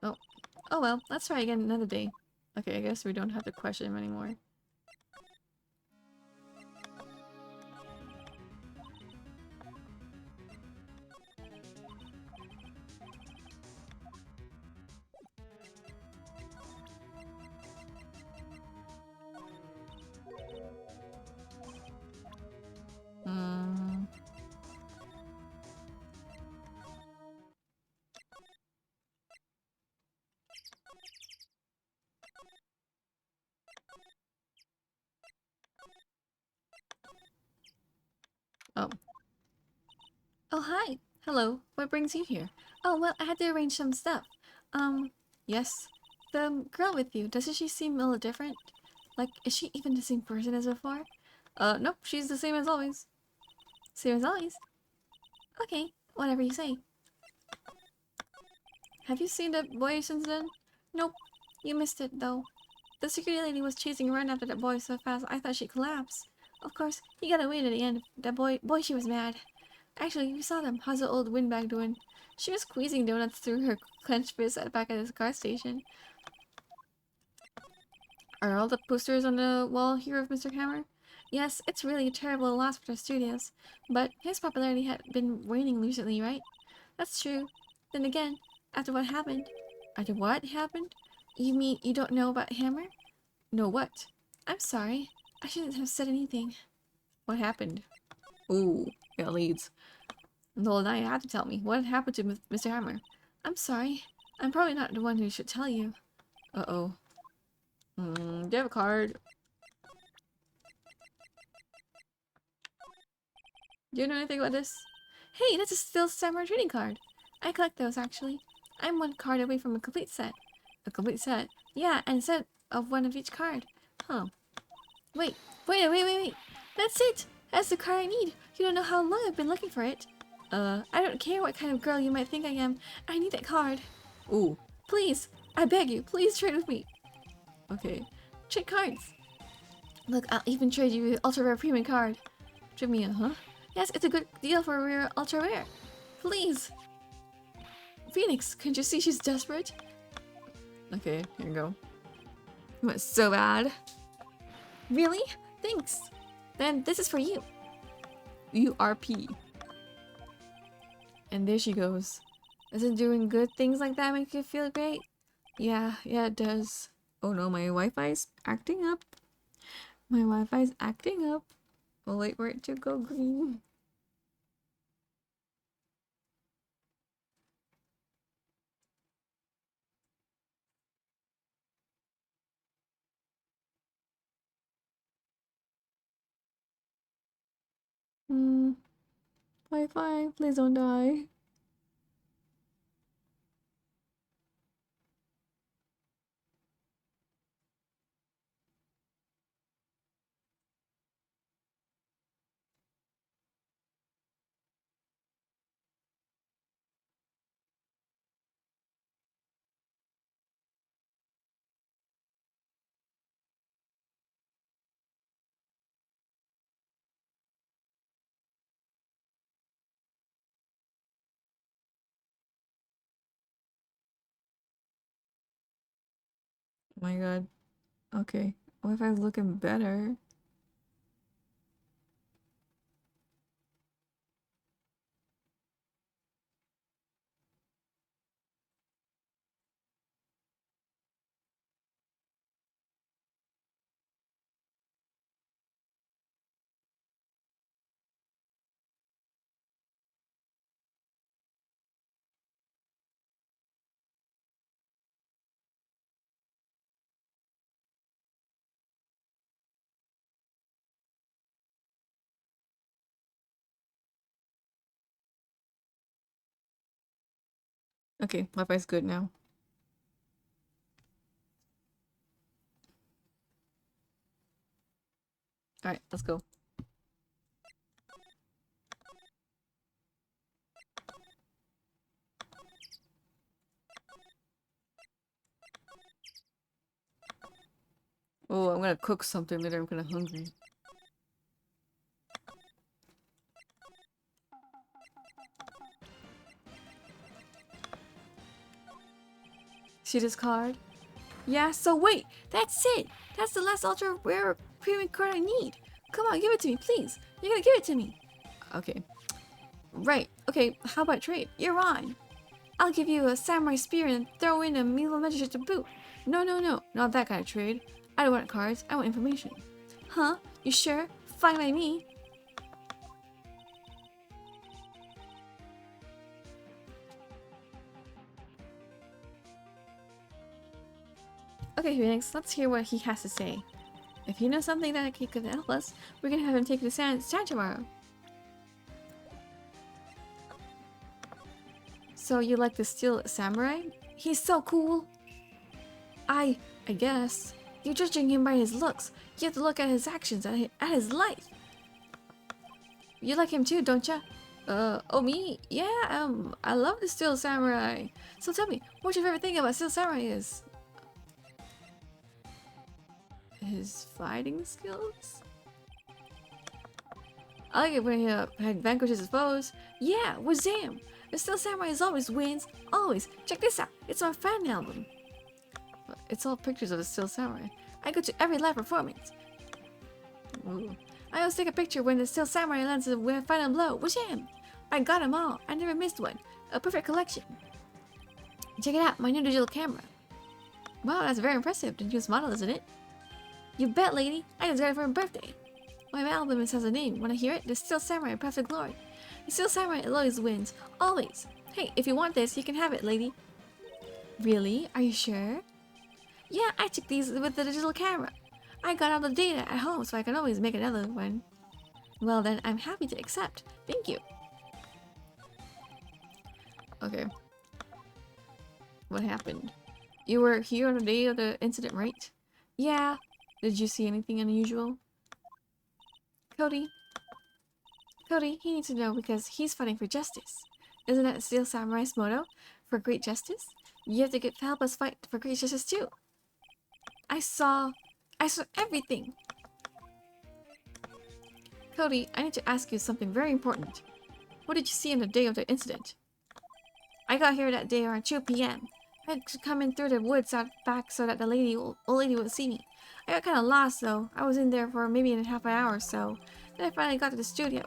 Oh. Oh well, let's try again another day. Okay, I guess we don't have to question him anymore. Oh. Oh, hi. Hello. What brings you here? Oh, well, I had to arrange some stuff. Yes. The girl with you, doesn't she seem a little different? Like, is she even the same person as before? Nope, she's the same as always. Same as always? Okay, whatever you say. Have you seen that boy since then? Nope. You missed it, though. The security lady was chasing around after that boy so fast I thought she'd collapse. Of course, he got away to the end. That boy, she was mad. Actually, we saw them. How's the old windbag doing? She was squeezing donuts through her clenched fist at the back of the car station. Are all the posters on the wall here of Mr. Hammer? Yes, it's really a terrible loss for the studios. But his popularity had been waning recently, right? That's true. Then again, after what happened... After what happened? You mean you don't know about Hammer? No what? I'm sorry. I shouldn't have said anything. What happened? Ooh, it leads. Well, now you have to tell me. What happened to Mr. Hammer? I'm sorry. I'm probably not the one who should tell you. Uh-oh. Do you have a card? Do you know anything about this? Hey, that's a Steel Samurai trading card. I collect those, actually. I'm one card away from a complete set. A complete set? Yeah, and a set of one of each card. Huh. Wait. That's it! That's the card I need. You don't know how long I've been looking for it. I don't care what kind of girl you might think I am. I need that card. Ooh. Please. I beg you. Please trade with me. Okay. Trade cards. Look, I'll even trade you an ultra rare premium card. Trade me a, huh? Yes, it's a good deal for a rare ultra rare. Please. Phoenix, can't you see she's desperate? Okay, here you go. What's so bad? Really? Thanks. Then this is for you. URP. And there she goes. Isn't doing good things like that make you feel great? Yeah, it does. Oh no, my Wi-Fi's acting up. My Wi-Fi's acting up. We'll wait for it to go green. Hmm. Wi-Fi, please don't die. Oh my god. Okay. Wi-Fi's looking better. Okay, Wi-Fi's good now. Alright, let's go. Oh, I'm gonna cook something later. I'm kinda hungry. See this card? Yeah, so wait! That's it! That's the last ultra rare premium card I need! Come on, give it to me, please! You're gonna give it to me! Okay. Right. Okay, how about trade? You're on! I'll give you a samurai spear and throw in a meal of magic to boot. No, no, no. Not that kind of trade. I don't want cards. I want information. Huh? You sure? Fine by me. Okay, Phoenix, let's hear what he has to say. If he knows something that he could help us, we're gonna have him take the stand tomorrow. So you like the steel samurai? He's so cool. I guess. You're judging him by his looks. You have to look at his actions, at his life. You like him too, don't ya? Oh me? Yeah, I love the Steel Samurai. So tell me, what's your favorite thing about Steel Samurai is? His fighting skills? I like it when he vanquishes his foes. Yeah, Wazam! The Steel Samurai always wins, always. Check this out, it's our fan album. It's all pictures of the Steel Samurai. I go to every live performance. Ooh. I always take a picture when the Steel Samurai lands a final blow. Washam! I got them all. I never missed one. A perfect collection. Check it out, my new digital camera. Wow, that's very impressive. The newest model, isn't it? You bet, lady. I just got it for my birthday. My album has a name. When I hear it, the Steel Samurai, perfect glory. The Steel Samurai always wins. Always. Hey, if you want this, you can have it, lady. Really? Are you sure? Yeah, I took these with the digital camera. I got all the data at home, so I can always make another one. Well then, I'm happy to accept. Thank you. Okay. What happened? You were here on the day of the incident, right? Yeah. Did you see anything unusual? Cody? Cody, he needs to know because he's fighting for justice. Isn't that Steel Samurai's motto? For great justice? You have to help us fight for great justice too. I saw everything. Cody, I need to ask you something very important. What did you see on the day of the incident? I got here that day around 2 p.m. I had to come in through the woods out back so that the old lady would see me. I got kind of lost though. I was in there for maybe a half an hour or so. Then I finally got to the studio.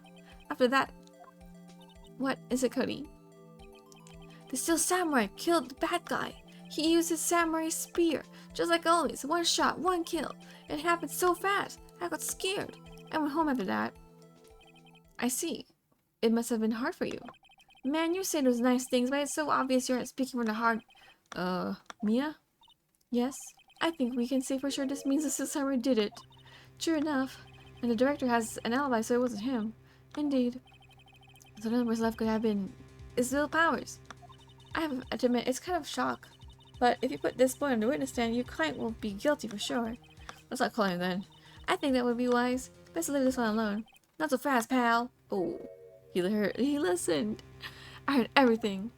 After that... What is it, Cody? The Steel Samurai killed the bad guy. He used his samurai spear. Just like always. One shot, one kill. It happened so fast. I got scared. I went home after that. I see. It must have been hard for you. Man, you say those nice things, but it's so obvious you're not speaking from the heart. Mia? Yes? I think we can say for sure this means the Steel Samurai did it. True enough. And the director has an alibi, so it wasn't him. Indeed. So the only person left could have been his little powers. I have to admit, it's kind of shock. But if you put this boy on the witness stand, your client will be guilty for sure. Let's not call him then. I think that would be wise. Best to leave this one alone. Not so fast, pal. Oh, he listened. I heard everything.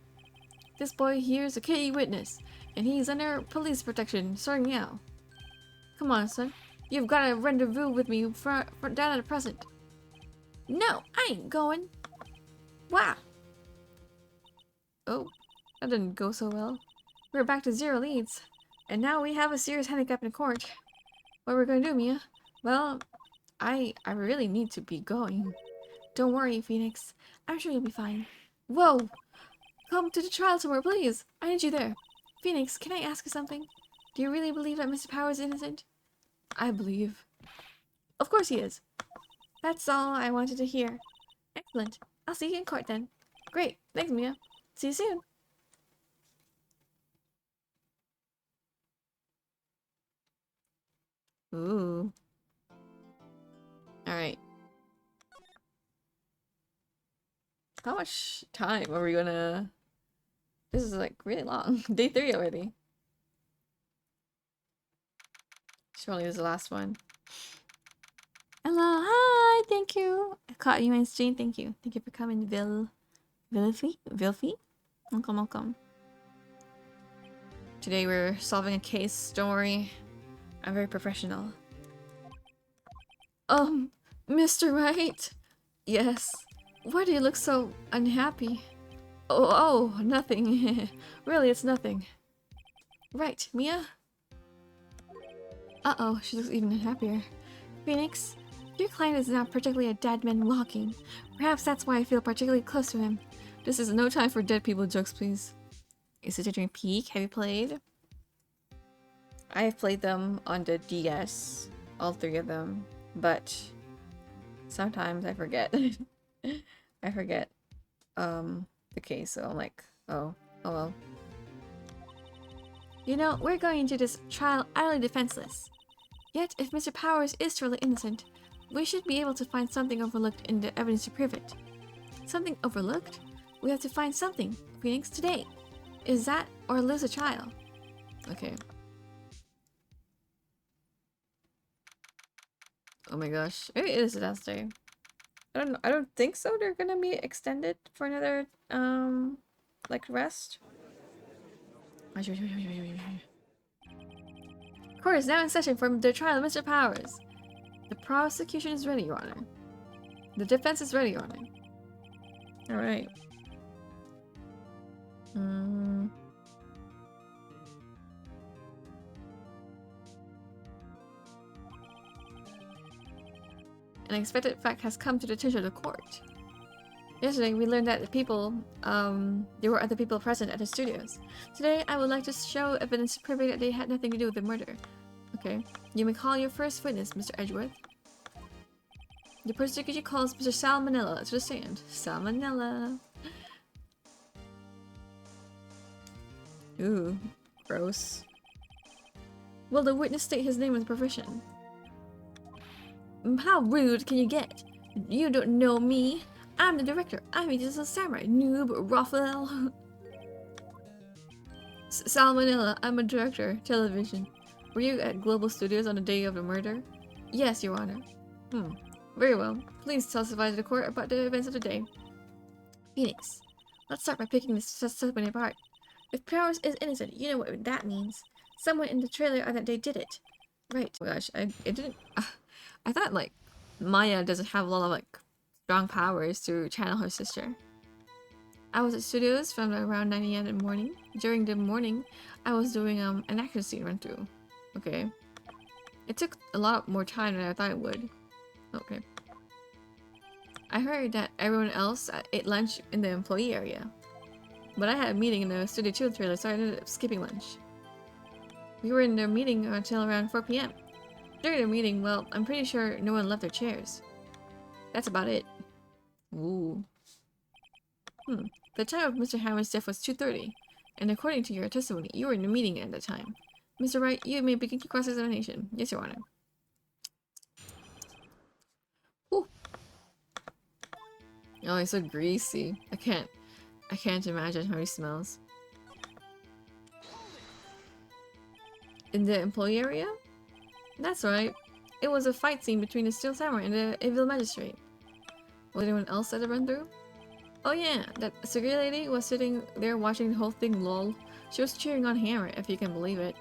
This boy here's a key witness, and he's under police protection, starting now. Come on, son. You've got a rendezvous with me for down at the present. No, I ain't going. Wow. Oh, that didn't go so well. We're back to 0 leads, and now we have a serious handicap in court. What are we gonna do, Mia? Well, I really need to be going. Don't worry, Phoenix. I'm sure you'll be fine. Whoa! Come to the trial tomorrow, please. I need you there. Phoenix, can I ask you something? Do you really believe that Mr. Power is innocent? I believe. Of course he is. That's all I wanted to hear. Excellent. I'll see you in court then. Great. Thanks, Mia. See you soon. Ooh. Alright. How much time are we gonna... This is like really long. Day 3 already. Surely this is the last one. Hello, hi, thank you. I caught you on stream, thank you. Thank you for coming, Vilfy? Welcome. Today we're solving a case, don't worry. I'm very professional. Mr. Wright? Yes. Why do you look so unhappy? Oh, nothing. Really, it's nothing. Right, Mia? Uh-oh, she looks even happier. Phoenix, your client is not particularly a dead man walking. Perhaps that's why I feel particularly close to him. This is no time for dead people jokes, please. Is it during Peak? Have you played? I have played them on the DS. All 3 of them. But sometimes I forget. I forget the case, so I'm like, oh well. You know, we're going into this trial utterly defenseless. Yet, if Mr. Powers is truly innocent, we should be able to find something overlooked in the evidence to prove it. Something overlooked? We have to find something, Phoenix, today. Is that or lose a trial? Okay. Oh my gosh. Maybe it is the last day. I don't know. I don't think so. They're gonna be extended for another, like rest. Court is now in session for the trial of Mr. Powers. The prosecution is ready, Your Honor. The defense is ready, Your Honor. Alright. An unexpected fact has come to the attention of the court. Yesterday, we learned that there were other people present at the studios. Today, I would like to show evidence to prove that they had nothing to do with the murder. Okay. You may call your first witness, Mr. Edgeworth. The prosecution calls Mr. Salmonella to the stand. Salmonella. Ooh, gross. Will the witness state his name and profession? How rude can you get? You don't know me. I'm the director. I'm just a samurai. Noob, Raphael. Salmonella, I'm a director. Television. Were you at Global Studios on the day of the murder? Yes, Your Honor. Very well. Please testify to the court about the events of the day. Phoenix, let's start by picking this suspect apart. If Powers is innocent, you know what that means. Someone in the trailer on that day did it. Right. Oh gosh, it didn't... I thought, like, Maya doesn't have a lot of, like, strong powers to channel her sister. I was at studios from around 9 AM in the morning. During the morning, I was doing an action scene run through. Okay. It took a lot more time than I thought it would. Okay. I heard that everyone else ate lunch in the employee area. But I had a meeting in the Studio 2 trailer, so I ended up skipping lunch. We were in the meeting until around 4 PM. During the meeting, well, I'm pretty sure no one left their chairs. That's about it. Ooh. The time of Mr. Hammond's death was 2:30, and according to your testimony, you were in the meeting at the time. Mr. Wright, you may begin your cross-examination. Yes, Your Honor. Ooh. Oh, it's so greasy. I can't imagine how he smells. In the employee area? That's right. It was a fight scene between the Steel Samurai and the evil magistrate. Was anyone else at the run-through? Oh yeah, that security lady was sitting there watching the whole thing, lol. She was cheering on Hammer, if you can believe it.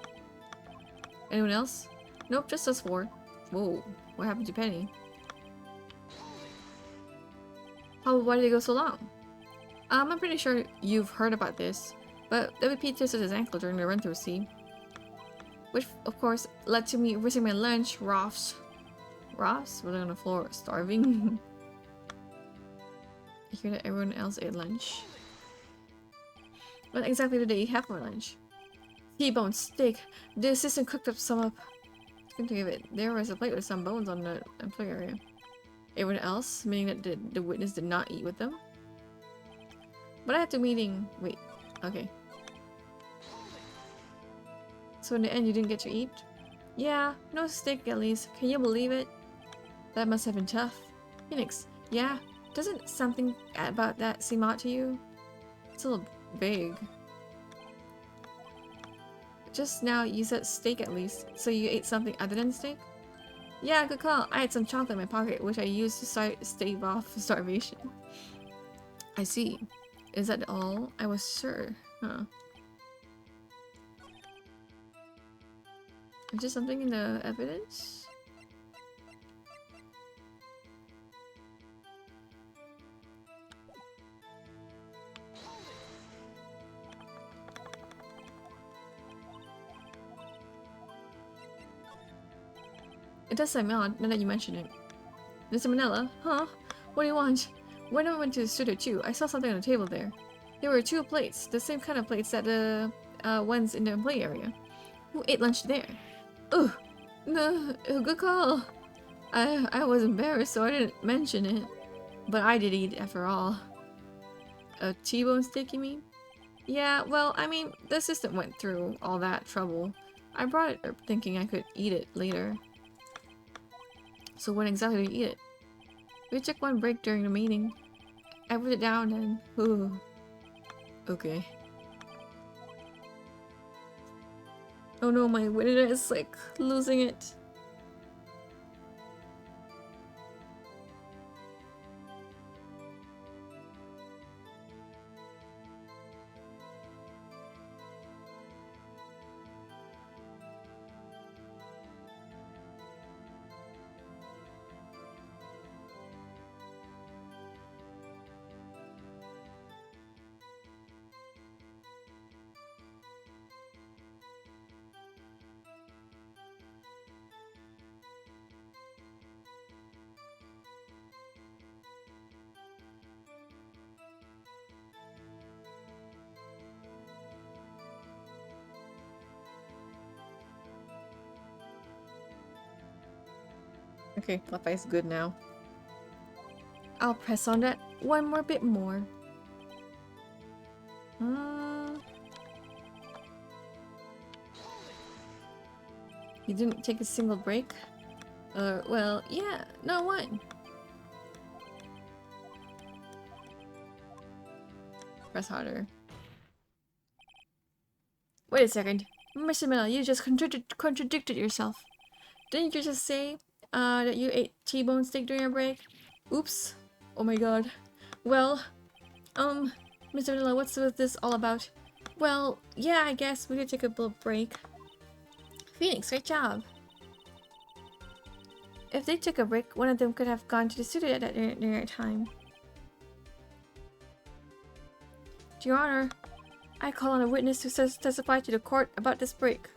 Anyone else? Nope, just us four. Whoa, what happened to Penny? Why did it go so long? I'm pretty sure you've heard about this, but WP twisted his ankle during the run-through, see? Which, of course, led to me risking my lunch, Ross. Ross? Was on the floor, starving? I hear that everyone else ate lunch. What exactly did they eat half for lunch? T-bone steak. The assistant cooked up some up. Couldn't think of it. There was a plate with some bones on the employee area. Everyone else, meaning that the witness did not eat with them? But I had to meeting. Wait, okay. So in the end, you didn't get to eat? Yeah, no steak at least. Can you believe it? That must have been tough. Phoenix, yeah? Doesn't something about that seem odd to you? It's a little vague. Just now you said steak at least, so you ate something other than steak? Yeah, good call. I had some chocolate in my pocket, which I used to stave off starvation. I see. Is that all? I was sure. Huh. Is there something in the evidence? It does sound odd, now that you mention it. Mr. Manila? Huh? What do you want? When I went to the studio too, I saw something on the table there. There were 2 plates, the same kind of plates that the ones in the employee area. Who ate lunch there? Ugh! No, good call. I was embarrassed, so I didn't mention it. But I did eat after all. A T-bone steak, you mean? Yeah, well, I mean, the assistant went through all that trouble. I brought it thinking I could eat it later. So when exactly did you eat it? We took one break during the meeting. I put it down and... Ooh. Okay. Oh no, my winner is like losing it. Okay, Popeye is good now. I'll press on that one more bit more. You didn't take a single break? Well, yeah, no one. Press harder. Wait a second. Mr. Miller, you just contradicted yourself. Didn't you just say that you ate T-bone steak during your break? Oops. Oh my god. Well, Mr. Miller, what's this all about? Well, yeah, I guess we could take a little break. Phoenix, great job. If they took a break, one of them could have gone to the studio at that time. Your Honor, I call on a witness to testify to the court about this break.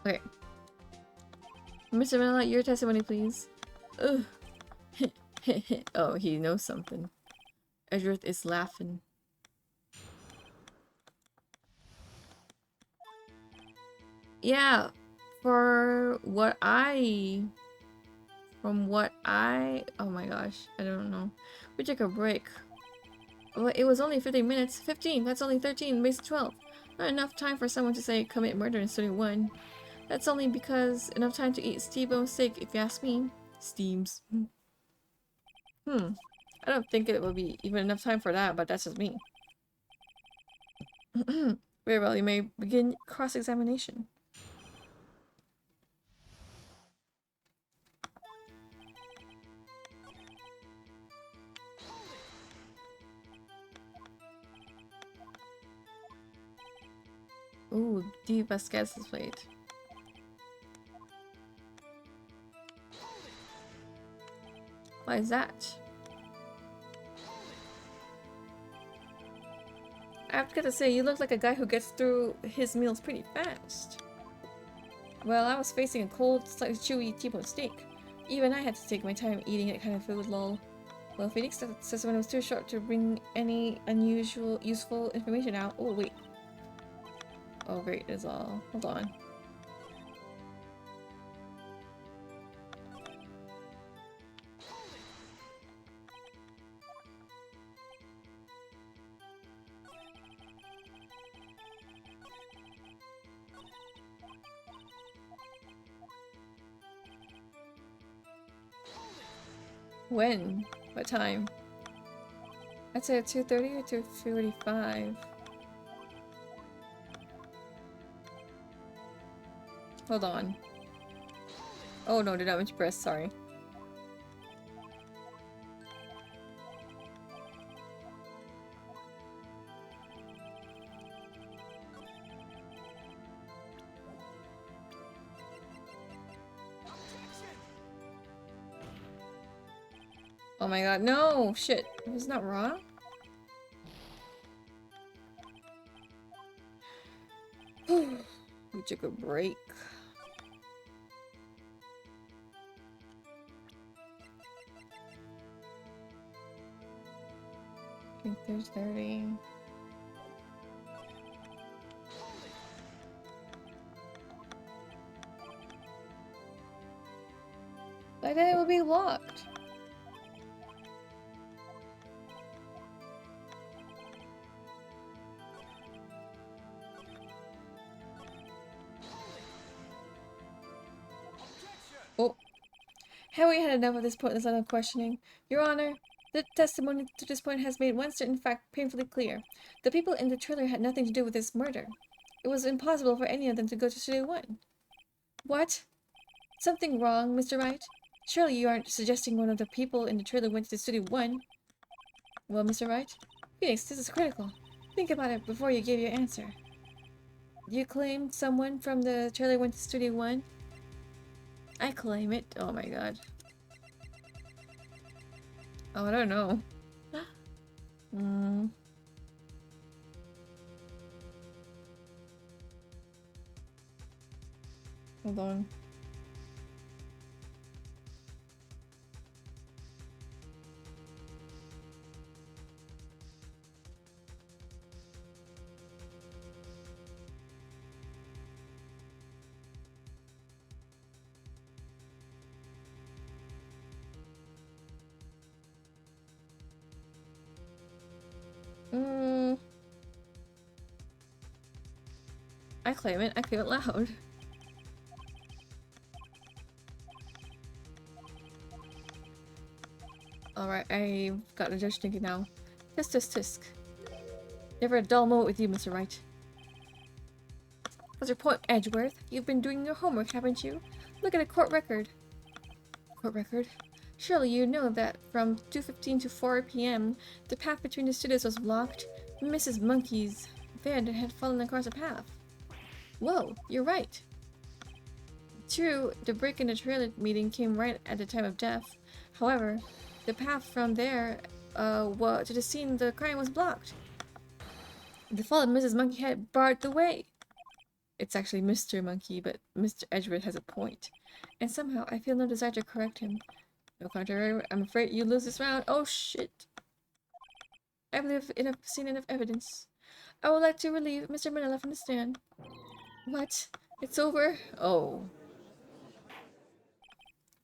Okay. Mr. Manila, your testimony, please. Ugh. Oh, he knows something. Edgeworth is laughing. Yeah, For what I... From what I... Oh my gosh, I don't know. We took a break. Well, it was only 15 minutes. 15, that's only 13, makes it 12. Not enough time for someone to say commit murder in study 1. That's only because enough time to eat Steve-O steak, if you ask me. Steams. I don't think it will be even enough time for that, but that's just me. Very well, you may begin cross-examination. Ooh, D. Vasquez's plate. Why is that? I've got to say, you look like a guy who gets through his meals pretty fast. Well, I was facing a cold, slightly chewy T-bone steak. Even I had to take my time eating that kind of food, lol. Well, Phoenix says when it was too short to bring any useful information out. Oh, wait. Oh, great, is all. Hold on. When? What time? I'd say at 2:30 or 2:45. Hold on. Oh no, did not mean to press, sorry. Oh my god, no! Shit. It's not raw? We took a break. I think there's 30. I thought it would be locked. Oh. Have we had enough of this pointless line of questioning? Your Honor, the testimony to this point has made one certain fact painfully clear. The people in the trailer had nothing to do with this murder. It was impossible for any of them to go to Studio 1. What? Something wrong, Mr. Wright? Surely you aren't suggesting one of the people in the trailer went to Studio 1? Well, Mr. Wright? Phoenix, this is critical. Think about it before you give your answer. You claim someone from the trailer went to Studio 1? I claim it. Oh my god. Oh, I don't know. Hold on. I claim it. I claim it loud. Alright, I've got a judge thinking now. Tisk. Never a dull moment with you, Mr. Wright. What's your point, Edgeworth? You've been doing your homework, haven't you? Look at a court record. Court record? Surely you know that from 2:15 to 4 p.m., the path between the studios was blocked. Mrs. Monkey's van had fallen across a path. Whoa, you're right. True, the break in the trailer meeting came right at the time of death. However, the path from there to the scene of the crime was blocked. The fall of Mrs. Monkey had barred the way. It's actually Mr. Monkey, but Mr. Edgeworth has a point. And somehow I feel no desire to correct him. No contrary, I'm afraid you lose this round. Oh shit. I believe I've seen enough evidence. I would like to relieve Mr. Manila from the stand. What? It's over? Oh.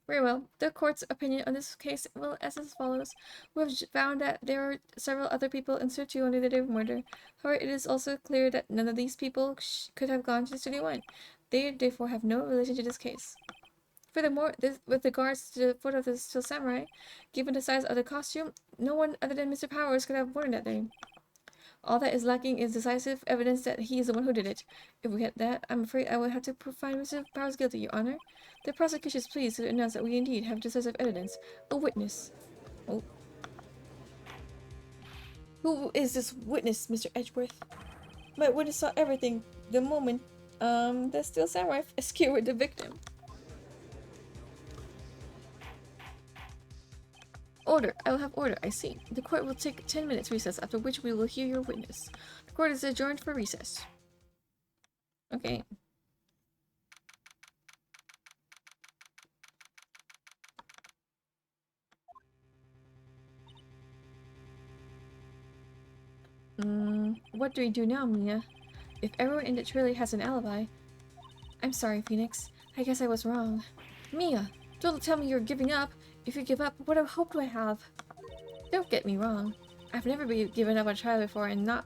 Very well. The court's opinion on this case will as follows. We have found that there are several other people in situ on the day of murder. However, it is also clear that none of these people could have gone to Studio 1. They therefore have no relation to this case. Furthermore, with regards to the foot of the Steel Samurai, given the size of the costume, no one other than Mr. Powers could have worn that day. All that is lacking is decisive evidence that he is the one who did it. If we get that, I'm afraid I will have to find Mr. Powers guilty, Your Honor. The prosecution is pleased to announce that we indeed have decisive evidence. A witness. Oh. Who is this witness, Mr. Edgeworth? My witness saw everything the moment, the Steel Samurai skewered the victim. Order. I will have order. I see. The court will take 10 minutes recess, after which we will hear your witness. The court is adjourned for recess. Okay. What do we do now, Mia? If everyone in the trailer has an alibi... I'm sorry, Phoenix. I guess I was wrong. Mia, don't tell me you're giving up. If you give up, what hope do I have? Don't get me wrong. I've never been given up on a trial before, and not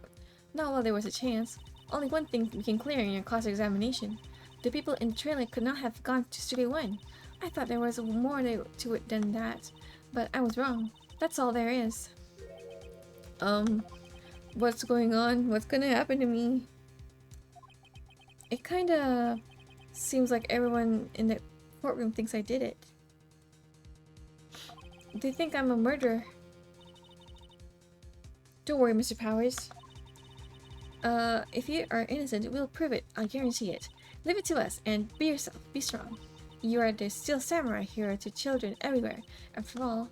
while there was a chance. Only one thing became clear in your class examination. The people in the trailer could not have gone to Studio 1. I thought there was more to it than that, but I was wrong. That's all there is. What's going on? What's gonna happen to me? It kinda seems like everyone in the courtroom thinks I did it. They think I'm a murderer. Don't worry, Mr. Powers. If you are innocent, we'll prove it. I guarantee it. Leave it to us, and be yourself. Be strong. You are the Steel Samurai hero to children everywhere. After all,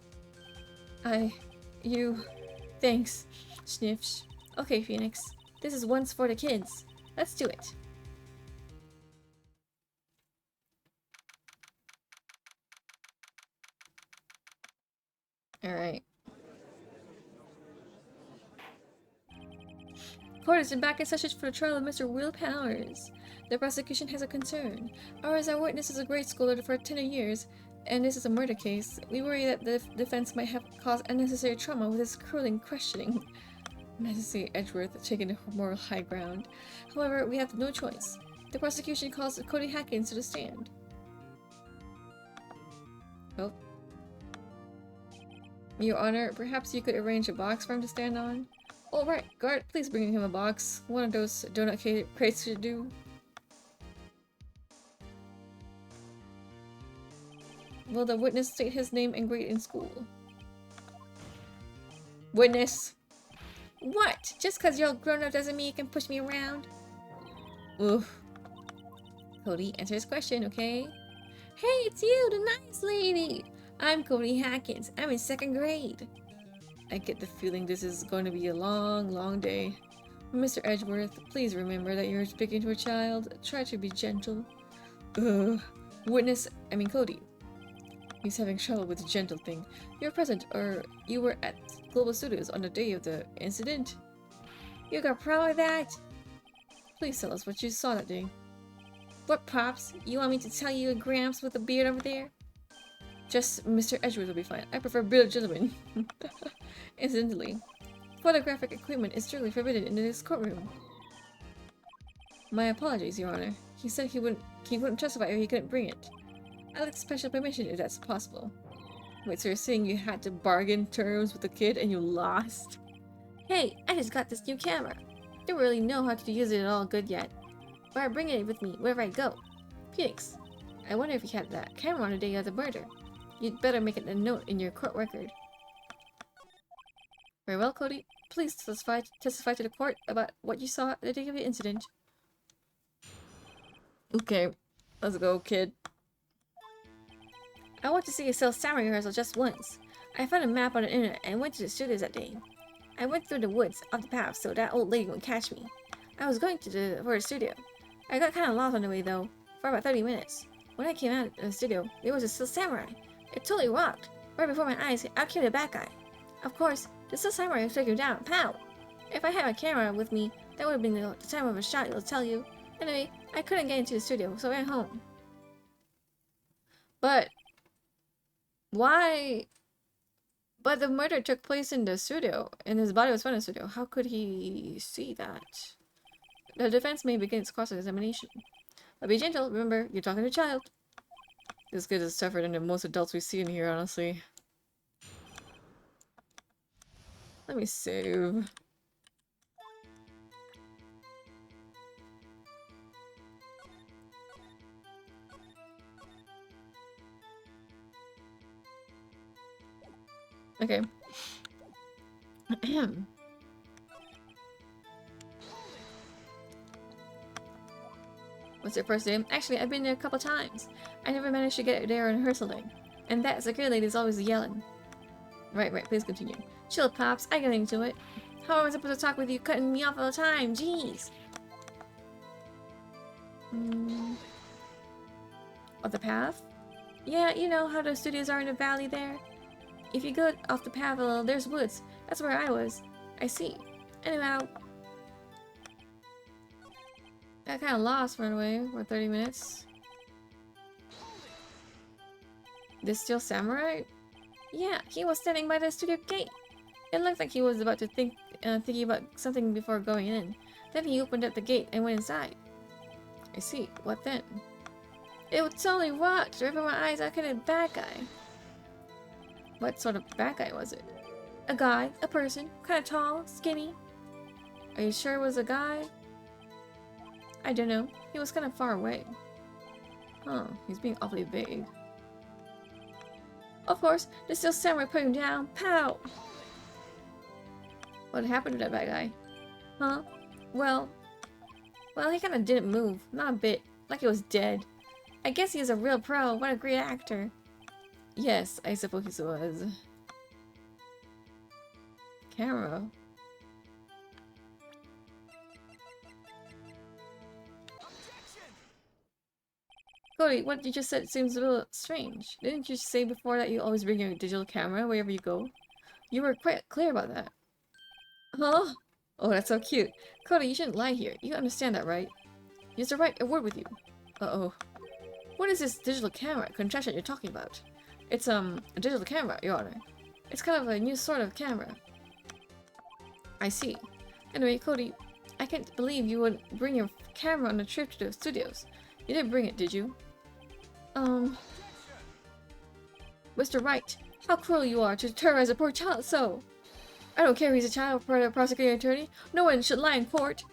Thanks. Sniffs. Okay, Phoenix. This is once for the kids. Let's do it. Alright. Court is back in session for the trial of Mr. Will Powers. The prosecution has a concern. Our witness is a grade schooler for 10 years, and this is a murder case. We worry that the defense might have caused unnecessary trauma with its cruel questioning. Majesty Edgeworth taking a moral high ground. However, we have no choice. The prosecution calls Cody Hackins to the stand. Oh. Your Honor, perhaps you could arrange a box for him to stand on? All right, guard, please bring him a box. One of those donut crates should do. Will the witness state his name and grade in school? Witness! What? Just because you're grown up doesn't mean you can push me around? Oof. Cody, answer his question, okay? Hey, it's you, the nice lady! I'm Cody Hackins. I'm in 2nd grade. I get the feeling this is going to be a long, long day. Mr. Edgeworth, please remember that you're speaking to a child. Try to be gentle. Cody. He's having trouble with the gentle thing. You're present, or you were at Global Studios on the day of the incident? You got a problem with that? Please tell us what you saw that day. What, Pops? You want me to tell you a Gramps with a beard over there? Just Mr. Edgeworth will be fine. I prefer bearded gentlemen. Incidentally, photographic equipment is strictly forbidden in this courtroom. My apologies, Your Honor. He said he wouldn't testify if he couldn't bring it. I'd like special permission if that's possible. Wait, so you're saying you had to bargain terms with the kid and you lost? Hey, I just got this new camera. Don't really know how to use it at all good yet. But I bring it with me wherever I go. Phoenix, I wonder if you had that camera on the day of the murder. You'd better make it a note in your court record. Very well, Cody. Please testify to the court about what you saw the day of the incident. Okay, let's go, kid. I want to see a Steel Samurai rehearsal just once. I found a map on the internet and went to the studios that day. I went through the woods off the path so that old lady wouldn't catch me. I was going for the studio. I got kind of lost on the way though, for about 30 minutes. When I came out of the studio, there was a Steel Samurai. It totally rocked. Right before my eyes, out came the bad guy. Of course, the Steel Samurai took him down. Pow! If I had my camera with me, that would have been the time of a shot, it'll tell you. Anyway, I couldn't get into the studio, so I went home. But why? But the murder took place in the studio, and his body was found in the studio. How could he see that? The defense may begin its cross-examination. But be gentle, remember, you're talking to a child. This kid is tougher than the most adults we see in here, honestly. Let me save. Okay. What's your first name? Actually, I've been there a couple times. I never managed to get there on rehearsal day. And that security lady is always yelling. Right, please continue. Chill, Pops, I get into it. How am I supposed to talk with you cutting me off all the time? Jeez! Off the path? Yeah, you know how the studios are in the valley there? If you go off the path a little, there's woods. That's where I was. I see. Anyhow, got kind of lost for a way for 30 minutes. This still samurai? Yeah, he was standing by the studio gate. It looked like he was about to thinking about something before going in. Then he opened up the gate and went inside. I see. What then? It was totally rocked. Right from my eyes, I couldn't bad guy. What sort of bad guy was it? A guy, a person, kind of tall, skinny. Are you sure it was a guy? I don't know. He was kind of far away. Huh, he's being awfully vague. Of course, the still samurai put him down. Pow! What happened to that bad guy? Huh? Well, he kind of didn't move. Not a bit. Like he was dead. I guess he is a real pro. What a great actor. Yes, I suppose he was. Camera. Cody, what you just said seems a little strange. Didn't you say before that you always bring your digital camera wherever you go? You were quite clear about that. Huh? Oh, that's so cute. Cody, you shouldn't lie here. You understand that, right? He has to write a word with you. Uh-oh. What is this digital camera contraption you're talking about? It's, a digital camera, Your Honor. It's kind of a new sort of camera. I see. Anyway, Cody, I can't believe you would bring your camera on a trip to the studios. You didn't bring it, did you? Mr. Wright, how cruel you are to terrorize a poor child so! I don't care if he's a child or a prosecuting attorney. No one should lie in court.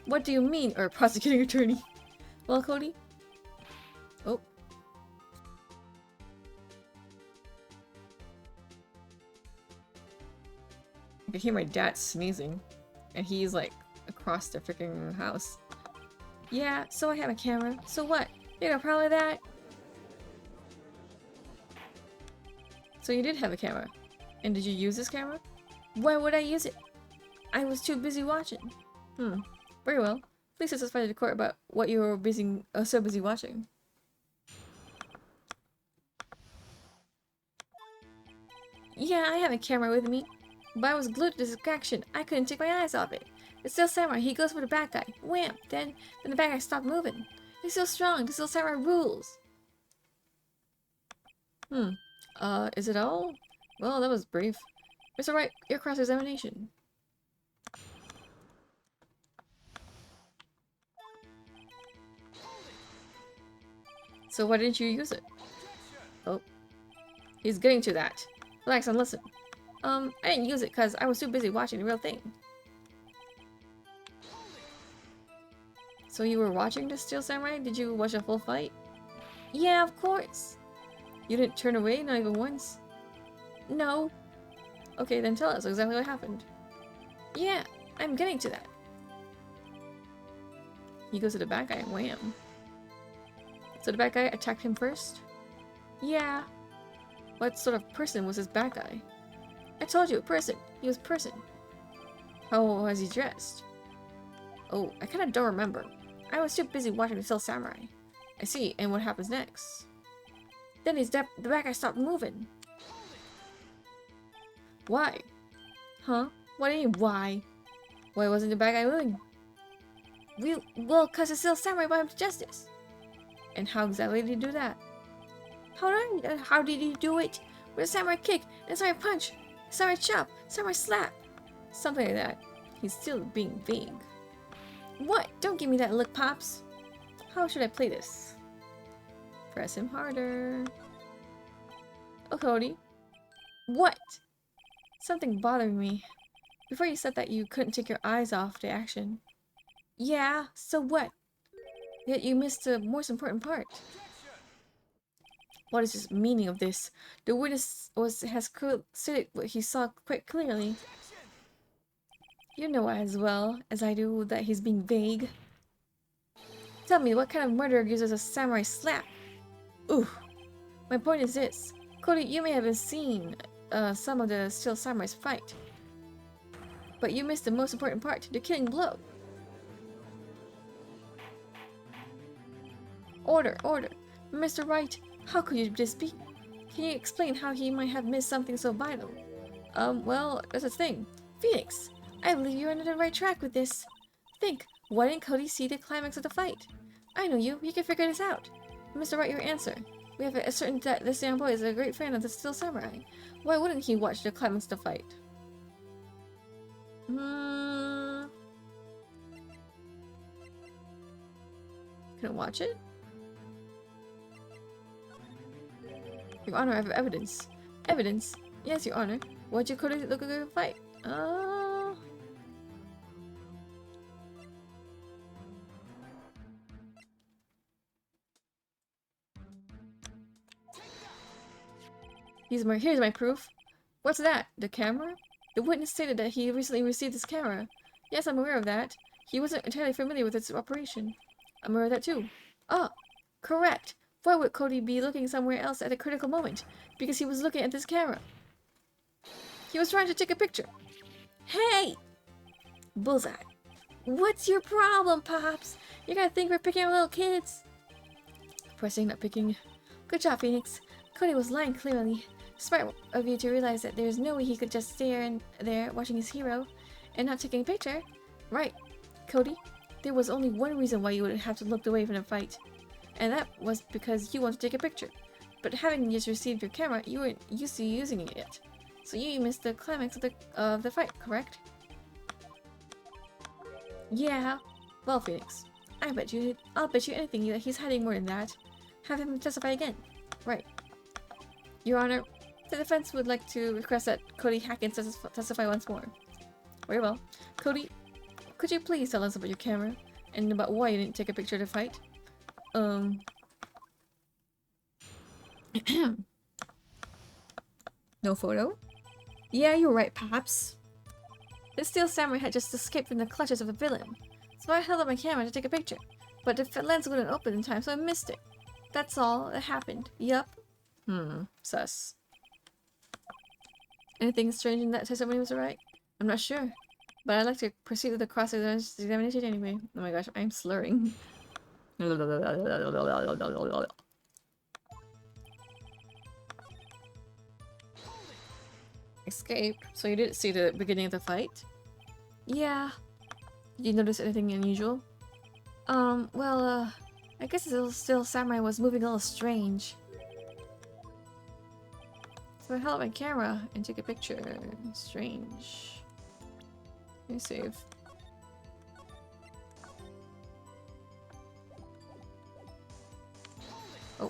What do you mean, or prosecuting attorney? Well, Cody? Oh. I can hear my dad sneezing. And he's like across the freaking house. Yeah, so I have a camera. So what? You got a problem with that? So you did have a camera. And did you use this camera? Why would I use it? I was too busy watching. Very well. Please testify to the court about what you were so busy watching. Yeah, I have a camera with me. But I was glued to this action. I couldn't take my eyes off it. It's still samurai. He goes for the bad guy. Wham! Then the bad guy stopped moving. He's so strong. The still samurai rules. Is it all? Well, that was brief. Mr. Wright, your cross-examination. So why didn't you use it? Oh. He's getting to that. Relax and listen. I didn't use it because I was too busy watching the real thing. So you were watching the Steel Samurai? Did you watch a full fight? Yeah, of course. You didn't turn away, not even once? No. Okay, then tell us exactly what happened. Yeah, I'm getting to that. He goes to the bad guy and wham. So the bad guy attacked him first? Yeah. What sort of person was this bad guy? I told you, a person. He was a person. How was he dressed? Oh, I kinda don't remember. I was too busy watching the Steel Samurai. I see, and what happens next? Then the bad guy stopped moving. Why? Huh? What do you mean, why? Why wasn't the bad guy moving? Well, cause it's still samurai brought him to justice. And how exactly did he do that? How did he do it? With a samurai kick, and a samurai punch, a samurai chop, samurai slap. Something like that. He's still being vague. What? Don't give me that look, Pops. How should I play this? Press him harder. Oh, Cody. What? Something bothering me. Before you said that you couldn't take your eyes off the action. Yeah, so what? Yet you missed the most important part. What is the meaning of this? The witness has stated what he saw quite clearly. You know as well as I do that he's being vague. Tell me, what kind of murderer uses a samurai slap? Ooh. My point is this. Cody, you may have seen some of the Steel Samurais fight. But you missed the most important part, the killing blow. Order, order. Mr. Wright, how could you this be? Can you explain how he might have missed something so vital? Well, there's a thing. Phoenix, I believe you're on the right track with this. Think, why didn't Cody see the climax of the fight? I know you can figure this out. Mr. Wright, your answer. We have a certain that this young boy is a great fan of the Steel Samurai. Why wouldn't he watch the climax of the fight? Can I watch it? Your Honor, I have evidence. Evidence? Yes, Your Honor. Why'd you Cody look at the fight? Here's my proof. What's that? The camera? The witness stated that he recently received this camera. Yes, I'm aware of that. He wasn't entirely familiar with its operation. I'm aware of that too. Oh, correct. Why would Cody be looking somewhere else at a critical moment? Because he was looking at this camera. He was trying to take a picture. Hey! Bullseye. What's your problem, Pops? You gotta think we're picking on little kids. Pressing, not picking. Good job, Phoenix. Cody was lying clearly. Smart of you to realize that there's no way he could just stare there watching his hero and not taking a picture. Right, Cody. There was only one reason why you would have to look away from the fight. And that was because you wanted to take a picture. But having just received your camera, you weren't used to using it yet. So you missed the climax of the fight, correct? Yeah. Well, Phoenix, I'll bet you anything that he's hiding more than that. Have him testify again. Right. Your Honor, the defense would like to request that Cody Hackins testify once more. Very well. Cody, could you please tell us about your camera and about why you didn't take a picture of the fight? No photo? Yeah, you're right, Pops. The Steel Samurai had just escaped from the clutches of the villain, so I held up my camera to take a picture, but the lens wouldn't open in time, so I missed it. That's all that happened. Yup. Sus. Anything strange in that testimony, Mr. Wright? I'm not sure, but I'd like to proceed with the cross-examination anyway. Oh my gosh, I'm slurring. Escape. So you didn't see the beginning of the fight? Yeah. Did you notice anything unusual? Well, I guess the Steel Samurai was moving a little strange. So I held up my camera and took a picture. Strange. Let me save. Oh.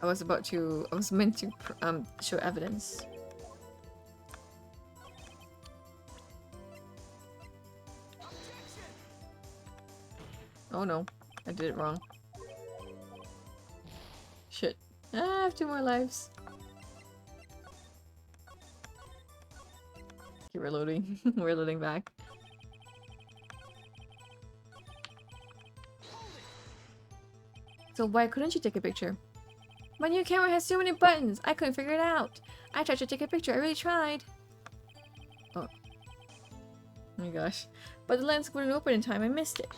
I was meant to show evidence. Oh no, I did it wrong. Shit. I have 2 more lives. Keep reloading. We're loading back. So why couldn't you take a picture? My new camera has so many buttons. I couldn't figure it out. I tried to take a picture. I really tried. Oh. Oh my gosh. But the lens wouldn't open in time. I missed it.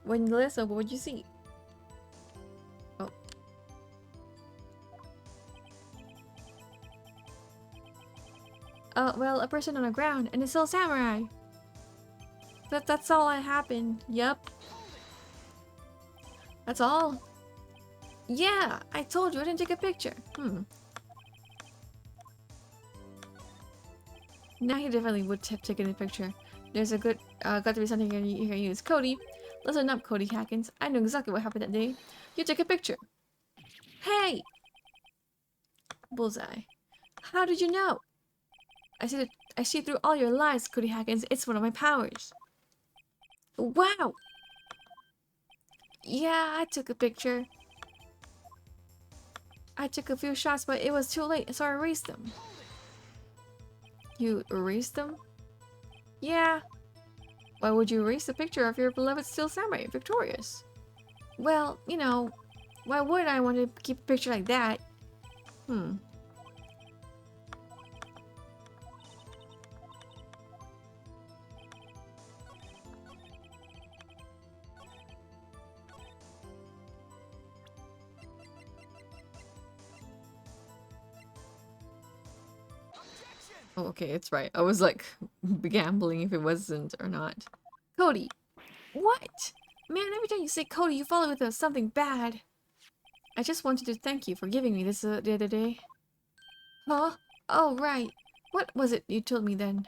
When the lens opened, what would you see? Oh. well, a person on the ground and a still samurai. That's all that happened. Yep. That's all. Yeah, I told you I didn't take a picture. Now he definitely would have taken a picture. There's a good, got to be something you can use. Cody, listen up, Cody Hackins. I know exactly what happened that day. You took a picture. Hey! Bullseye. How did you know? I see through all your lies, Cody Hackins. It's one of my powers. Wow! Yeah, I took a picture. I took a few shots, but it was too late, so I erased them. You erased them? Yeah. Why would you erase the picture of your beloved steel samurai victorious? Well, you know, why would I want to keep a picture like that? Oh, okay, it's right. I was like gambling if it wasn't or not. Cody! What? Man, every time you say Cody, you follow with something bad. I just wanted to thank you for giving me this the other day. Huh? Oh, right. What was it you told me then?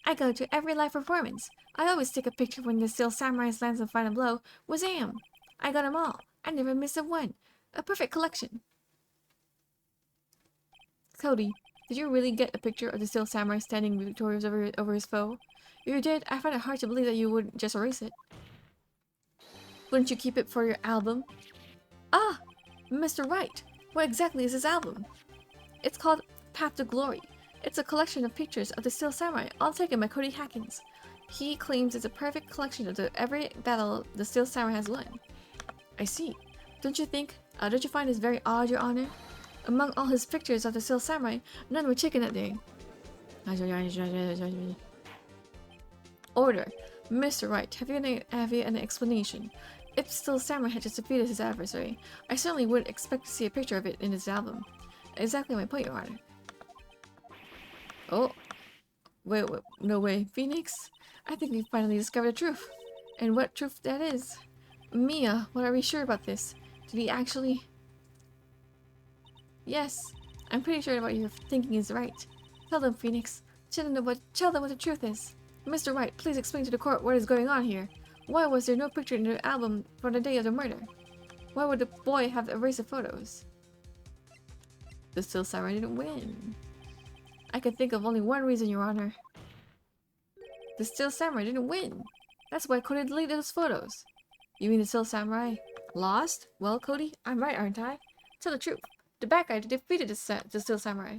I go to every live performance. I always take a picture when the Steel Samurai lands a final blow. Wazam! I got them all. I never miss a one. A perfect collection. Cody, did you really get a picture of the Steel Samurai standing victorious over his foe? If you did, I find it hard to believe that you would just erase it. Wouldn't you keep it for your album? Ah! Mr. Wright! What exactly is this album? It's called Path to Glory. It's a collection of pictures of the Steel Samurai, all taken by Cody Hackins. He claims it's a perfect collection of every battle the Steel Samurai has won. I see. Don't you find this very odd, Your Honor? Among all his pictures of the Steel Samurai, none were taken that day. Order. Mr. Wright, have you an explanation? If Steel Samurai had just defeated his adversary, I certainly wouldn't expect to see a picture of it in his album. Exactly my point, Your Honor. Oh. Wait, no way. Phoenix? I think we finally discovered the truth. And what truth that is. Mia, what are we sure about this? Did he actually... Yes, I'm pretty sure what you're thinking is right. Tell them, Phoenix. Tell them what the truth is. Mr. Wright, please explain to the court what is going on here. Why was there no picture in the album from the day of the murder? Why would the boy have erased the photos? The Steel Samurai didn't win. I can think of only one reason, Your Honor. The Steel Samurai didn't win. That's why Cody deleted those photos. You mean the Steel Samurai lost? Well, Cody, I'm right, aren't I? Tell the truth. The bad guy defeated the Steel Samurai.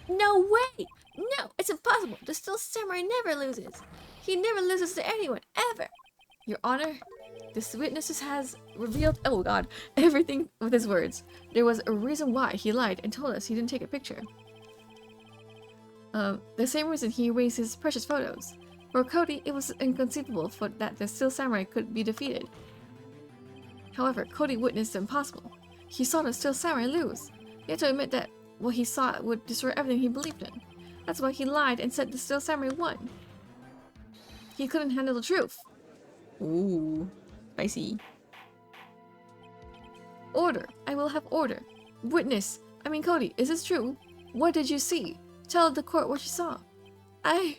No way! No, it's impossible. The Steel Samurai never loses. He never loses to anyone, ever. Your Honor, this witness has revealed, oh god, everything with his words. There was a reason why he lied and told us he didn't take a picture. The same reason he erased his precious photos. For Cody, it was inconceivable that the Steel Samurai could be defeated. However, Cody witnessed the impossible. He saw the Steel Samurai lose. He had to admit that what he saw would destroy everything he believed in. That's why he lied and said the Steel Samurai won. He couldn't handle the truth. Ooh, I see. Order. I will have order. Witness. Cody, is this true? What did you see? Tell the court what you saw. Oh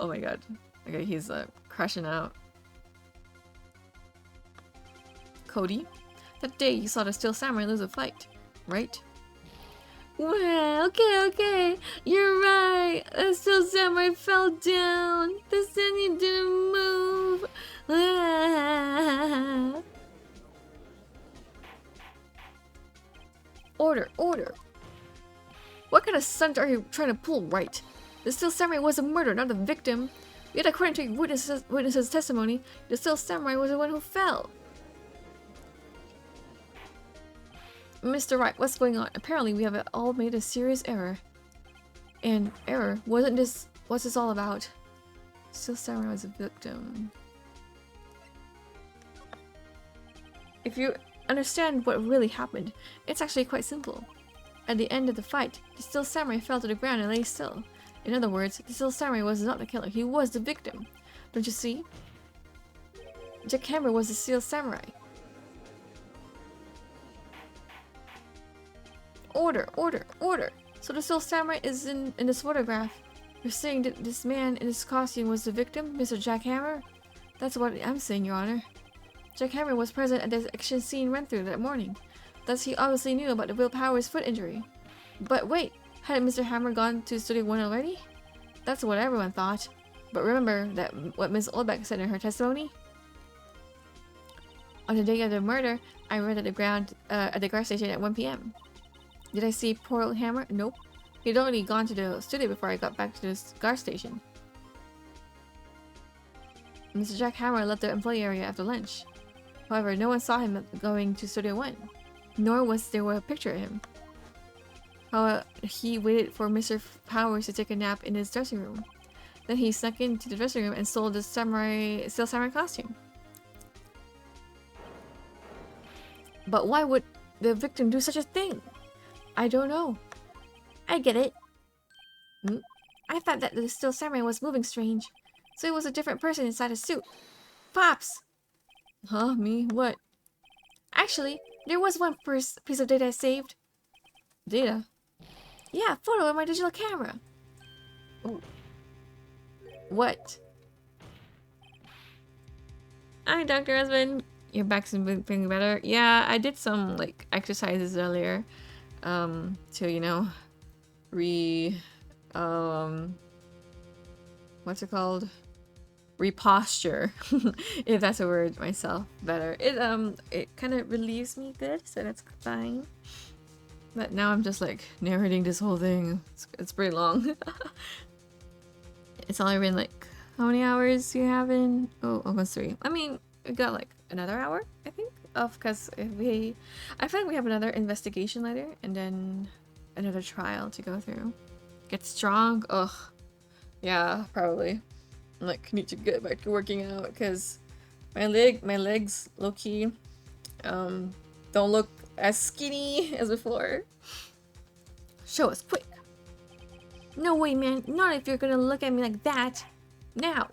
my god. Okay, he's crashing out. Cody, that day you saw the Steel Samurai lose a fight, right? Well, okay. You're right. The Steel Samurai fell down. The Sunny didn't move. Order. What kind of stunt are you trying to pull, Wright? The Steel Samurai was a murderer, not a victim. Yet according to witnesses' testimony, the Steel Samurai was the one who fell. Mr. Wright, what's going on? Apparently we have all made a serious error. And error? What's this all about? Steel Samurai was a victim. If you understand what really happened, it's actually quite simple. At the end of the fight, the Steel Samurai fell to the ground and lay still. In other words, the Steel Samurai was not the killer, he was the victim. Don't you see? Jack Hammer was the Steel Samurai. Order, order, order! So the Steel Samurai is in this photograph. You're saying that this man in this costume was the victim, Mr. Jack Hammer? That's what I'm saying, Your Honor. Jack Hammer was present at the action scene run-through that morning. Thus, he obviously knew about the Will Powers foot injury. But wait, hadn't Mr. Hammer gone to Studio 1 already? That's what everyone thought. But remember that what Ms. Oldbeck said in her testimony? On the day of the murder, I read at the guard station at 1 p.m. Did I see poor old Hammer? Nope. He'd already gone to the studio before I got back to the guard station. Mr. Jack Hammer left the employee area after lunch. However, no one saw him going to Studio 1, nor was there a picture of him. However, he waited for Mr. Powers to take a nap in his dressing room. Then he snuck into the dressing room and stole the Steel Samurai costume. But why would the victim do such a thing? I don't know. I get it. I thought that the Steel Samurai was moving strange, so it was a different person inside a suit. Pops! Huh? Me? What? Actually, there was one piece of data I saved. Data? Yeah, photo on my digital camera. Ooh. What? Hi, Dr. Husband. Your back's feeling better? Yeah, I did some, like, exercises earlier. To, you know, what's it called? Reposture, if that's a word myself better. It kind of relieves me good, so that's fine. But now I'm just like narrating this whole thing. It's pretty long. It's only been like, how many hours you have in? Oh, almost 3. I mean, we got like another hour, I think, because I feel like we have another investigation later and then another trial to go through. Get strong. Ugh. Yeah, probably. Like, need to get back to working out because my legs low-key don't look as skinny as before. Show us quick. No way, man, not if you're gonna look at me like that. Now.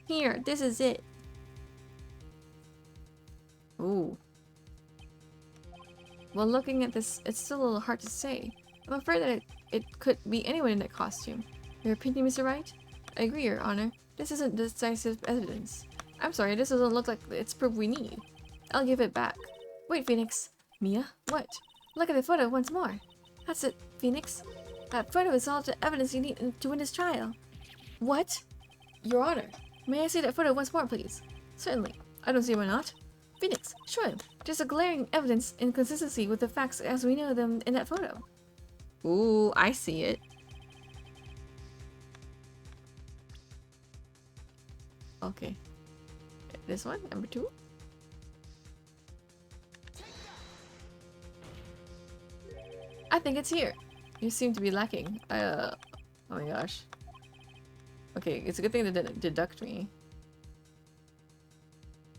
Here, this is it. Ooh. Well, looking at this, it's still a little hard to say. I'm afraid that it could be anyone in that costume. Your opinion, Mr. Wright? I agree, Your Honor. This isn't decisive evidence. I'm sorry, this doesn't look like it's proof we need. I'll give it back. Wait, Phoenix. Mia? What? Look at the photo once more. That's it, Phoenix. That photo is all the evidence you need to win this trial. What? Your Honor, may I see that photo once more, please? Certainly. I don't see why not. Phoenix, show him. There's a glaring evidence inconsistency with the facts as we know them in that photo. Ooh, I see it. Okay. This one, number 2. I think it's here. You seem to be lacking. Oh my gosh. Okay, it's a good thing that didn't deduct me.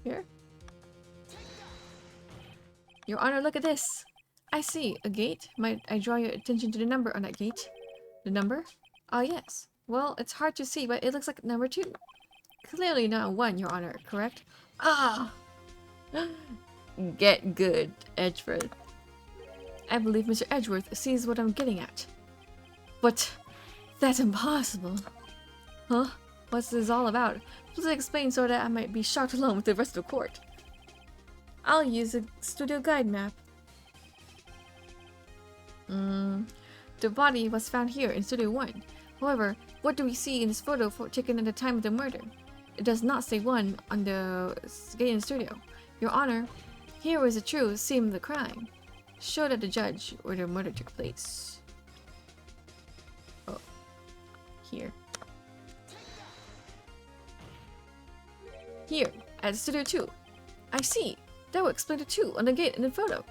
Here? Your Honor, look at this! I see. A gate? Might I draw your attention to the number on that gate? The number? Ah, yes. Well, it's hard to see, but it looks like number 2. Clearly not 1, Your Honor, correct? Ah! Get good, Edgeworth. I believe Mr. Edgeworth sees what I'm getting at. But that's impossible. Huh? What's this all about? Please explain so that I might be shocked along with the rest of the court. I'll use a studio guide map. The body was found here in Studio 1. However, what do we see in this photo taken at the time of the murder? It does not say 1 on the gate in the studio. Your Honor, here is the true scene of the crime. Show that the judge where the murder took place. Oh, here. Here, at Studio 2. I see. That will explain the 2 on the gate in the photo.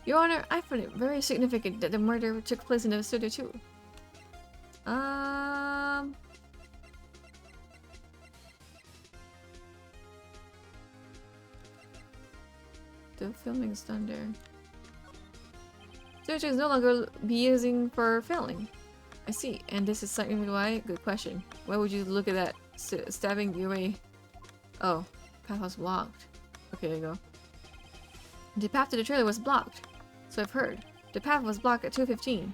Your Honor, I find it very significant that the murder took place in the Studio 2. the filming is done there. Search is no longer be using for filming. I see, and this is something why? Good question. Why would you look at that? Stabbing your way. Oh, path was blocked. Okay, there you go. The path to the trailer was blocked. So I've heard. The path was blocked at 2:15.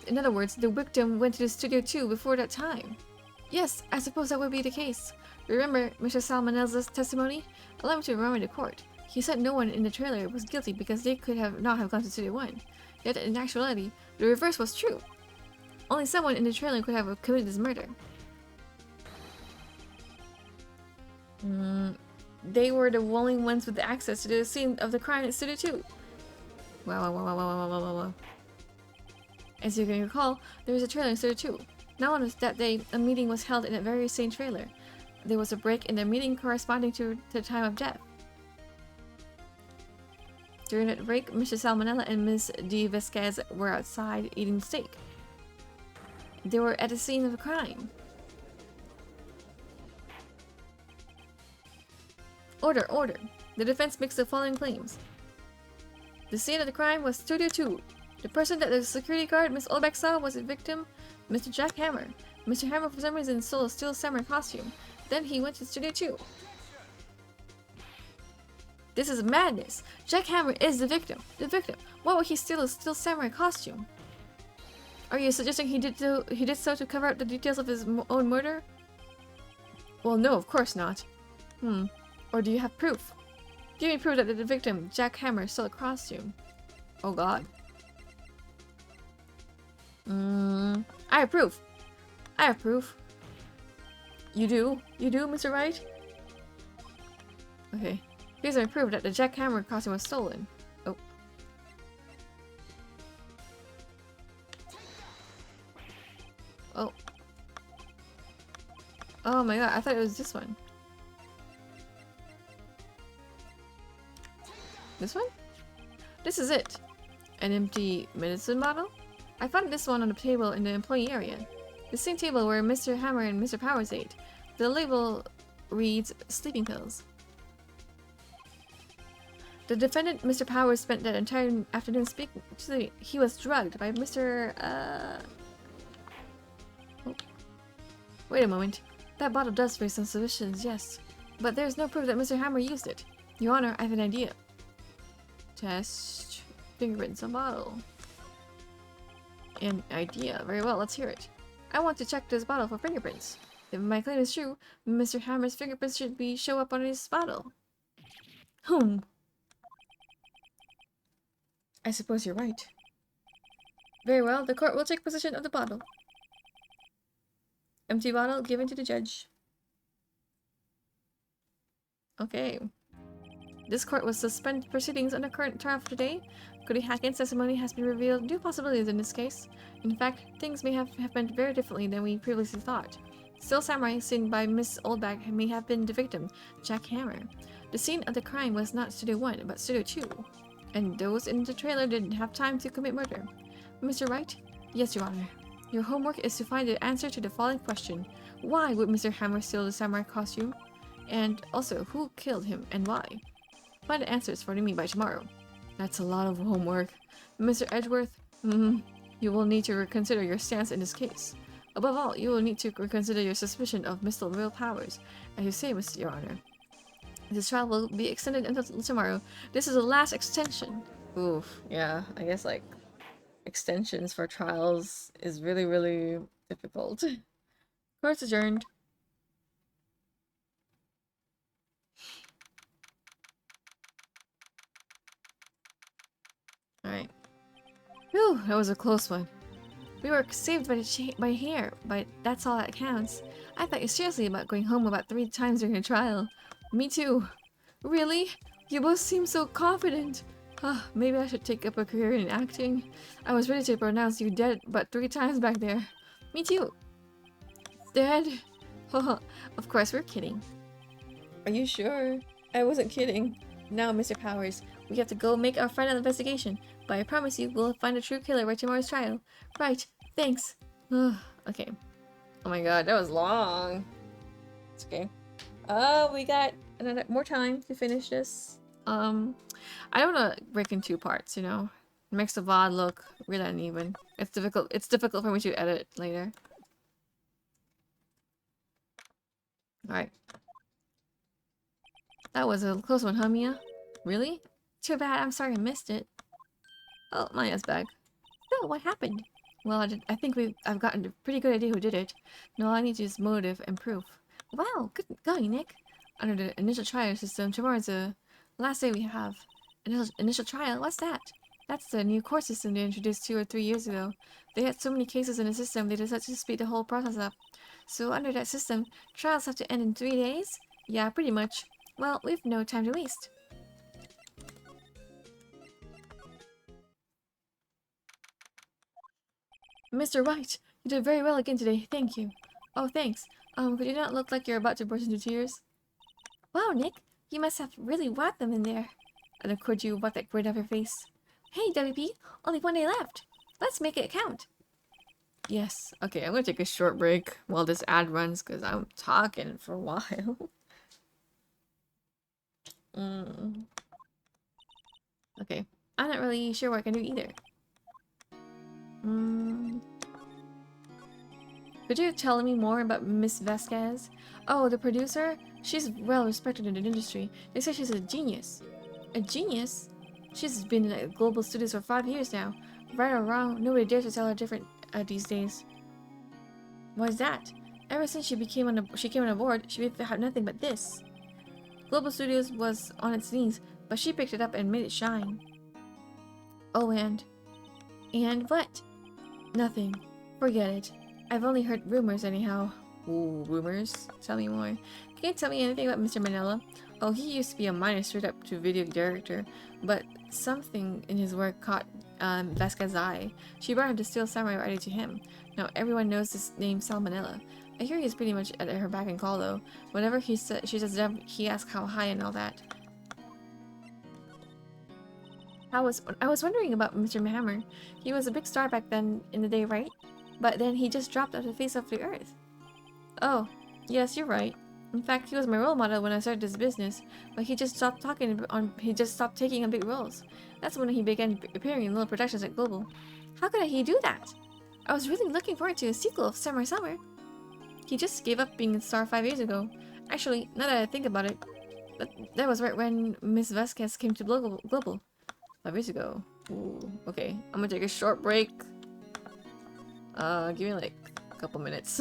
In other words, the victim went to the studio 2 before that time. Yes, I suppose that would be the case. Remember Mr. Salmonella's testimony? Allow me to remind the court. He said no one in the trailer was guilty because they could not have gone to Studio 1. Yet in actuality, the reverse was true. Only someone in the trailer could have committed this murder. They were the only ones with access to the scene of the crime in Studio 2. Wow. As you can recall, there was a trailer in Studio 2. Now on that day, a meeting was held in that very same trailer. There was a break in the meeting corresponding to the time of death. During that break, Mr. Salmonella and Ms. De Vasquez were outside eating steak. They were at the scene of the crime. Order. The defense makes the following claims. The scene of the crime was Studio 2. The person that the security guard, Miss Olbeck, saw was the victim, Mr. Jack Hammer. Mr. Hammer, for some reason, stole a steel samurai costume. Then he went to Studio 2. This is madness. Jack Hammer is the victim. Why would he steal a steel samurai costume? Are you suggesting he did so to cover up the details of his own murder? Well, no, of course not. Or do you have proof? Give me proof that the victim, Jack Hammer, stole a costume. Oh god. I have proof. You do, Mr. Wright? Okay. Here's my proof that the Jack Hammer costume was stolen. Oh. Oh my god, I thought it was this one. This one? This is it. An empty medicine bottle? I found this one on the table in the employee area. The same table where Mr. Hammer and Mr. Powers ate. The label reads sleeping pills. The defendant, Mr. Powers, spent that entire afternoon speaking. He was drugged by Mr. Oh. Wait a moment. That bottle does raise some suspicions, yes. But there's no proof that Mr. Hammer used it. Your Honor, I have an idea. Test fingerprints on bottle. An idea. Very well, let's hear it. I want to check this bottle for fingerprints. If my claim is true, Mr. Hammer's fingerprints should show up on his bottle. I suppose you're right. Very well, the court will take possession of the bottle. Empty bottle given to the judge. Okay. This court will suspend proceedings on the current trial for today. Cody Hackett's testimony has been revealed new possibilities in this case. In fact, things may have happened very differently than we previously thought. Still Samurai, seen by Miss Oldback, may have been the victim, Jack Hammer. The scene of the crime was not Studio 1, but Studio 2. And those in the trailer didn't have time to commit murder. Mr. Wright? Yes, Your Honor. Your homework is to find the answer to the following question. Why would Mr. Hammer steal the samurai costume? And also, who killed him and why? Find the answers for me by tomorrow. That's a lot of homework. Mr. Edgeworth, you will need to reconsider your stance in this case. Above all, you will need to reconsider your suspicion of Mr. Will Powers. As you say, Mr. Your Honor. This trial will be extended until tomorrow. This is the last extension. Oof, yeah, I guess like extensions for trials is really, really difficult. Court's adjourned. Alright. Whew, that was a close one. We were saved by hair, but that's all that counts. I thought you seriously about going home about 3 times during the trial. Me too. Really? You both seem so confident. Maybe I should take up a career in acting. I was ready to pronounce you dead but 3 times back there. Me too. Dead? Of course, we're kidding. Are you sure? I wasn't kidding. Now, Mr. Powers, we have to go make our final investigation. But I promise you, we'll find the true killer by tomorrow's trial. Right, thanks. Okay. Oh my god, that was long. It's okay. We got more time to finish this. I don't want to break in two parts, you know? It makes the VOD look really uneven. It's difficult for me to edit later. Alright. That was a close one, huh, Mia? Really? Too bad, I'm sorry I missed it. Oh, Maya's back. So, what happened? Well, I think I've gotten a pretty good idea who did it. No, all I need is motive and proof. Wow, good going, Nick. Under the initial trial system, tomorrow is the last day we have. Initial trial? What's that? That's the new court system they introduced 2 or 3 years ago. They had so many cases in the system, they decided to speed the whole process up. So under that system, trials have to end in 3 days? Yeah, pretty much. Well, we've no time to waste. Mr. Wright, you did very well again today. Thank you. Oh, thanks. Could you not look like you're about to burst into tears? Wow, Nick, you must have really whacked them in there. And of course you wipe that grin off your face. Hey, WP, only 1 day left. Let's make it count. Yes. Okay, I'm gonna take a short break while this ad runs because I'm talking for a while. Okay. I'm not really sure what I can do either. Could you tell me more about Miss Vasquez? Oh, the producer? She's well respected in the industry. They say she's a genius. A genius? She's been in global studios for 5 years now. Right or wrong, nobody dares to tell her different these days. Why is that? Ever since she came on board, she had nothing but this. Global Studios was on its knees, but she picked it up and made it shine. Oh, and what? Nothing. Forget it. I've only heard rumors anyhow. Ooh, rumors? Tell me more. Can you tell me anything about Mr. Manila? Oh, he used to be a minor straight-up-to-video director, but something in his work caught Vasquez's eye. She brought him to Steel Samurai right to him. Now everyone knows this name Salmonella. I hear he's pretty much at her beck and call though. Whenever she says he asks how high and all that. I was wondering about Mr. Hammer. He was a big star back then in the day, right? But then he just dropped off the face of the earth. Oh, yes, you're right. In fact, he was my role model when I started this business, but he just stopped taking on big roles. That's when he began appearing in little productions at Global. How could he do that? I was really looking forward to a sequel of Summer Summer. He just gave up being a star 5 years ago. Actually, now that I think about it, that was right when Miss Vasquez came to Global. 5 years ago. Ooh, okay. I'm gonna take a short break. Give me like a couple minutes.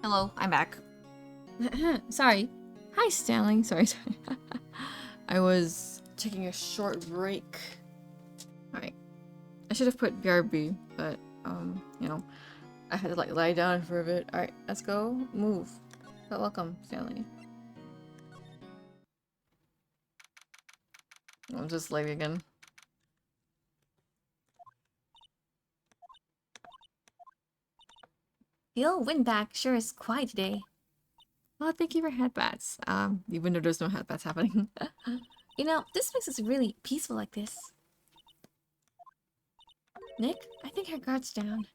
Hello, I'm back. Sorry. Hi, Stanley. Sorry. I was taking a short break. Alright. I should have put BRB, but, you know, I had to, like, lie down for a bit. Alright, let's go. Move. But welcome, Stanley. I'm just late again. The old windbag sure is quiet today. Well, thank you for headbats. Even though there's no headbats happening. You know, this makes us really peaceful like this. Nick, I think our guard's down.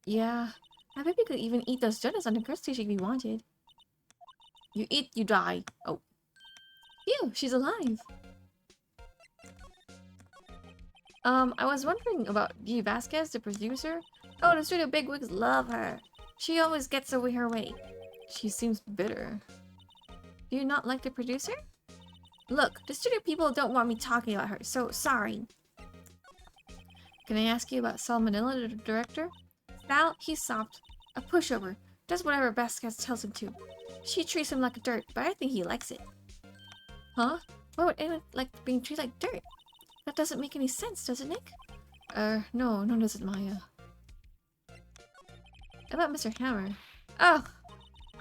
Yeah, I bet we could even eat those donuts on the guard station if we wanted. You eat, you die. Oh. Phew, she's alive. I was wondering about Dee Vasquez, the producer. Oh, the studio bigwigs love her. She always gets away her way. She seems bitter. Do you not like the producer? Look, the studio people don't want me talking about her, so sorry. Can I ask you about Salmonella, the director? Val, he's soft. A pushover. Does whatever Vasquez tells him to. She treats him like dirt, but I think he likes it. Huh? Why would anyone like being treated like dirt? That doesn't make any sense, does it, Nick? No, does it, Maya. About Mr. Hammer. Oh,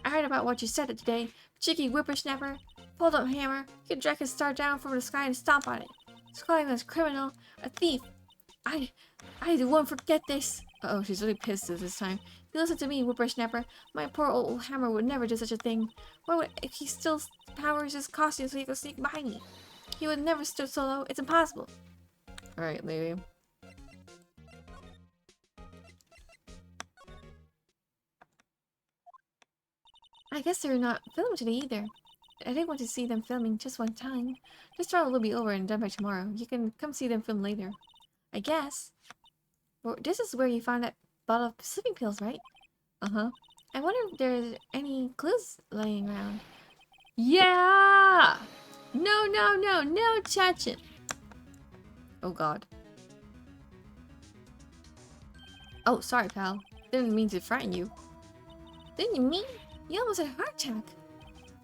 I heard about what you said today. Cheeky whippersnapper. Pulled up hammer. He could drag his star down from the sky and stomp on it. He's calling us a criminal, a thief. I won't forget this. Uh oh, she's really pissed at this time. You listen to me, whippersnapper. My poor old hammer would never do such a thing. Why would if he still powers his costume so he could sneak behind me? He would never stoop so low. It's impossible. Alright, lady. I guess they're not filming today either. I didn't want to see them filming just one time. This trial will be over and done by tomorrow. You can come see them film later. I guess. Well, this is where you found that bottle of sleeping pills, right? Uh-huh. I wonder if there's any clues laying around. Yeah! No touching. Oh god. Oh, sorry, pal. Didn't mean to frighten you. Didn't you mean? You almost had a heart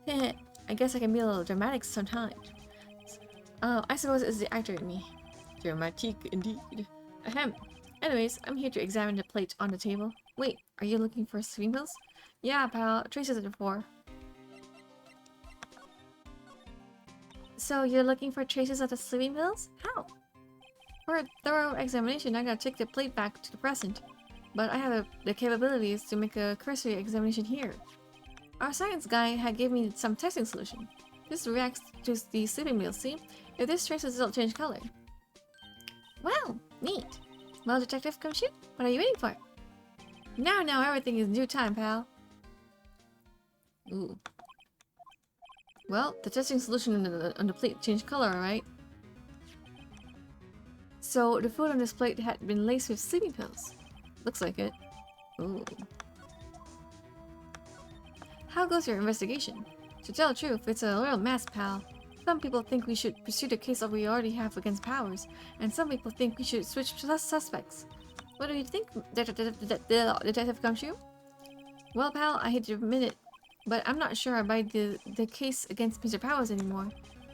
attack. I guess I can be a little dramatic sometimes. Oh, I suppose it's the actor in me. Dramatic indeed. Ahem. Anyways, I'm here to examine the plate on the table. Wait, are you looking for sleeping pills? Yeah, pal. Traces of the 4. So you're looking for traces of the sleeping pills? How? For a thorough examination, I gotta take the plate back to the present. But I have the capabilities to make a cursory examination here. Our science guy had given me some testing solution. This reacts to the sleeping pills, see? If this traces don't change color. Wow, neat. Well, Detective, come shoot. What are you waiting for? Now, everything is due time, pal. Ooh. Well, the testing solution on the plate changed color, alright? So, the food on this plate had been laced with sleeping pills. Looks like it. Ooh. How goes your investigation? To tell the truth, it's a real mess, pal. Some people think we should pursue the case that we already have against Powers, and some people think we should switch suspects. What do you think, Detective Gumshoe? Well, pal, I hate to admit it, but I'm not sure I buy the case against Mr. Powers anymore.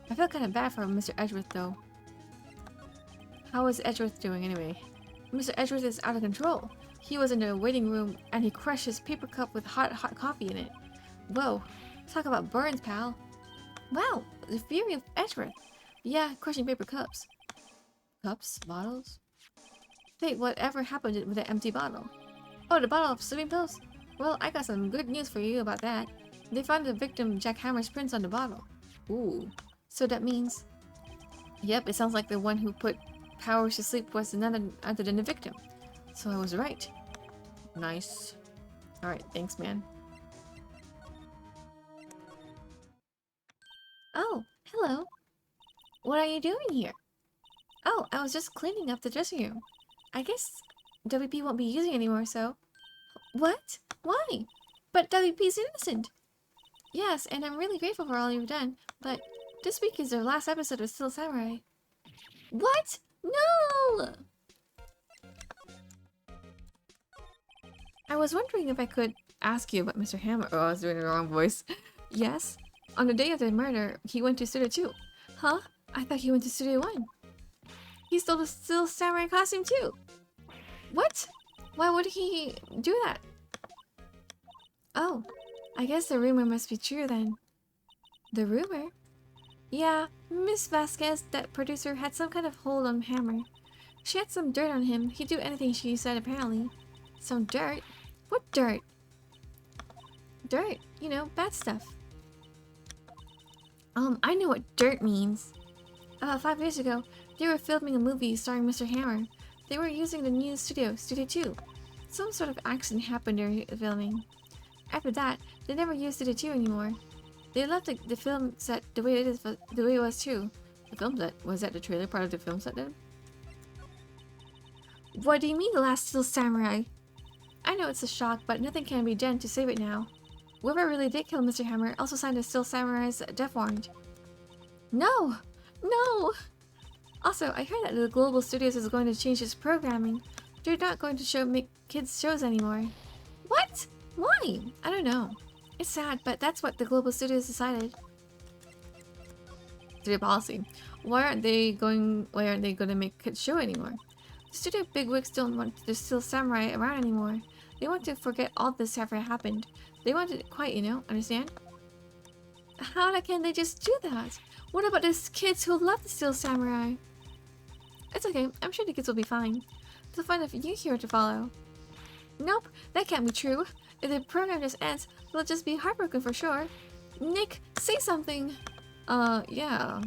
I feel kind of bad for Mr. Edgeworth, though. How is Edgeworth doing, anyway? Mr. Edgeworth is out of control. He was in the waiting room, and he crushed his paper cup with hot coffee in it. Whoa, talk about burns, pal. Wow, the fury of Edgeworth. Yeah, crushing paper cups. Cups? Bottles? Wait, whatever happened with the empty bottle? Oh, the bottle of sleeping pills? Well, I got some good news for you about that. They found the victim Jack Hammer's prints on the bottle. Ooh. So that means... Yep, it sounds like the one who put Powers to sleep was none other than the victim. So I was right. Nice. Alright, thanks, man. Oh, hello. What are you doing here? Oh, I was just cleaning up the dressing room. I guess WP won't be using it anymore, so... What? Why? But WP's innocent. Yes, and I'm really grateful for all you've done, but this week is the last episode of Still Samurai. What? No! I was wondering if I could ask you about Mr. Hammer. Oh, I was doing the wrong voice. Yes? On the day of the murder, he went to Studio 2. Huh? I thought he went to Studio 1. He stole the Steel Samurai costume too. What? Why would he do that? Oh, I guess the rumor must be true then. The rumor? Yeah, Miss Vasquez, that producer, had some kind of hold on Hammer. She had some dirt on him. He'd do anything she said, apparently. Some dirt? What dirt? Dirt, you know, bad stuff. I know what dirt means. About 5 years ago, they were filming a movie starring Mr. Hammer. They were using the new studio, Studio 2. Some sort of accident happened during the filming. After that, they never used Studio 2 anymore. They left the film set the way it was too. The film set? Was that the trailer part of the film set then? What do you mean the last Steel Samurai? I know it's a shock, but nothing can be done to save it now. Whoever really did kill Mr. Hammer also signed a Steel Samurai's death warrant. No! No! Also, I heard that the Global Studios is going to change its programming. They're not going to make kids shows anymore. What? Why? I don't know. It's sad, but that's what the Global Studios decided. Studio policy. Why aren't they going to make kids show anymore? The studio bigwigs don't want the Steel Samurai around anymore. They want to forget all this ever happened. They want it quiet, you know? Understand? How can they just do that? What about those kids who love the Steel Samurai? It's okay. I'm sure the kids will be fine. They'll find a new hero to follow. Nope, that can't be true. If the program just ends, they'll just be heartbroken for sure. Nick, say something. Yeah.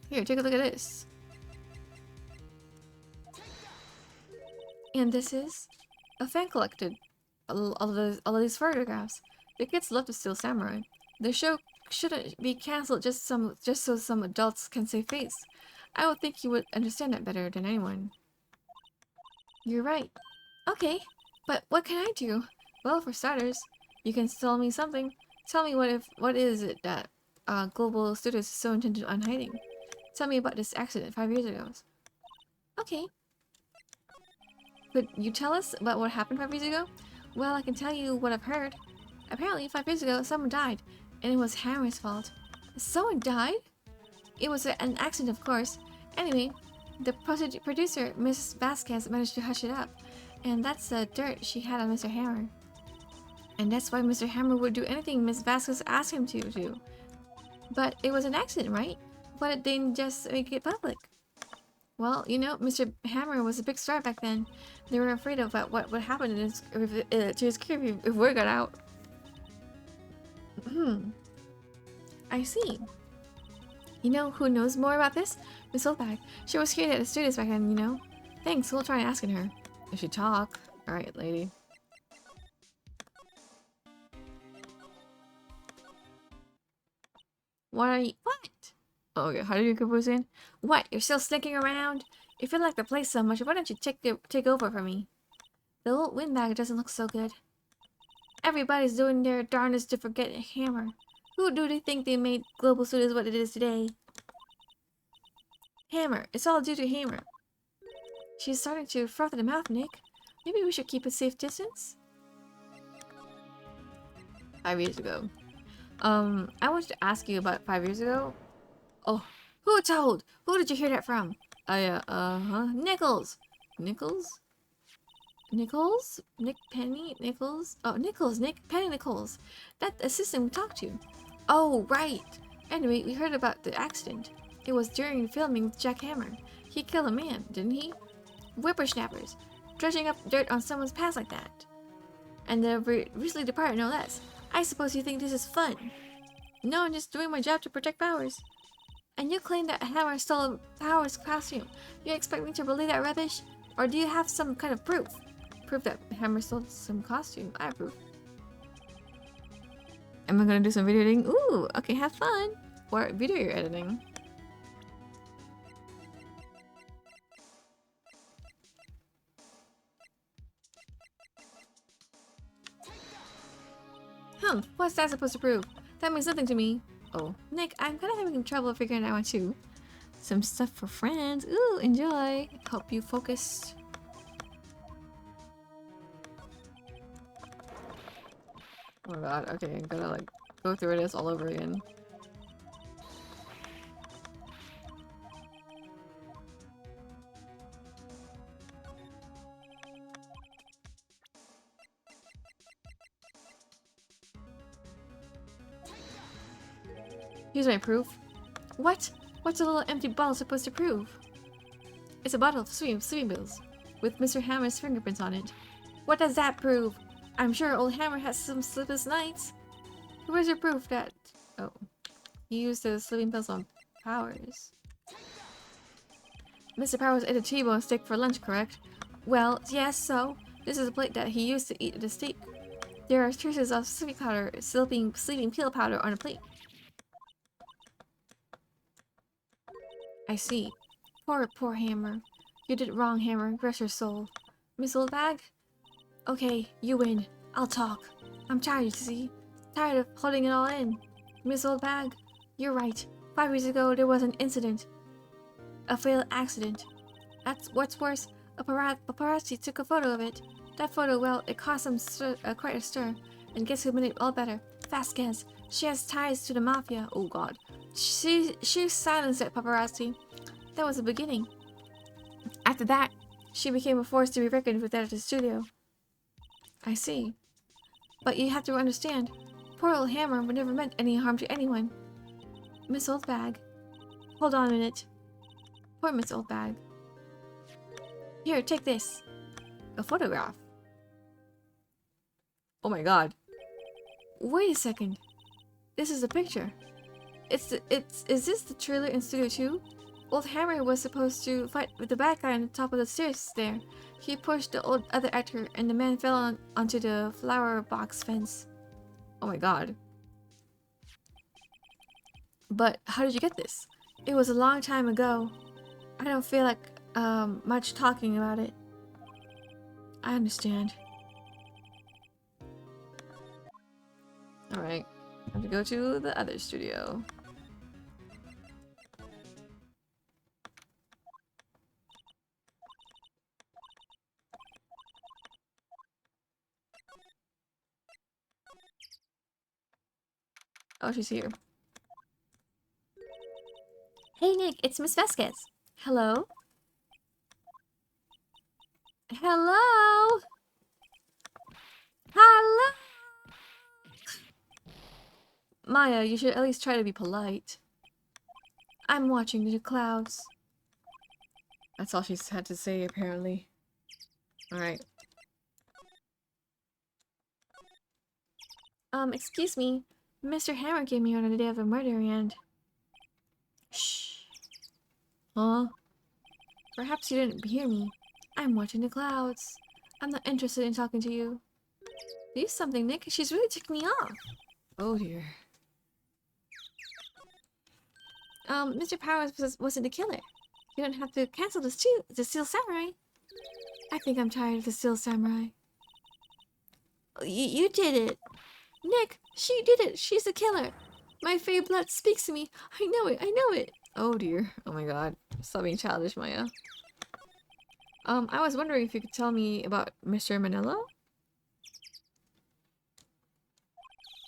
Here, take a look at this. And this is a fan collected all of these photographs. The kids love the Steel Samurai. The show shouldn't be cancelled just so some adults can save face. I would think you would understand that better than anyone. You're right. Okay, but what can I do? Well, for starters, you can tell me something. Tell me what is it that Global Studios is so intent on hiding? Tell me about this accident 5 years ago. Okay. Could you tell us about what happened 5 years ago? Well, I can tell you what I've heard. Apparently, 5 years ago, someone died, and it was Hammer's fault. Someone died? It was an accident, of course. Anyway, the producer, Miss Vasquez, managed to hush it up, and that's the dirt she had on Mr. Hammer. And that's why Mr. Hammer would do anything Miss Vasquez asked him to do. But it was an accident, right? Why did they just make it public? Well, you know, Mr. Hammer was a big star back then. They were afraid of what would happen to his career if word got out. I see. You know who knows more about this? Miss Oldbag. She was here at the studios back then, you know. Thanks, we'll try asking her. If she talk. Alright, lady. What? Oh, okay, how do you compose in? What? You're still sneaking around? You feel like the place so much, why don't you take over for me? The old windbag doesn't look so good. Everybody's doing their darnest to forget Hammer. Who do they think they made Global Studios what it is today? Hammer. It's all due to Hammer. She's starting to froth at the mouth, Nick. Maybe we should keep a safe distance? 5 years ago. I wanted to ask you about 5 years ago. Oh, who told? Who did you hear that from? Nichols. Nichols? Nichols? Nick Penny? Nichols? Oh, Nichols, Nick Penny Nichols. That assistant we talked to. Oh, right. Anyway, we heard about the accident. It was during filming with Jack Hammer. He killed a man, didn't he? Whippersnappers. Dredging up dirt on someone's past like that. And the recently departed, no less. I suppose you think this is fun. No, I'm just doing my job to protect Powers. And you claim that Hammer stole Powers' costume. You expect me to believe that rubbish? Or do you have some kind of proof? Proof that Hammer stole some costume. I approve. Am I gonna do some video editing? Ooh, okay, have fun. What video you're editing? What's that supposed to prove? That means nothing to me. Oh, Nick, I'm kind of having trouble figuring it out too. Some stuff for friends. Ooh, enjoy. Hope you focus. Oh my god, okay, I'm gonna like go through this all over again. Here's my proof. What? What's a little empty bottle supposed to prove? It's a bottle of sleeping pills with Mr. Hammer's fingerprints on it. What does that prove? I'm sure old Hammer has some sleepless nights. Where's your proof that... Oh. You used the sleeping pills on Powers. Mr. Powers ate a T-bone steak for lunch, correct? Well, yes, so. This is a plate that he used to eat the steak. There are traces of sleeping pill powder on a plate. I see. Poor Hammer. You did wrong, Hammer. Rest your soul. Miss Oldbag? Okay, you win. I'll talk. I'm tired, you see. Tired of holding it all in. Miss Oldbag, you're right. 5 years ago, there was an incident. A fatal accident. That's what's worse. A paparazzi took a photo of it. That photo, well, it caused quite a stir. And guess who made it all better? Vasquez. She has ties to the mafia. Oh god. She silenced that paparazzi. That was the beginning. After that, she became a force to be reckoned with at the studio. I see. But you have to understand, poor old Hammer would never meant any harm to anyone. Miss Oldbag. Hold on a minute. Poor Miss Oldbag. Here, take this. A photograph. Oh my god. Wait a second. This is a picture. Is this the trailer in Studio 2? Old Hammer was supposed to fight with the bad guy on the top of the stairs there. He pushed the other actor and the man fell onto the flower box fence. Oh my god. But how did you get this? It was a long time ago. I don't feel like much talking about it. I understand. Alright. I have to go to the other studio. Oh, she's here. Hey Nick, it's Miss Vasquez. Hello? Hello? Hello? Maya, you should at least try to be polite. I'm watching the clouds. That's all she's had to say, apparently. Alright. Excuse me. Mr. Hammer came here on the day of the murder and... Shh. Huh? Perhaps you didn't hear me. I'm watching the clouds. I'm not interested in talking to you. Do something, Nick. She's really ticking me off. Oh dear. Mr. Powers wasn't the killer. You don't have to cancel the Steel Samurai. I think I'm tired of the Steel Samurai. You did it. Nick, she did it. She's the killer. My fey blood speaks to me. I know it. I know it. Oh dear. Oh my god. Stop being childish, Maya. I was wondering if you could tell me about Mr. Manello?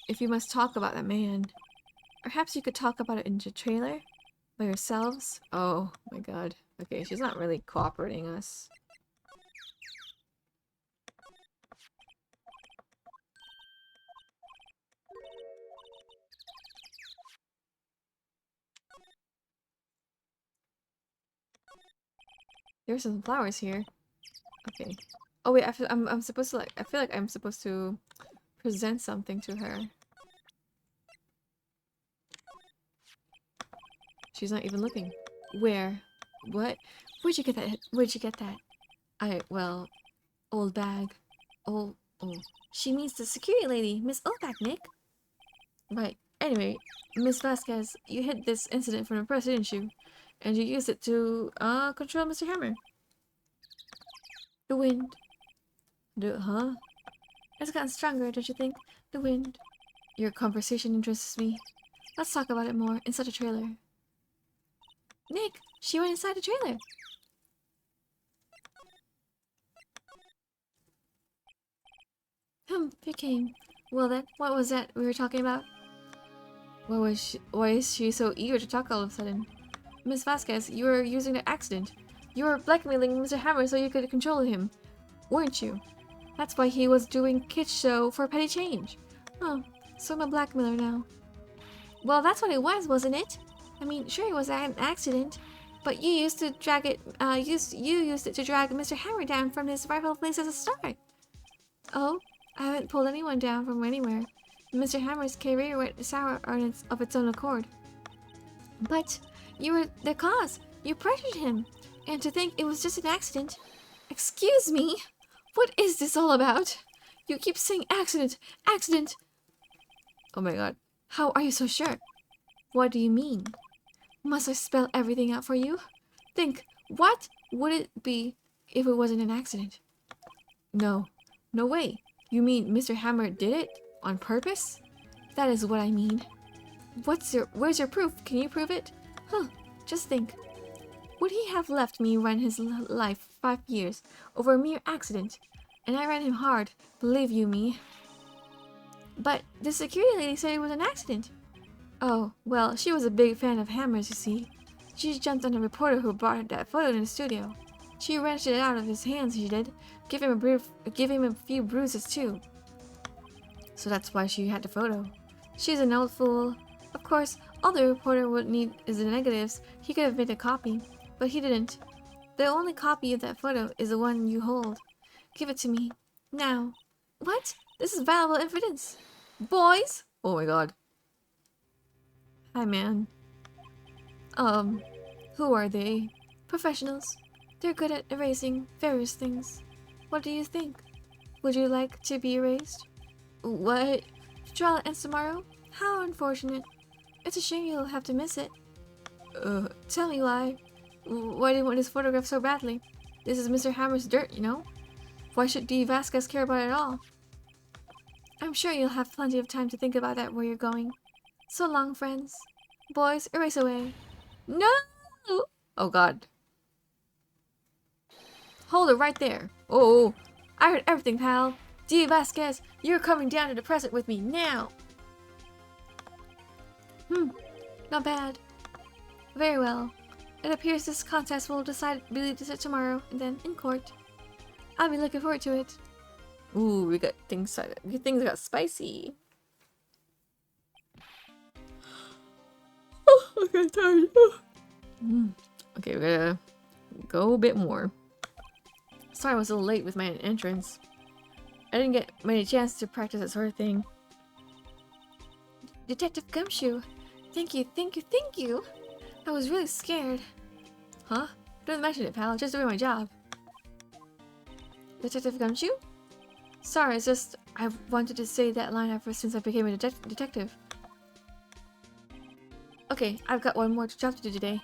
If you must talk about that man. Perhaps you could talk about it in the trailer? By yourselves? Oh my god. Okay, she's not really cooperating us. There's some flowers here. Okay. Oh wait, I'm supposed to like, I feel like I'm supposed to present something to her. She's not even looking. Where? What? Where'd you get that? Where'd you get that? Well, old bag. Oh. She means the security lady, Miss Oldback, Nick. Right. Anyway, Miss Vasquez, you hid this incident from the press, didn't you? And you used it to, control Mr. Hammer. The wind. Huh? It's gotten stronger, don't you think? The wind. Your conversation interests me. Let's talk about it more inside the trailer. Nick, she went inside the trailer. Here came. Well then, what was that we were talking about? Why is she so eager to talk all of a sudden? Miss Vasquez, you were using the accident. You were blackmailing Mr. Hammer so you could control him, weren't you? That's why he was doing kid show for petty change. Oh, so I'm a blackmailer now. Well, that's what it was, wasn't it? I mean, sure it was an accident, but you used to drag it. You used it to drag Mr. Hammer down from his rightful place as a star. Oh, I haven't pulled anyone down from anywhere. Mr. Hammer's career went sour of its own accord. But you were the cause. You pressured him. And to think it was just an accident. Excuse me? What is this all about? You keep saying accident, accident. Oh my god. How are you so sure? What do you mean? Must I spell everything out for you? Think, what would it be if it wasn't an accident? No. No way. You mean Mr. Hammer did it? On purpose? That is what I mean. Where's your proof? Can you prove it? Huh, just think. Would he have left me run his life 5 years over a mere accident? And I ran him hard, believe you me. But the security lady said it was an accident. Oh, well, she was a big fan of Hammer's, you see. She jumped on the reporter who brought that photo in the studio. She wrenched it out of his hands, she did. Give him a few bruises, too. So that's why she had the photo. She's an old fool. Of course, all the reporter would need is the negatives. He could have made a copy, but he didn't. The only copy of that photo is the one you hold. Give it to me. Now. What? This is valuable evidence. Boys? Oh my god. Hi, man. Who are they? Professionals. They're good at erasing various things. What do you think? Would you like to be erased? What? The trial ends tomorrow? How unfortunate. It's a shame you'll have to miss it. Tell me why. Why do you want this photograph so badly? This is Mr. Hammer's dirt, you know? Why should D. Vasquez care about it at all? I'm sure you'll have plenty of time to think about that where you're going. So long, friends. Boys, erase away. No! Oh god. Hold it right there. Oh, I heard everything, pal. D. Vasquez, you're coming down to the present with me now. Not bad. Very well. It appears this contest will be decided tomorrow, and then in court. I'll be looking forward to it. Ooh, we got things got spicy. Oh, I'm getting tired. Okay, we're gonna go a bit more. Sorry I was a little late with my entrance. I didn't get many chances to practice that sort of thing. Detective Gumshoe! Thank you, thank you, thank you! I was really scared. Huh? Don't mention it, pal. Just doing my job. Detective Gumshoe? Sorry, it's just I've wanted to say that line ever since I became a detective. Okay, I've got one more job to do today.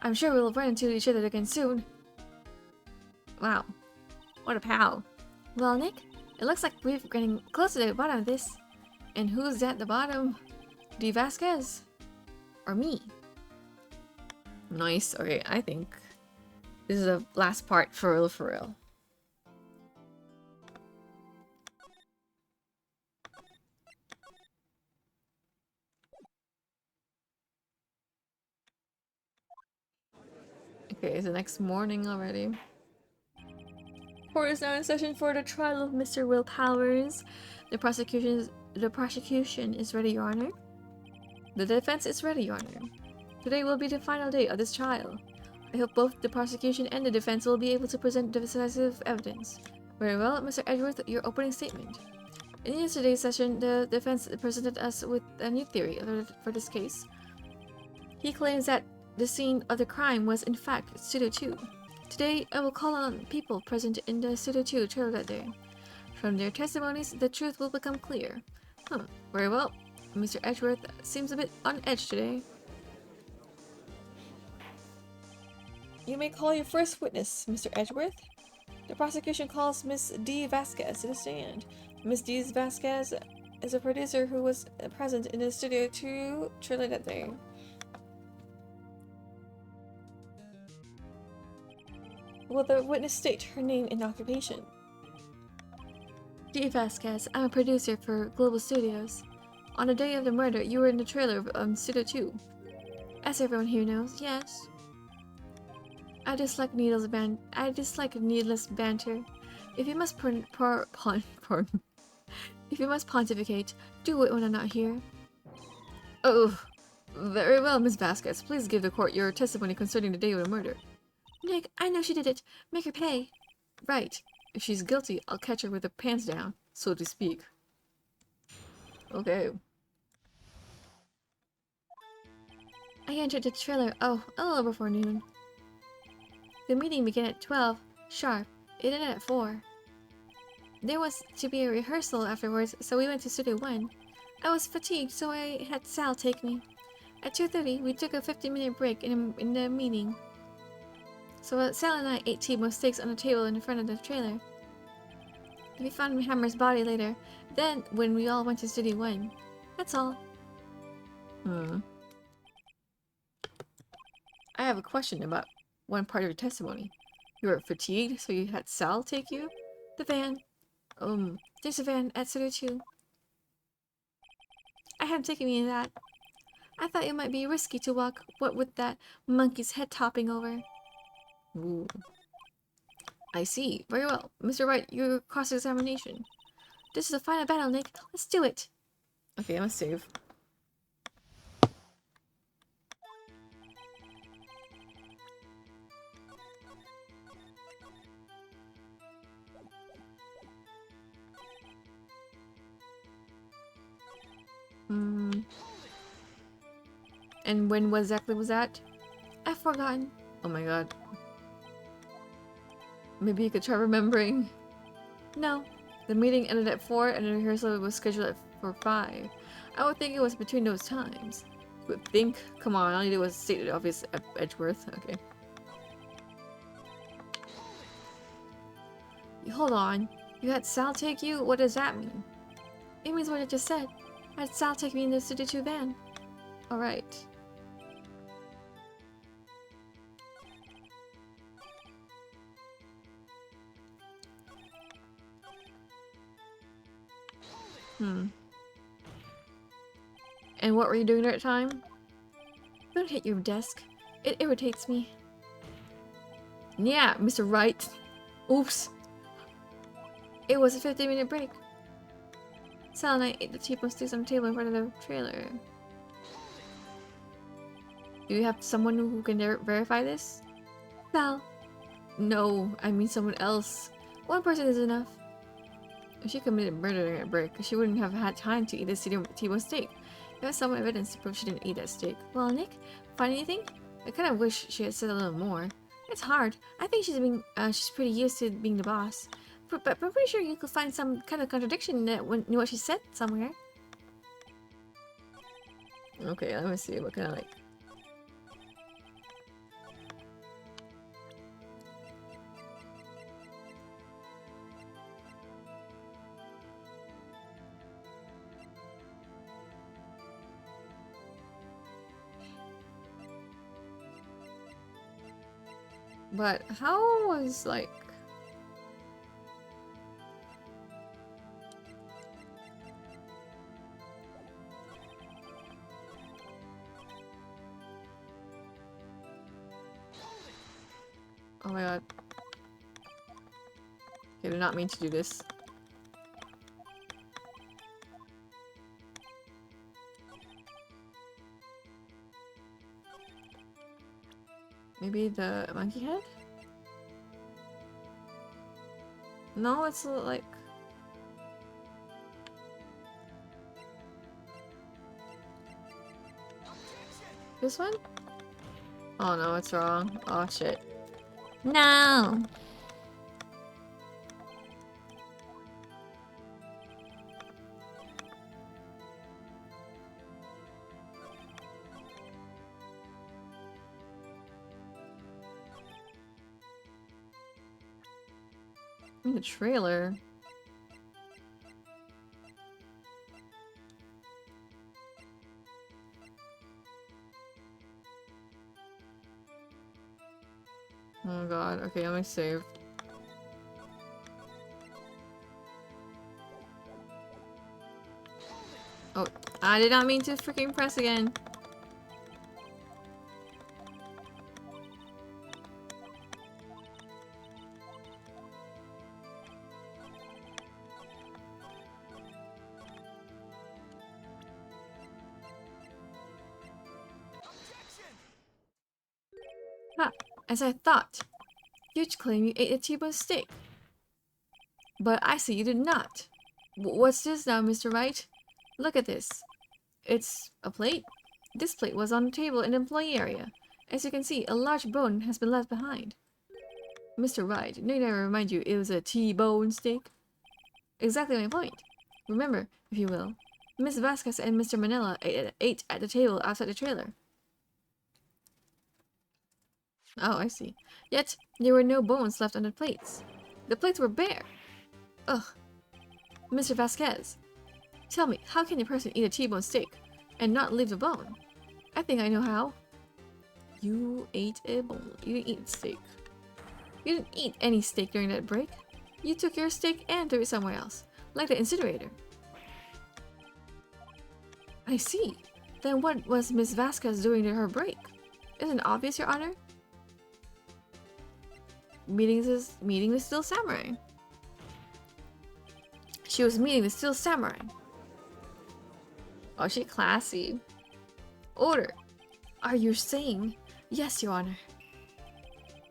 I'm sure we'll run into each other again soon. Wow. What a pal. Well, Nick, it looks like we're getting close to the bottom of this. And who's at the bottom? D. Vasquez? Or me? Nice. Okay, I think this is the last part for real, for real. Okay, it's the next morning already. Court is now in session for the trial of Mr. Will Powers. The prosecution is ready, Your Honor. The defense is ready, Your Honor. Today will be the final day of this trial. I hope both the prosecution and the defense will be able to present decisive evidence. Very well, Mr. Edgeworth, your opening statement. In yesterday's session, the defense presented us with a new theory for this case. He claims that the scene of the crime was in fact Studio 2. Today, I will call on people present in the Studio 2 trailer that day. From their testimonies, the truth will become clear. Very well. Mr. Edgeworth seems a bit on edge today. You may call your first witness, Mr. Edgeworth. The prosecution calls Miss D. Vasquez to the stand. Miss D. Vasquez is a producer who was present in the Studio 2 trailer that day. Will the witness state her name and occupation? G. Vasquez, I'm a producer for Global Studios. On the day of the murder, you were in the trailer of Studio 2. As everyone here knows, yes. I dislike needless banter. If you must if you must pontificate, do it when I'm not here. Oh, very well, Miss Vasquez. Please give the court your testimony concerning the day of the murder. Nick, I know she did it. Make her pay. Right. If she's guilty, I'll catch her with her pants down, so to speak. Okay. I entered the trailer, a little before noon. The meeting began at 12, sharp. It ended at 4. There was to be a rehearsal afterwards, so we went to Studio 1. I was fatigued, so I had Sal take me. At 2:30, we took a 15-minute break in the meeting. So Sal and I ate table steaks on a table in front of the trailer. We found Hammer's body later. Then, when we all went to Studio 1. That's all. I have a question about one part of your testimony. You were fatigued, so you had Sal take you? The van. There's a van at Studio 2. I had him taking me in that. I thought it might be risky to walk, what with that monkey's head topping over. Ooh. I see. Very well. Mr. Wright, your cross-examination. This is the final battle, Nick. Let's do it. Okay, I'm gonna save. And when exactly was that? I've forgotten. Oh my god. Maybe you could try remembering. No. The meeting ended at 4 and the rehearsal was scheduled for 5. I would think it was between those times. You would think? Come on, all you did was state the obvious, Edgeworth. Okay. Hold on. You had Sal take you? What does that mean? It means what I just said. I had Sal take me in the Studio 2 van. Alright. And what were you doing at that time? Don't hit your desk. It irritates me. Yeah, Mr. Wright. Oops. It was a 15-minute break. Sal and I ate the T-bone sticks on the table in front of the trailer. Do you have someone who can verify this? Sal. No, I mean someone else. One person is enough. If she committed murder during a break, she wouldn't have had time to eat this T-bone steak. You have some evidence to prove she didn't eat that steak. Well, Nick, find anything? I kind of wish she had said a little more. It's hard. I think she's pretty used to being the boss. But I'm pretty sure you could find some kind of contradiction in what she said somewhere. Okay, let me see. What can I like? But how was like... Oh my god. Okay, I did not mean to do this. Maybe the monkey head? No, it's like... This one? Oh no, it's wrong. Oh shit. No! In the trailer. Oh god, okay, let me save. I did not mean to freaking press again. Ha, as I thought. You'd claim you ate a T-bone steak. But I see you did not. What's this now, Mr. Wright? Look at this. It's a plate. This plate was on the table in the employee area. As you can see, a large bone has been left behind. Mr. Wright, need I remind you it was a T-bone steak? Exactly my point. Remember, if you will, Miss Vasquez and Mr. Manila ate at the table outside the trailer. Oh, I see. Yet, there were no bones left on the plates. The plates were bare. Ugh. Mr. Vasquez, tell me, how can a person eat a T-bone steak and not leave the bone? I think I know how. You ate a bone. You didn't eat steak. You didn't eat any steak during that break. You took your steak and threw it somewhere else, like the incinerator. I see. Then what was Miss Vasquez doing during her break? Isn't it obvious, Your Honor? Meeting the Steel Samurai. She was meeting the Steel Samurai. Oh, she classy. Order. Are you saying? Yes, Your Honor.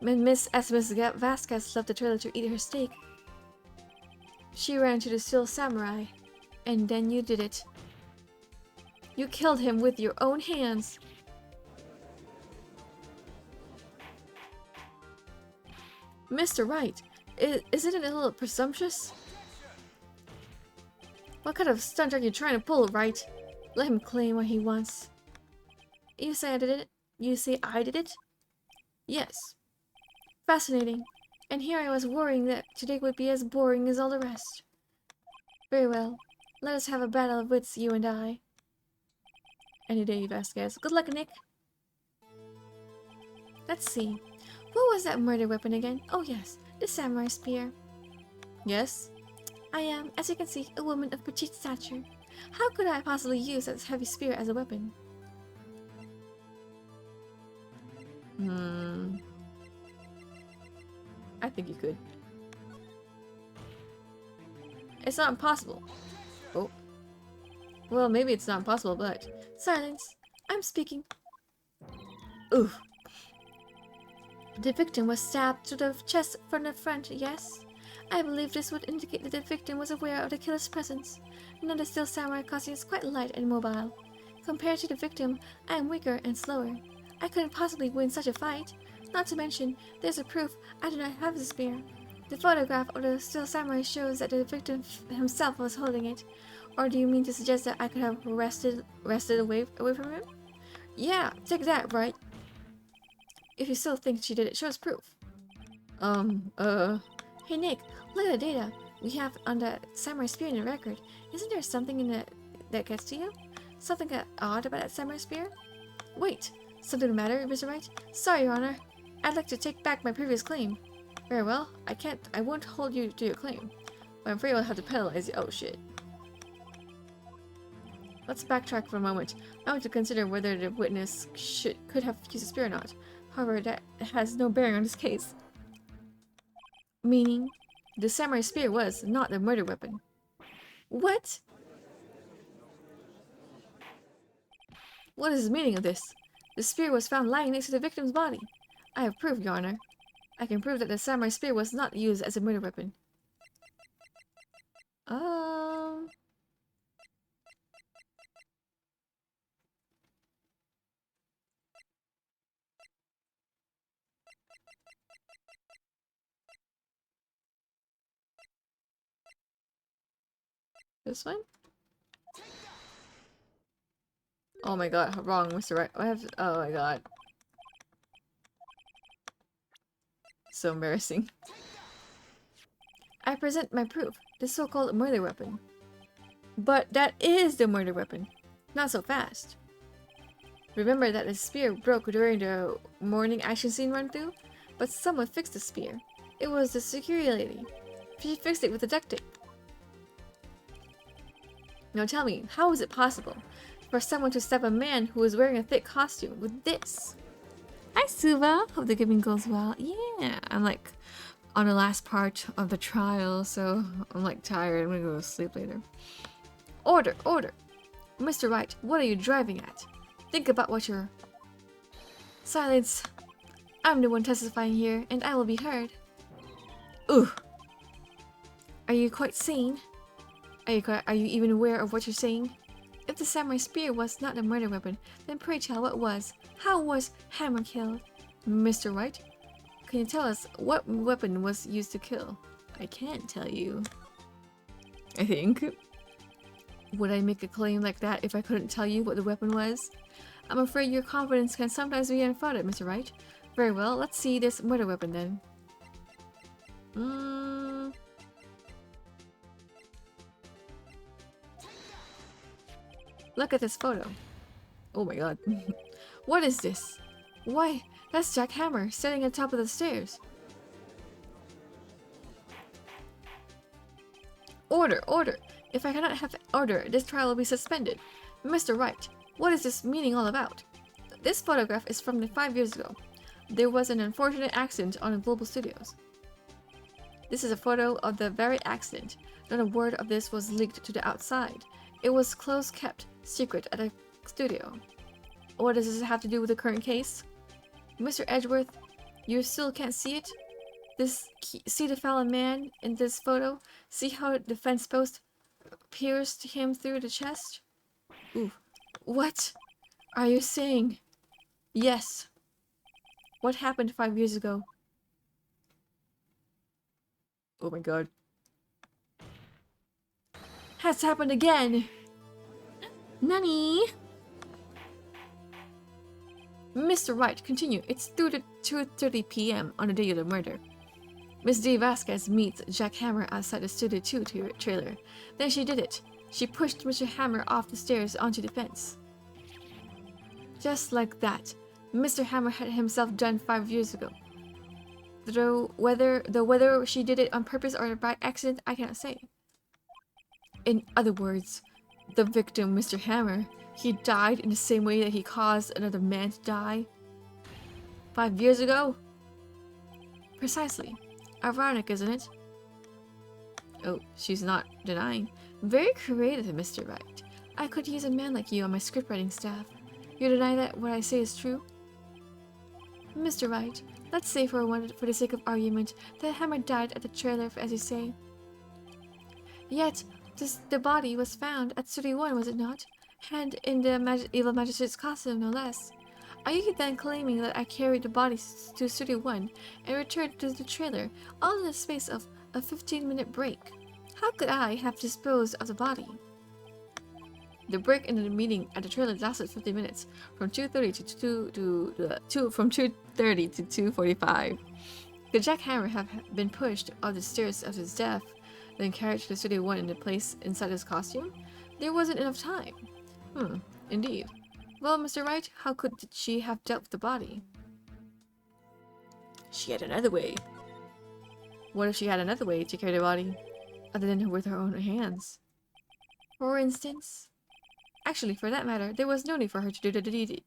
When Miss Vasquez left the trailer to eat her steak, she ran to the Steel Samurai, and then you did it. You killed him with your own hands. Mr. Wright, isn't it a little presumptuous? What kind of stunt are you trying to pull, Wright? Let him claim what he wants. You say I did it? You say I did it? Yes. Fascinating. And here I was worrying that today would be as boring as all the rest. Very well. Let us have a battle of wits, you and I. Any day, Vasquez. Good luck, Nick. Let's see. What was that murder weapon again? Oh yes, the samurai spear. Yes? I am, as you can see, a woman of petite stature. How could I possibly use that heavy spear as a weapon? I think you could. It's not impossible. Oh. Well, maybe it's not impossible, but... Silence! I'm speaking. Oof. The victim was stabbed to the chest from the front, yes? I believe this would indicate that the victim was aware of the killer's presence. Now the Steel Samurai costume is quite light and mobile. Compared to the victim, I am weaker and slower. I couldn't possibly win such a fight. Not to mention, there's a proof I do not have the spear. The photograph of the Steel Samurai shows that the victim himself was holding it. Or do you mean to suggest that I could have wrested away from him? Yeah, take that, Wright. If you still think she did it, show us proof. Hey Nick, look at the data we have on the samurai spear in the record. Isn't there something in that gets to you? Something odd about that samurai spear? Wait, something the matter, Mr. Wright? Sorry, Your Honor. I'd like to take back my previous claim. Very well, I won't hold you to your claim. But I'm afraid I'll have to penalize you. Oh shit. Let's backtrack for a moment. I want to consider whether the witness could have used a spear or not. However, that has no bearing on this case. Meaning, the samurai spear was not the murder weapon. What? What is the meaning of this? The spear was found lying next to the victim's body. I have proof, Your Honor. I can prove that the samurai spear was not used as a murder weapon. This one? Oh my god, wrong, Mr. Wright. Oh my god. So embarrassing. I present my proof, the so-called murder weapon. But that is the murder weapon. Not so fast. Remember that the spear broke during the morning action scene run-through? But someone fixed the spear. It was the security lady. She fixed it with the duct tape. Now tell me, how is it possible for someone to stab a man who was wearing a thick costume with this. Hi, Suva. Hope the gaming goes well. Yeah, I'm like on the last part of the trial, so I'm like tired. I'm gonna go to sleep later. Order, order. Mr. Wright, what are you driving at? Think about what you're... Silence. I'm the one testifying here, and I will be heard. Ooh. Are you quite sane? Are you even aware of what you're saying? If the samurai spear was not a murder weapon, then pray tell what was? How was Hammer killed? Mr. Wright, can you tell us what weapon was used to kill? I can't tell you. I think. Would I make a claim like that if I couldn't tell you what the weapon was? I'm afraid your confidence can sometimes be unfounded, Mr. Wright. Very well, let's see this murder weapon then. Look at this photo. Oh my god. What is this? Why, that's Jack Hammer sitting on top of the stairs. Order, order. If I cannot have order, this trial will be suspended. Mr. Wright, what is this meeting all about? This photograph is from 5 years ago. There was an unfortunate accident on Global Studios. This is a photo of the very accident. Not a word of this was leaked to the outside. It was close kept secret at a studio. What does this have to do with the current case? Mr. Edgeworth, you still can't see it? See the fallen man in this photo? See how the fence post pierced him through the chest? Ooh. What are you saying? Yes. What happened 5 years ago? Oh my god. Has happened again! Nani? Mr. Wright, continue. It's 2:30 p.m. on the day of the murder. Miss D. Vasquez meets Jack Hammer outside the Studio 2 trailer. Then she did it. She pushed Mr. Hammer off the stairs onto the fence. Just like that, Mr. Hammer had himself done 5 years ago. Though whether she did it on purpose or by accident, I cannot say. In other words, the victim, Mr. Hammer, he died in the same way that he caused another man to die 5 years ago? Precisely. Ironic, isn't it? Oh, she's not denying. Very creative, Mr. Wright. I could use a man like you on my scriptwriting staff. You deny that what I say is true? Mr. Wright, let's say for the sake of argument that Hammer died at the trailer, as you say. Yet, the body was found at Studio 1, was it not? And in the evil magistrate's costume, no less. Are you then claiming that I carried the body to Studio 1 and returned to the trailer, all in the space of a 15-minute break? How could I have disposed of the body? The break in the meeting at the trailer lasted 15 minutes, from 2:30 from 2:30 to 2:45. Could Jack Hammer have been pushed off the stairs of his death, then carried to the Studio 1 in the place inside his costume? There wasn't enough time. Indeed. Well, Mr. Wright, how could she have dealt with the body? She had another way. What if she had another way to carry the body, other than with her own hands? For instance? Actually, for that matter, there was no need for her to do the deed.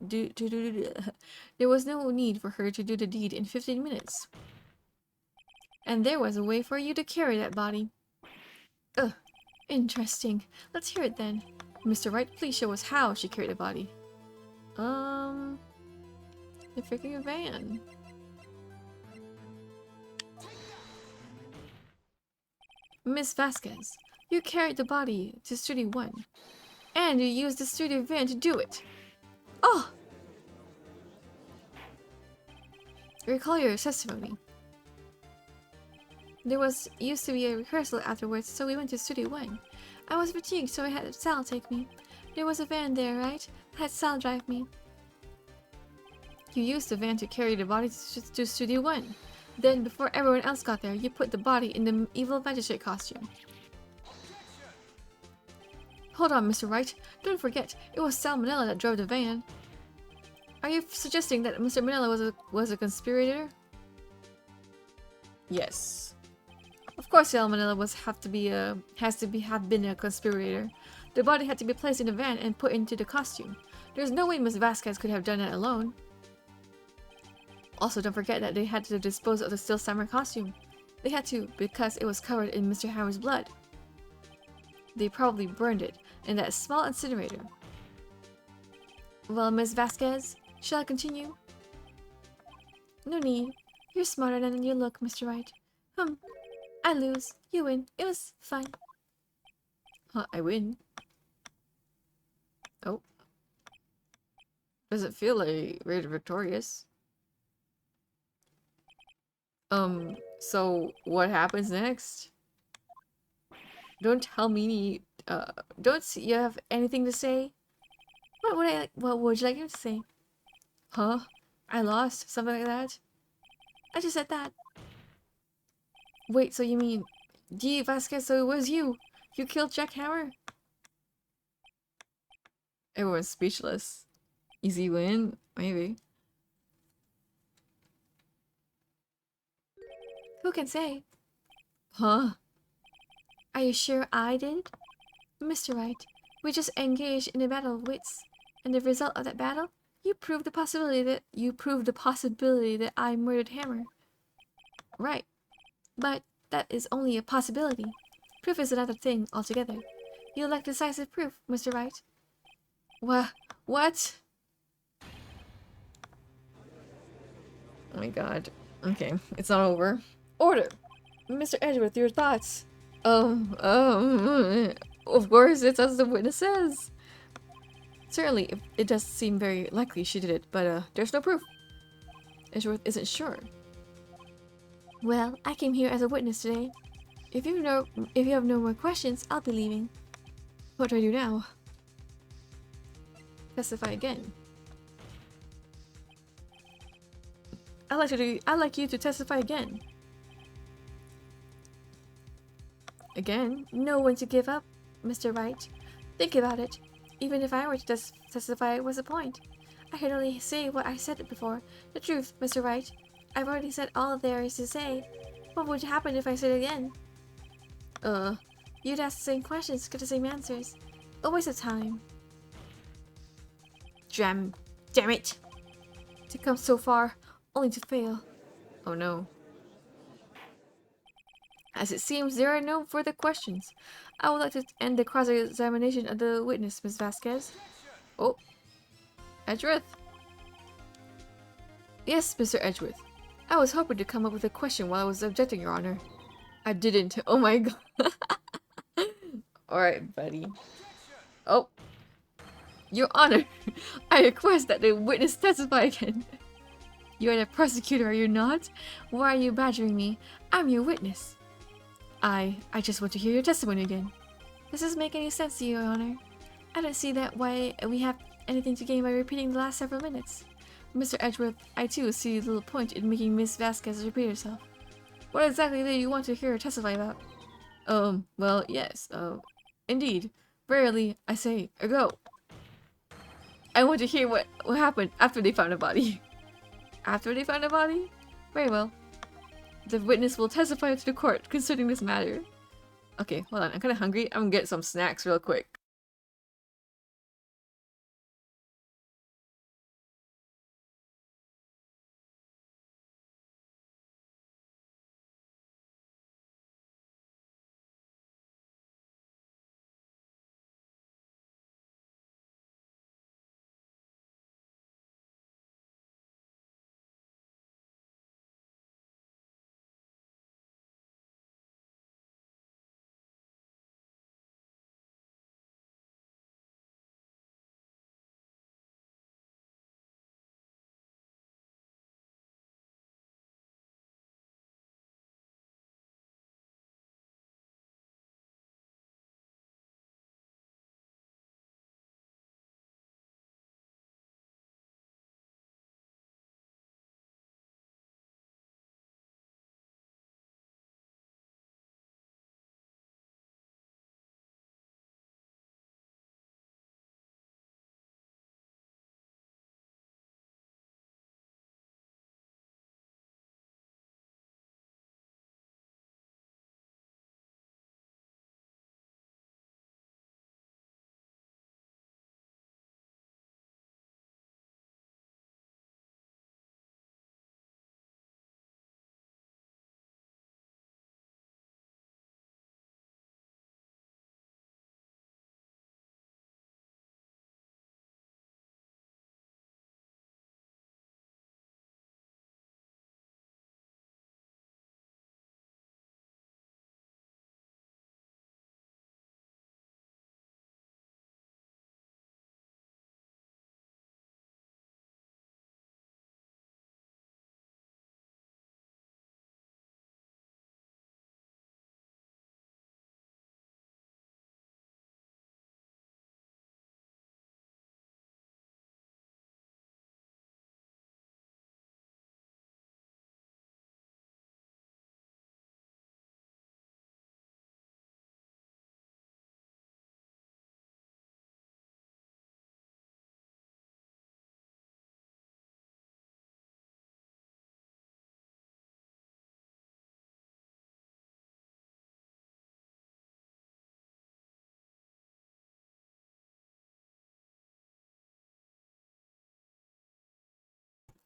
There was no need for her to do the deed in 15 minutes. And there was a way for you to carry that body. Ugh, interesting. Let's hear it then. Mr. Wright, please show us how she carried the body. The freaking van. Miss Vasquez, you carried the body to Studio 1. And you used the studio van to do it. Oh! Recall your testimony. There used to be a rehearsal afterwards, so we went to Studio 1. I was fatigued, so I had Sal take me. There was a van there, right? I had Sal drive me. You used the van to carry the body to Studio 1. Then, before everyone else got there, you put the body in the evil magistrate costume. Hold on, Mr. Wright. Don't forget, it was Sal Manella that drove the van. Are you suggesting that Mr. Manella was a conspirator? Yes. Of course, Sal Manella has to have been a conspirator. The body had to be placed in a van and put into the costume. There's no way Miss Vasquez could have done it alone. Also, don't forget that they had to dispose of the Still Summer costume. They had to because it was covered in Mr. Hammer's blood. They probably burned it in that small incinerator. Well, Miss Vasquez, shall I continue? No need. You're smarter than you look, Mr. Wright. I lose. You win. It was fun. Huh, I win. Oh. Does it feel like we're victorious? So what happens next? Don't tell me, don't you have anything to say? What would you like him to say? Huh? I lost? Something like that? I just said that. Wait, so you mean, D. Vasquez, so it was you? You killed Jack Hammer? Everyone's speechless. Easy win? Maybe. Who can say? Huh? Are you sure I did? Mr. Wright, we just engaged in a battle of wits, and the result of that battle, you proved the possibility that I murdered Hammer. Right. But that is only a possibility. Proof is another thing altogether. You lack decisive proof, Mr. Wright. What? Oh my god. Okay, it's not over. Order! Mr. Edgeworth, your thoughts? Of course, it's as the witness says. Certainly, it does seem very likely she did it, but there's no proof. Edgeworth isn't sure. Well, I came here as a witness today. If you have no more questions, I'll be leaving. What do I do now? Testify again. I'd like you to testify again. Again? Know when to give up, Mr. Wright. Think about it. Even if I were to testify, what's the point? I can only say what I said before. The truth, Mr. Wright. I've already said all there is to say. What would happen if I said it again? You'd ask the same questions, get the same answers. A waste of time. Damn it! To come so far, only to fail. Oh no. As it seems, there are no further questions. I would like to end the cross-examination of the witness, Miss Vasquez. Oh. Edgeworth? Yes, Mr. Edgeworth. I was hoping to come up with a question while I was objecting, Your Honor. I didn't. Oh my god. Alright, buddy. Oh. Your Honor, I request that the witness testify again. You're the prosecutor, are you not? Why are you badgering me? I'm your witness. I just want to hear your testimony again. Does this make any sense to you, Your Honor? I don't see that why we have anything to gain by repeating the last several minutes. Mr. Edgeworth, I too see little point in making Miss Vasquez repeat herself. What exactly do you want to hear her testify about? Well, yes, indeed. Verily, I say, go. I want to hear what happened after they found a body. After they found a body? Very well. The witness will testify to the court concerning this matter. Okay, hold on. I'm kind of hungry. I'm gonna get some snacks real quick.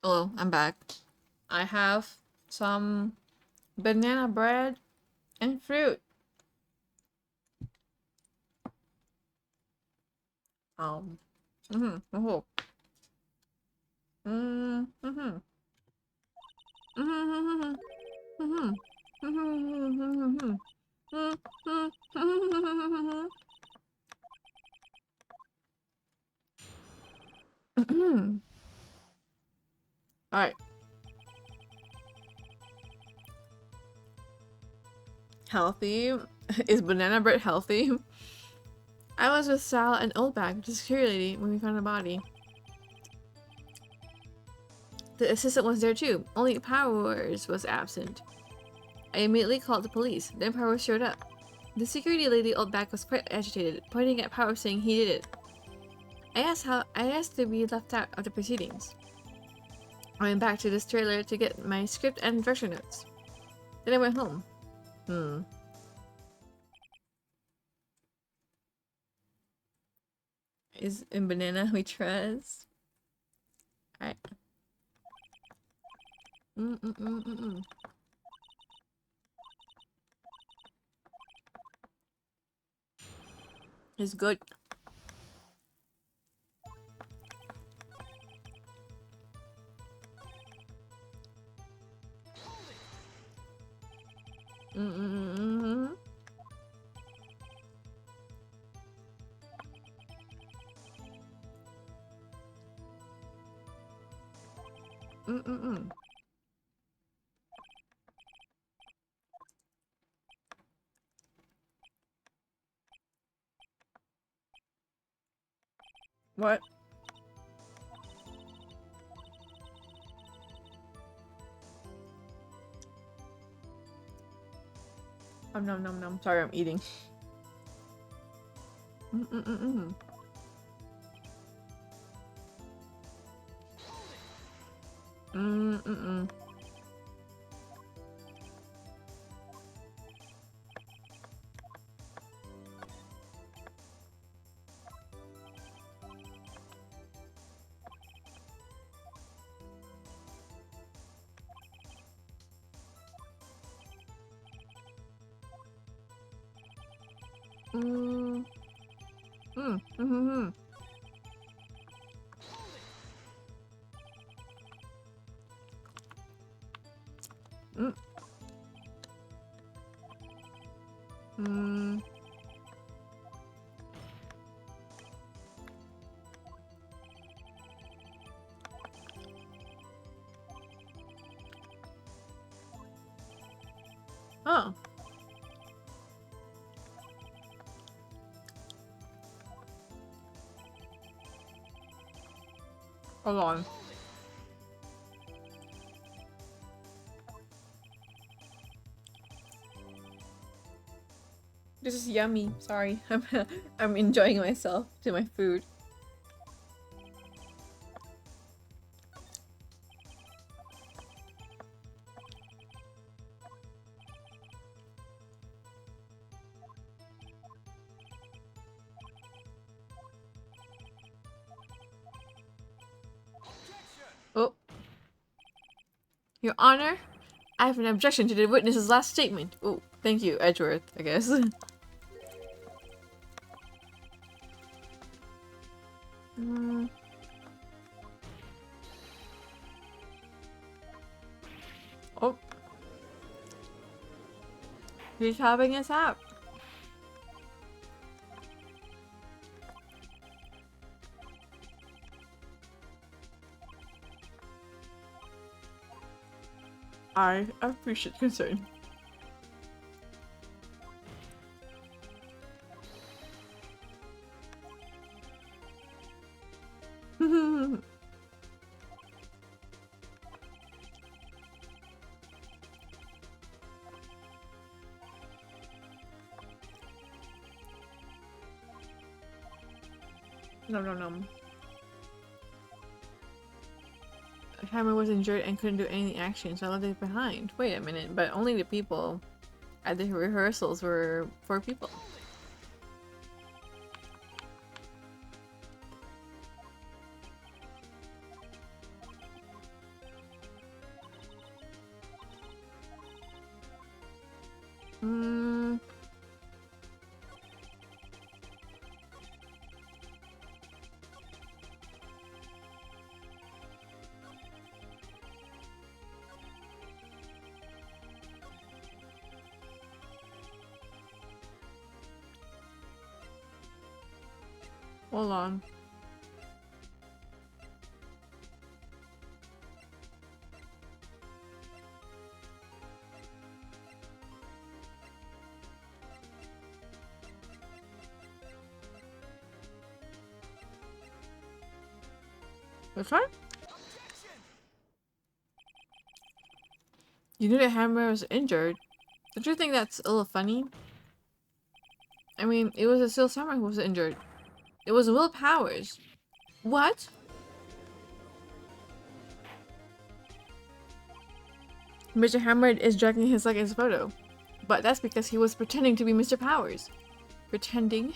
Oh, I'm back. I have some banana bread and fruit. Mm-hmm. Oh. Mm-hmm. Mm-hmm. Mm-hmm. Mm-hmm. Mm-hmm. All right. Healthy? Is banana bread healthy? I was with Sal and Oldback, the security lady, when we found the body. The assistant was there too, only Powers was absent. I immediately called the police, then Powers showed up. The security lady Oldback was quite agitated, pointing at Powers saying he did it. I asked to be left out of the proceedings. I went back to this trailer to get my script and direction notes. Then I went home. Is in banana we trust? Alright. It's good. What? Oh, nom nom nom. Sorry, I'm eating. Oh. Hold on. This is yummy. Sorry. I'm enjoying myself to my food. Oh. Your Honor, I have an objection to the witness's last statement. Oh, thank you, Edgeworth, I guess. Oh. He's having his hat. I appreciate concern. No. Hammer was injured and couldn't do any action, so I left it behind. Wait a minute, but only the people at the rehearsals were 4 people. Hold on. Which one? You knew the hammer was injured. Don't you think that's a little funny? I mean, it was a Steel Samurai who was injured. It was Will Powers. What? Mr. Hammer is dragging his leg in his photo. But that's because he was pretending to be Mr. Powers. Pretending?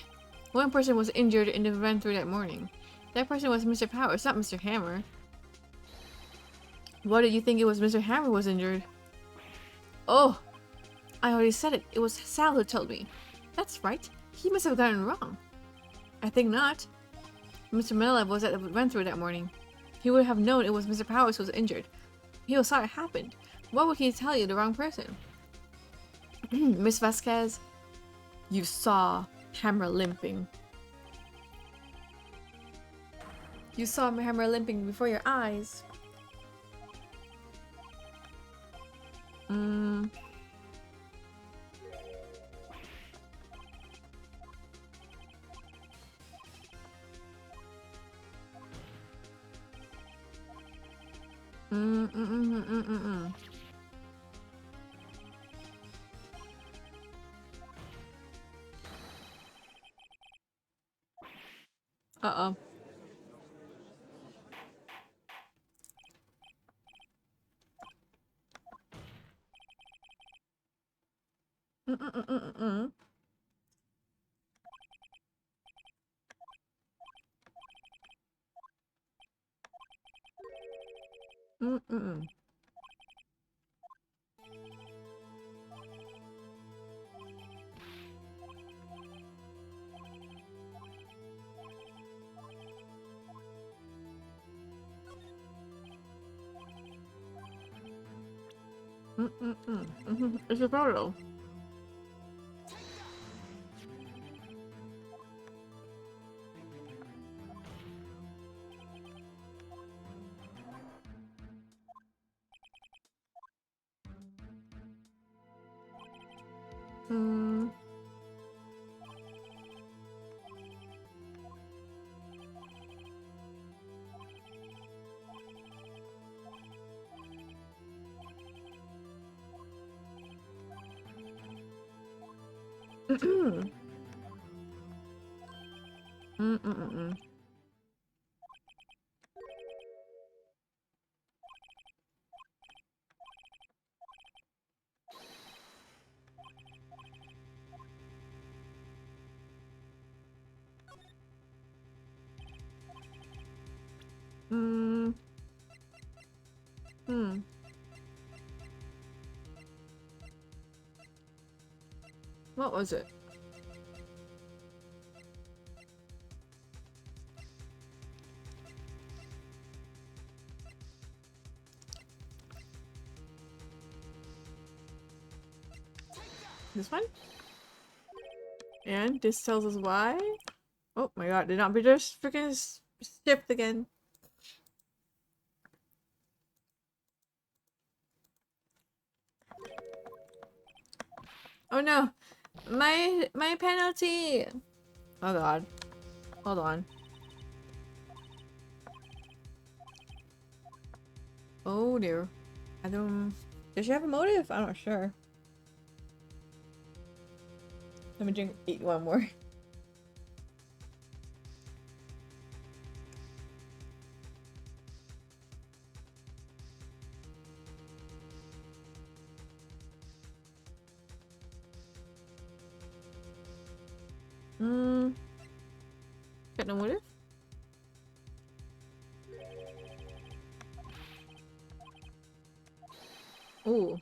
One person was injured in the event through that morning. That person was Mr. Powers, not Mr. Hammer. Why did you think it was Mr. Hammer was injured? Oh, I already said it. It was Sal who told me. That's right. He must have gotten it wrong. I think not. Mr. Miller was at the run through that morning. He would have known it was Mr. Powers who was injured. He saw it happen. Why would he tell you the wrong person? Miss Vasquez, you saw Hammer limping. You saw Hammer limping before your eyes. Uh-oh. It's a photo. What was it? This one? And this tells us why? Oh my god, did not be just freaking shift again. Oh no! My penalty! Oh god. Hold on. Oh dear. I don't... Does she have a motive? I'm not sure. Let me eat one more. Got no motive? Ooh.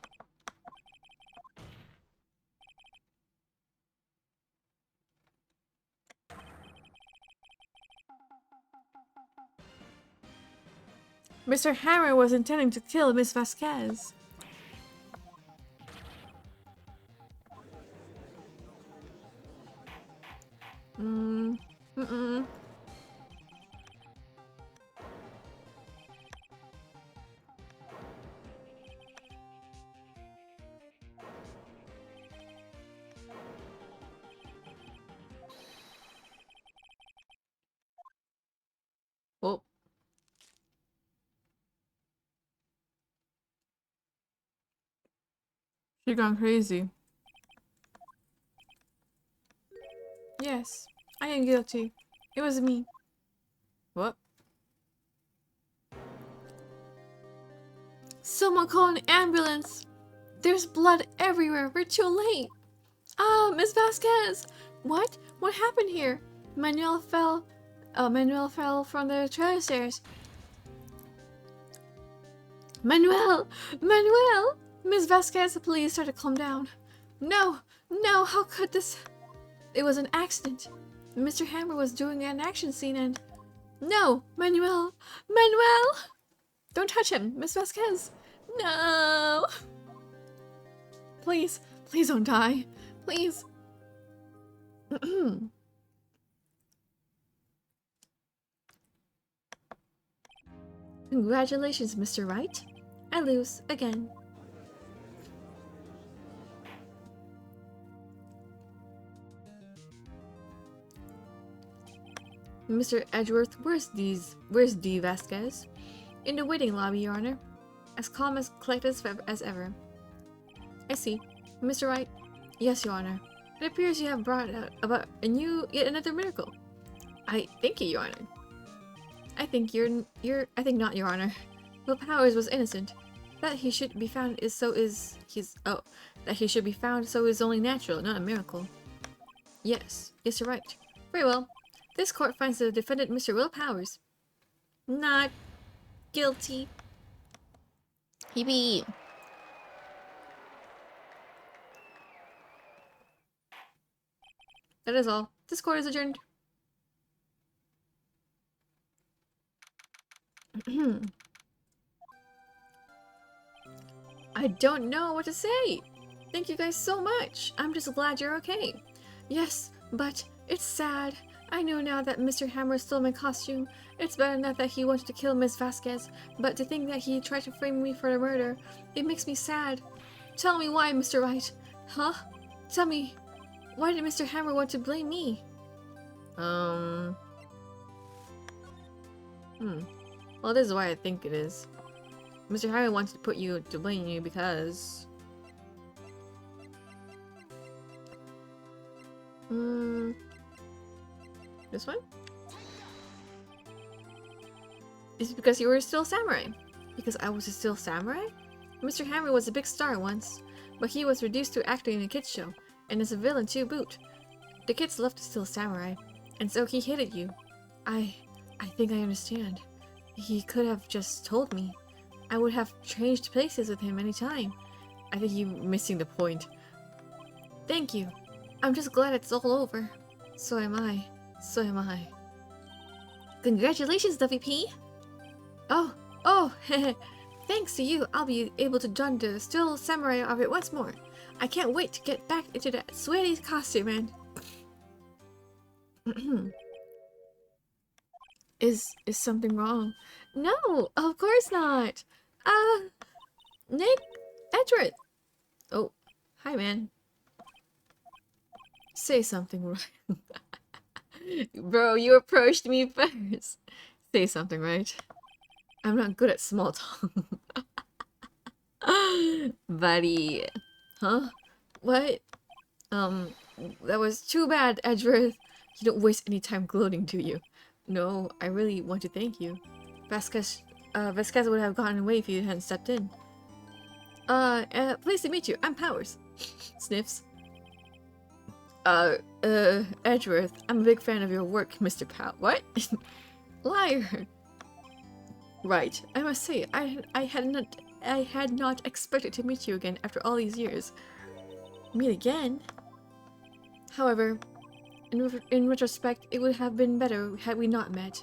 Mr. Hammer was intending to kill Miss Vasquez. You're gone crazy. Yes, I am guilty. It was me. What? Someone call an ambulance! There's blood everywhere. We're too late. Ah, Miss Vasquez! What? What happened here? Manuel fell from the trailer stairs. Manuel! Manuel! Miss Vasquez, please try to calm down. No! No, how could this... It was an accident. Mr. Hammer was doing an action scene and... No! Manuel! Manuel! Don't touch him, Miss Vasquez! No! Please, please don't die. Please. Congratulations, Mr. Wright. I lose again. Mr. Edgeworth, where's D. Vasquez? In the waiting lobby, Your Honor. As calm as collected as ever. I see. Mr. Wright? Yes, Your Honor. It appears you have brought about yet another miracle. I thank you, Your Honor. I think I think not, Your Honor. Will Powers was innocent. That he should be found that he should be found so is only natural, not a miracle. Yes, you're right. Very well. This court finds the defendant Mr. Will Powers not guilty. Yippee. That is all. This court is adjourned. I don't know what to say. Thank you guys so much. I'm just glad you're okay. Yes, but it's sad. I know now that Mr. Hammer stole my costume. It's bad enough that he wanted to kill Miss Vasquez, but to think that he tried to frame me for the murder, it makes me sad. Tell me why, Mr. Wright. Huh? Tell me, why did Mr. Hammer want to blame me? Well, this is why I think it is. Mr. Hammer wanted to put you to blame you because... This one? Is it because you were still samurai? Because I was still samurai? Mr. Hammer was a big star once, but he was reduced to acting in a kids show, and as a villain to boot. The kids loved to steal samurai, and so he hated you. I think I understand. He could have just told me. I would have changed places with him any time. I think you're missing the point. Thank you. I'm just glad it's all over. So am I. So am I. Congratulations, WP! Oh, thanks to you, I'll be able to don the still samurai outfit once more. I can't wait to get back into that sweaty costume and... Is something wrong? No, of course not! Nick Edgeworth! Oh, hi man. Say something, right? Bro, you approached me first. Say something, right? I'm not good at small talk. Buddy. Huh? What? That was too bad, Edgeworth. You don't waste any time gloating, do you? No, I really want to thank you. Vasquez would have gotten away if you hadn't stepped in. Pleased to meet you. I'm Powers. Sniffs. Edgeworth, I'm a big fan of your work, Mr. Pow. What? Liar. Right. I must say, I had not expected to meet you again after all these years. Meet again? However, in retrospect, it would have been better had we not met.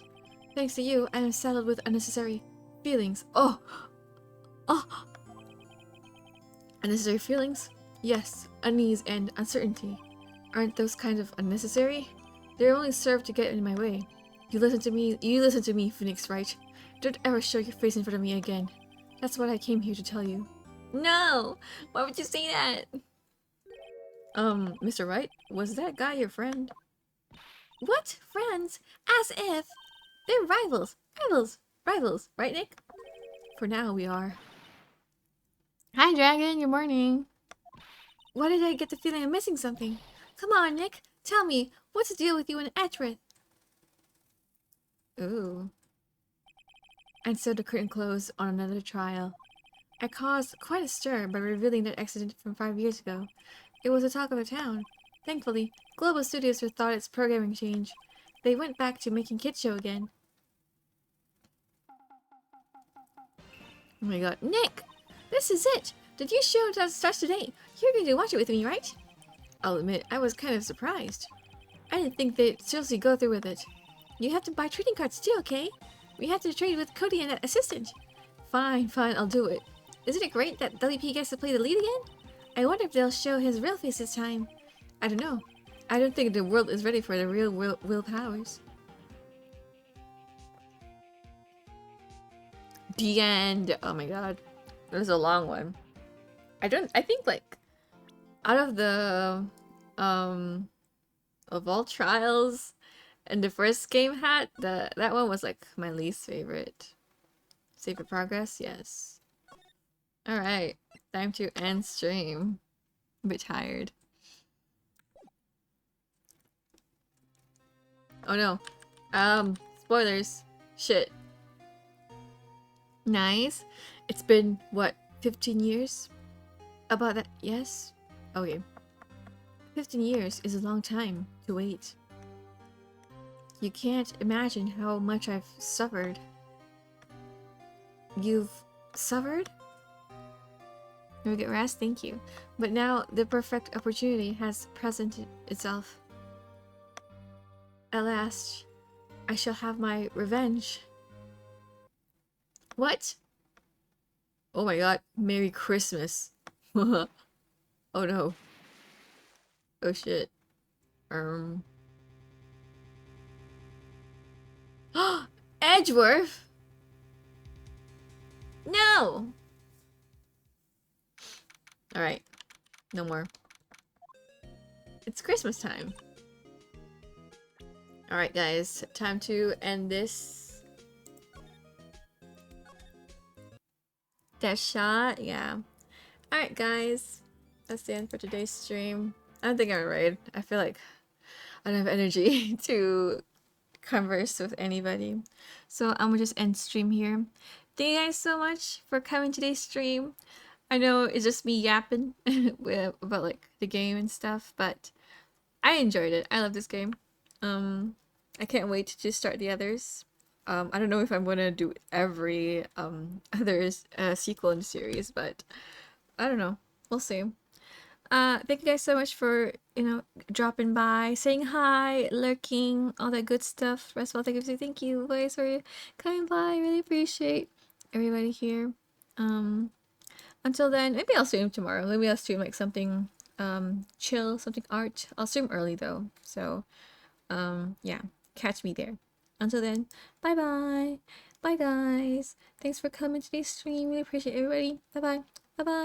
Thanks to you, I am saddled with unnecessary feelings. Oh! Unnecessary feelings? Yes, unease and uncertainty. Aren't those kind of unnecessary? They only serve to get in my way. You listen to me, Phoenix Wright. Don't ever show your face in front of me again. That's what I came here to tell you. No! Why would you say that? Mr. Wright, was that guy your friend? What? Friends? As if! They're rivals! Rivals! Right, Nick? For now, we are. Hi, Dragon! Good morning! Why did I get the feeling I'm missing something? Come on, Nick. Tell me, what's the deal with you and Edgeworth? Ooh. And so the curtain closed on another trial. I caused quite a stir by revealing that accident from 5 years ago. It was the talk of the town. Thankfully, Global Studios thought its programming change. They went back to making kids show again. Oh my god. Nick! This is it! The new show starts today. You're going to watch it with me, right? I'll admit, I was kind of surprised. I didn't think they'd seriously go through with it. You have to buy trading cards too, okay? We have to trade with Cody and that assistant. Fine, I'll do it. Isn't it great that WP gets to play the lead again? I wonder if they'll show his real face this time. I don't know. I don't think the world is ready for the real Will Powers. The end. Oh my god. It was a long one. I think like out of the of all trials and the first game had, that one was like my least favorite. Save for progress, yes. Alright. Time to end stream. I'm a bit tired. Oh no. Spoilers. Shit. Nice. It's been, what, 15 years? About that, yes? Okay. 15 years is a long time to wait. You can't imagine how much I've suffered. You've suffered? You get rest? Thank you. But now the perfect opportunity has presented itself. At last, I shall have my revenge. What? Oh my god. Merry Christmas. Oh no. Oh shit. Edgeworth? No! Alright. No more. It's Christmas time. Alright guys, time to end this. That shot? Yeah. Alright guys. That's the end for today's stream. I don't think I'm right. I feel like I don't have energy to converse with anybody. So I'm gonna just end stream here. Thank you guys so much for coming to today's stream. I know it's just me yapping about like the game and stuff, but I enjoyed it. I love this game. I can't wait to start the others. I don't know if I'm gonna do every others sequel in the series, but I don't know. We'll see. Thank you guys so much for, dropping by, saying hi, lurking, all that good stuff. Rest of all, thank you guys for coming by. Really appreciate everybody here. Until then, maybe I'll stream tomorrow. Maybe I'll stream like something chill, something art. I'll stream early though. So, yeah, catch me there. Until then, bye bye. Bye guys. Thanks for coming to today's stream. Really appreciate everybody. Bye bye. Bye bye.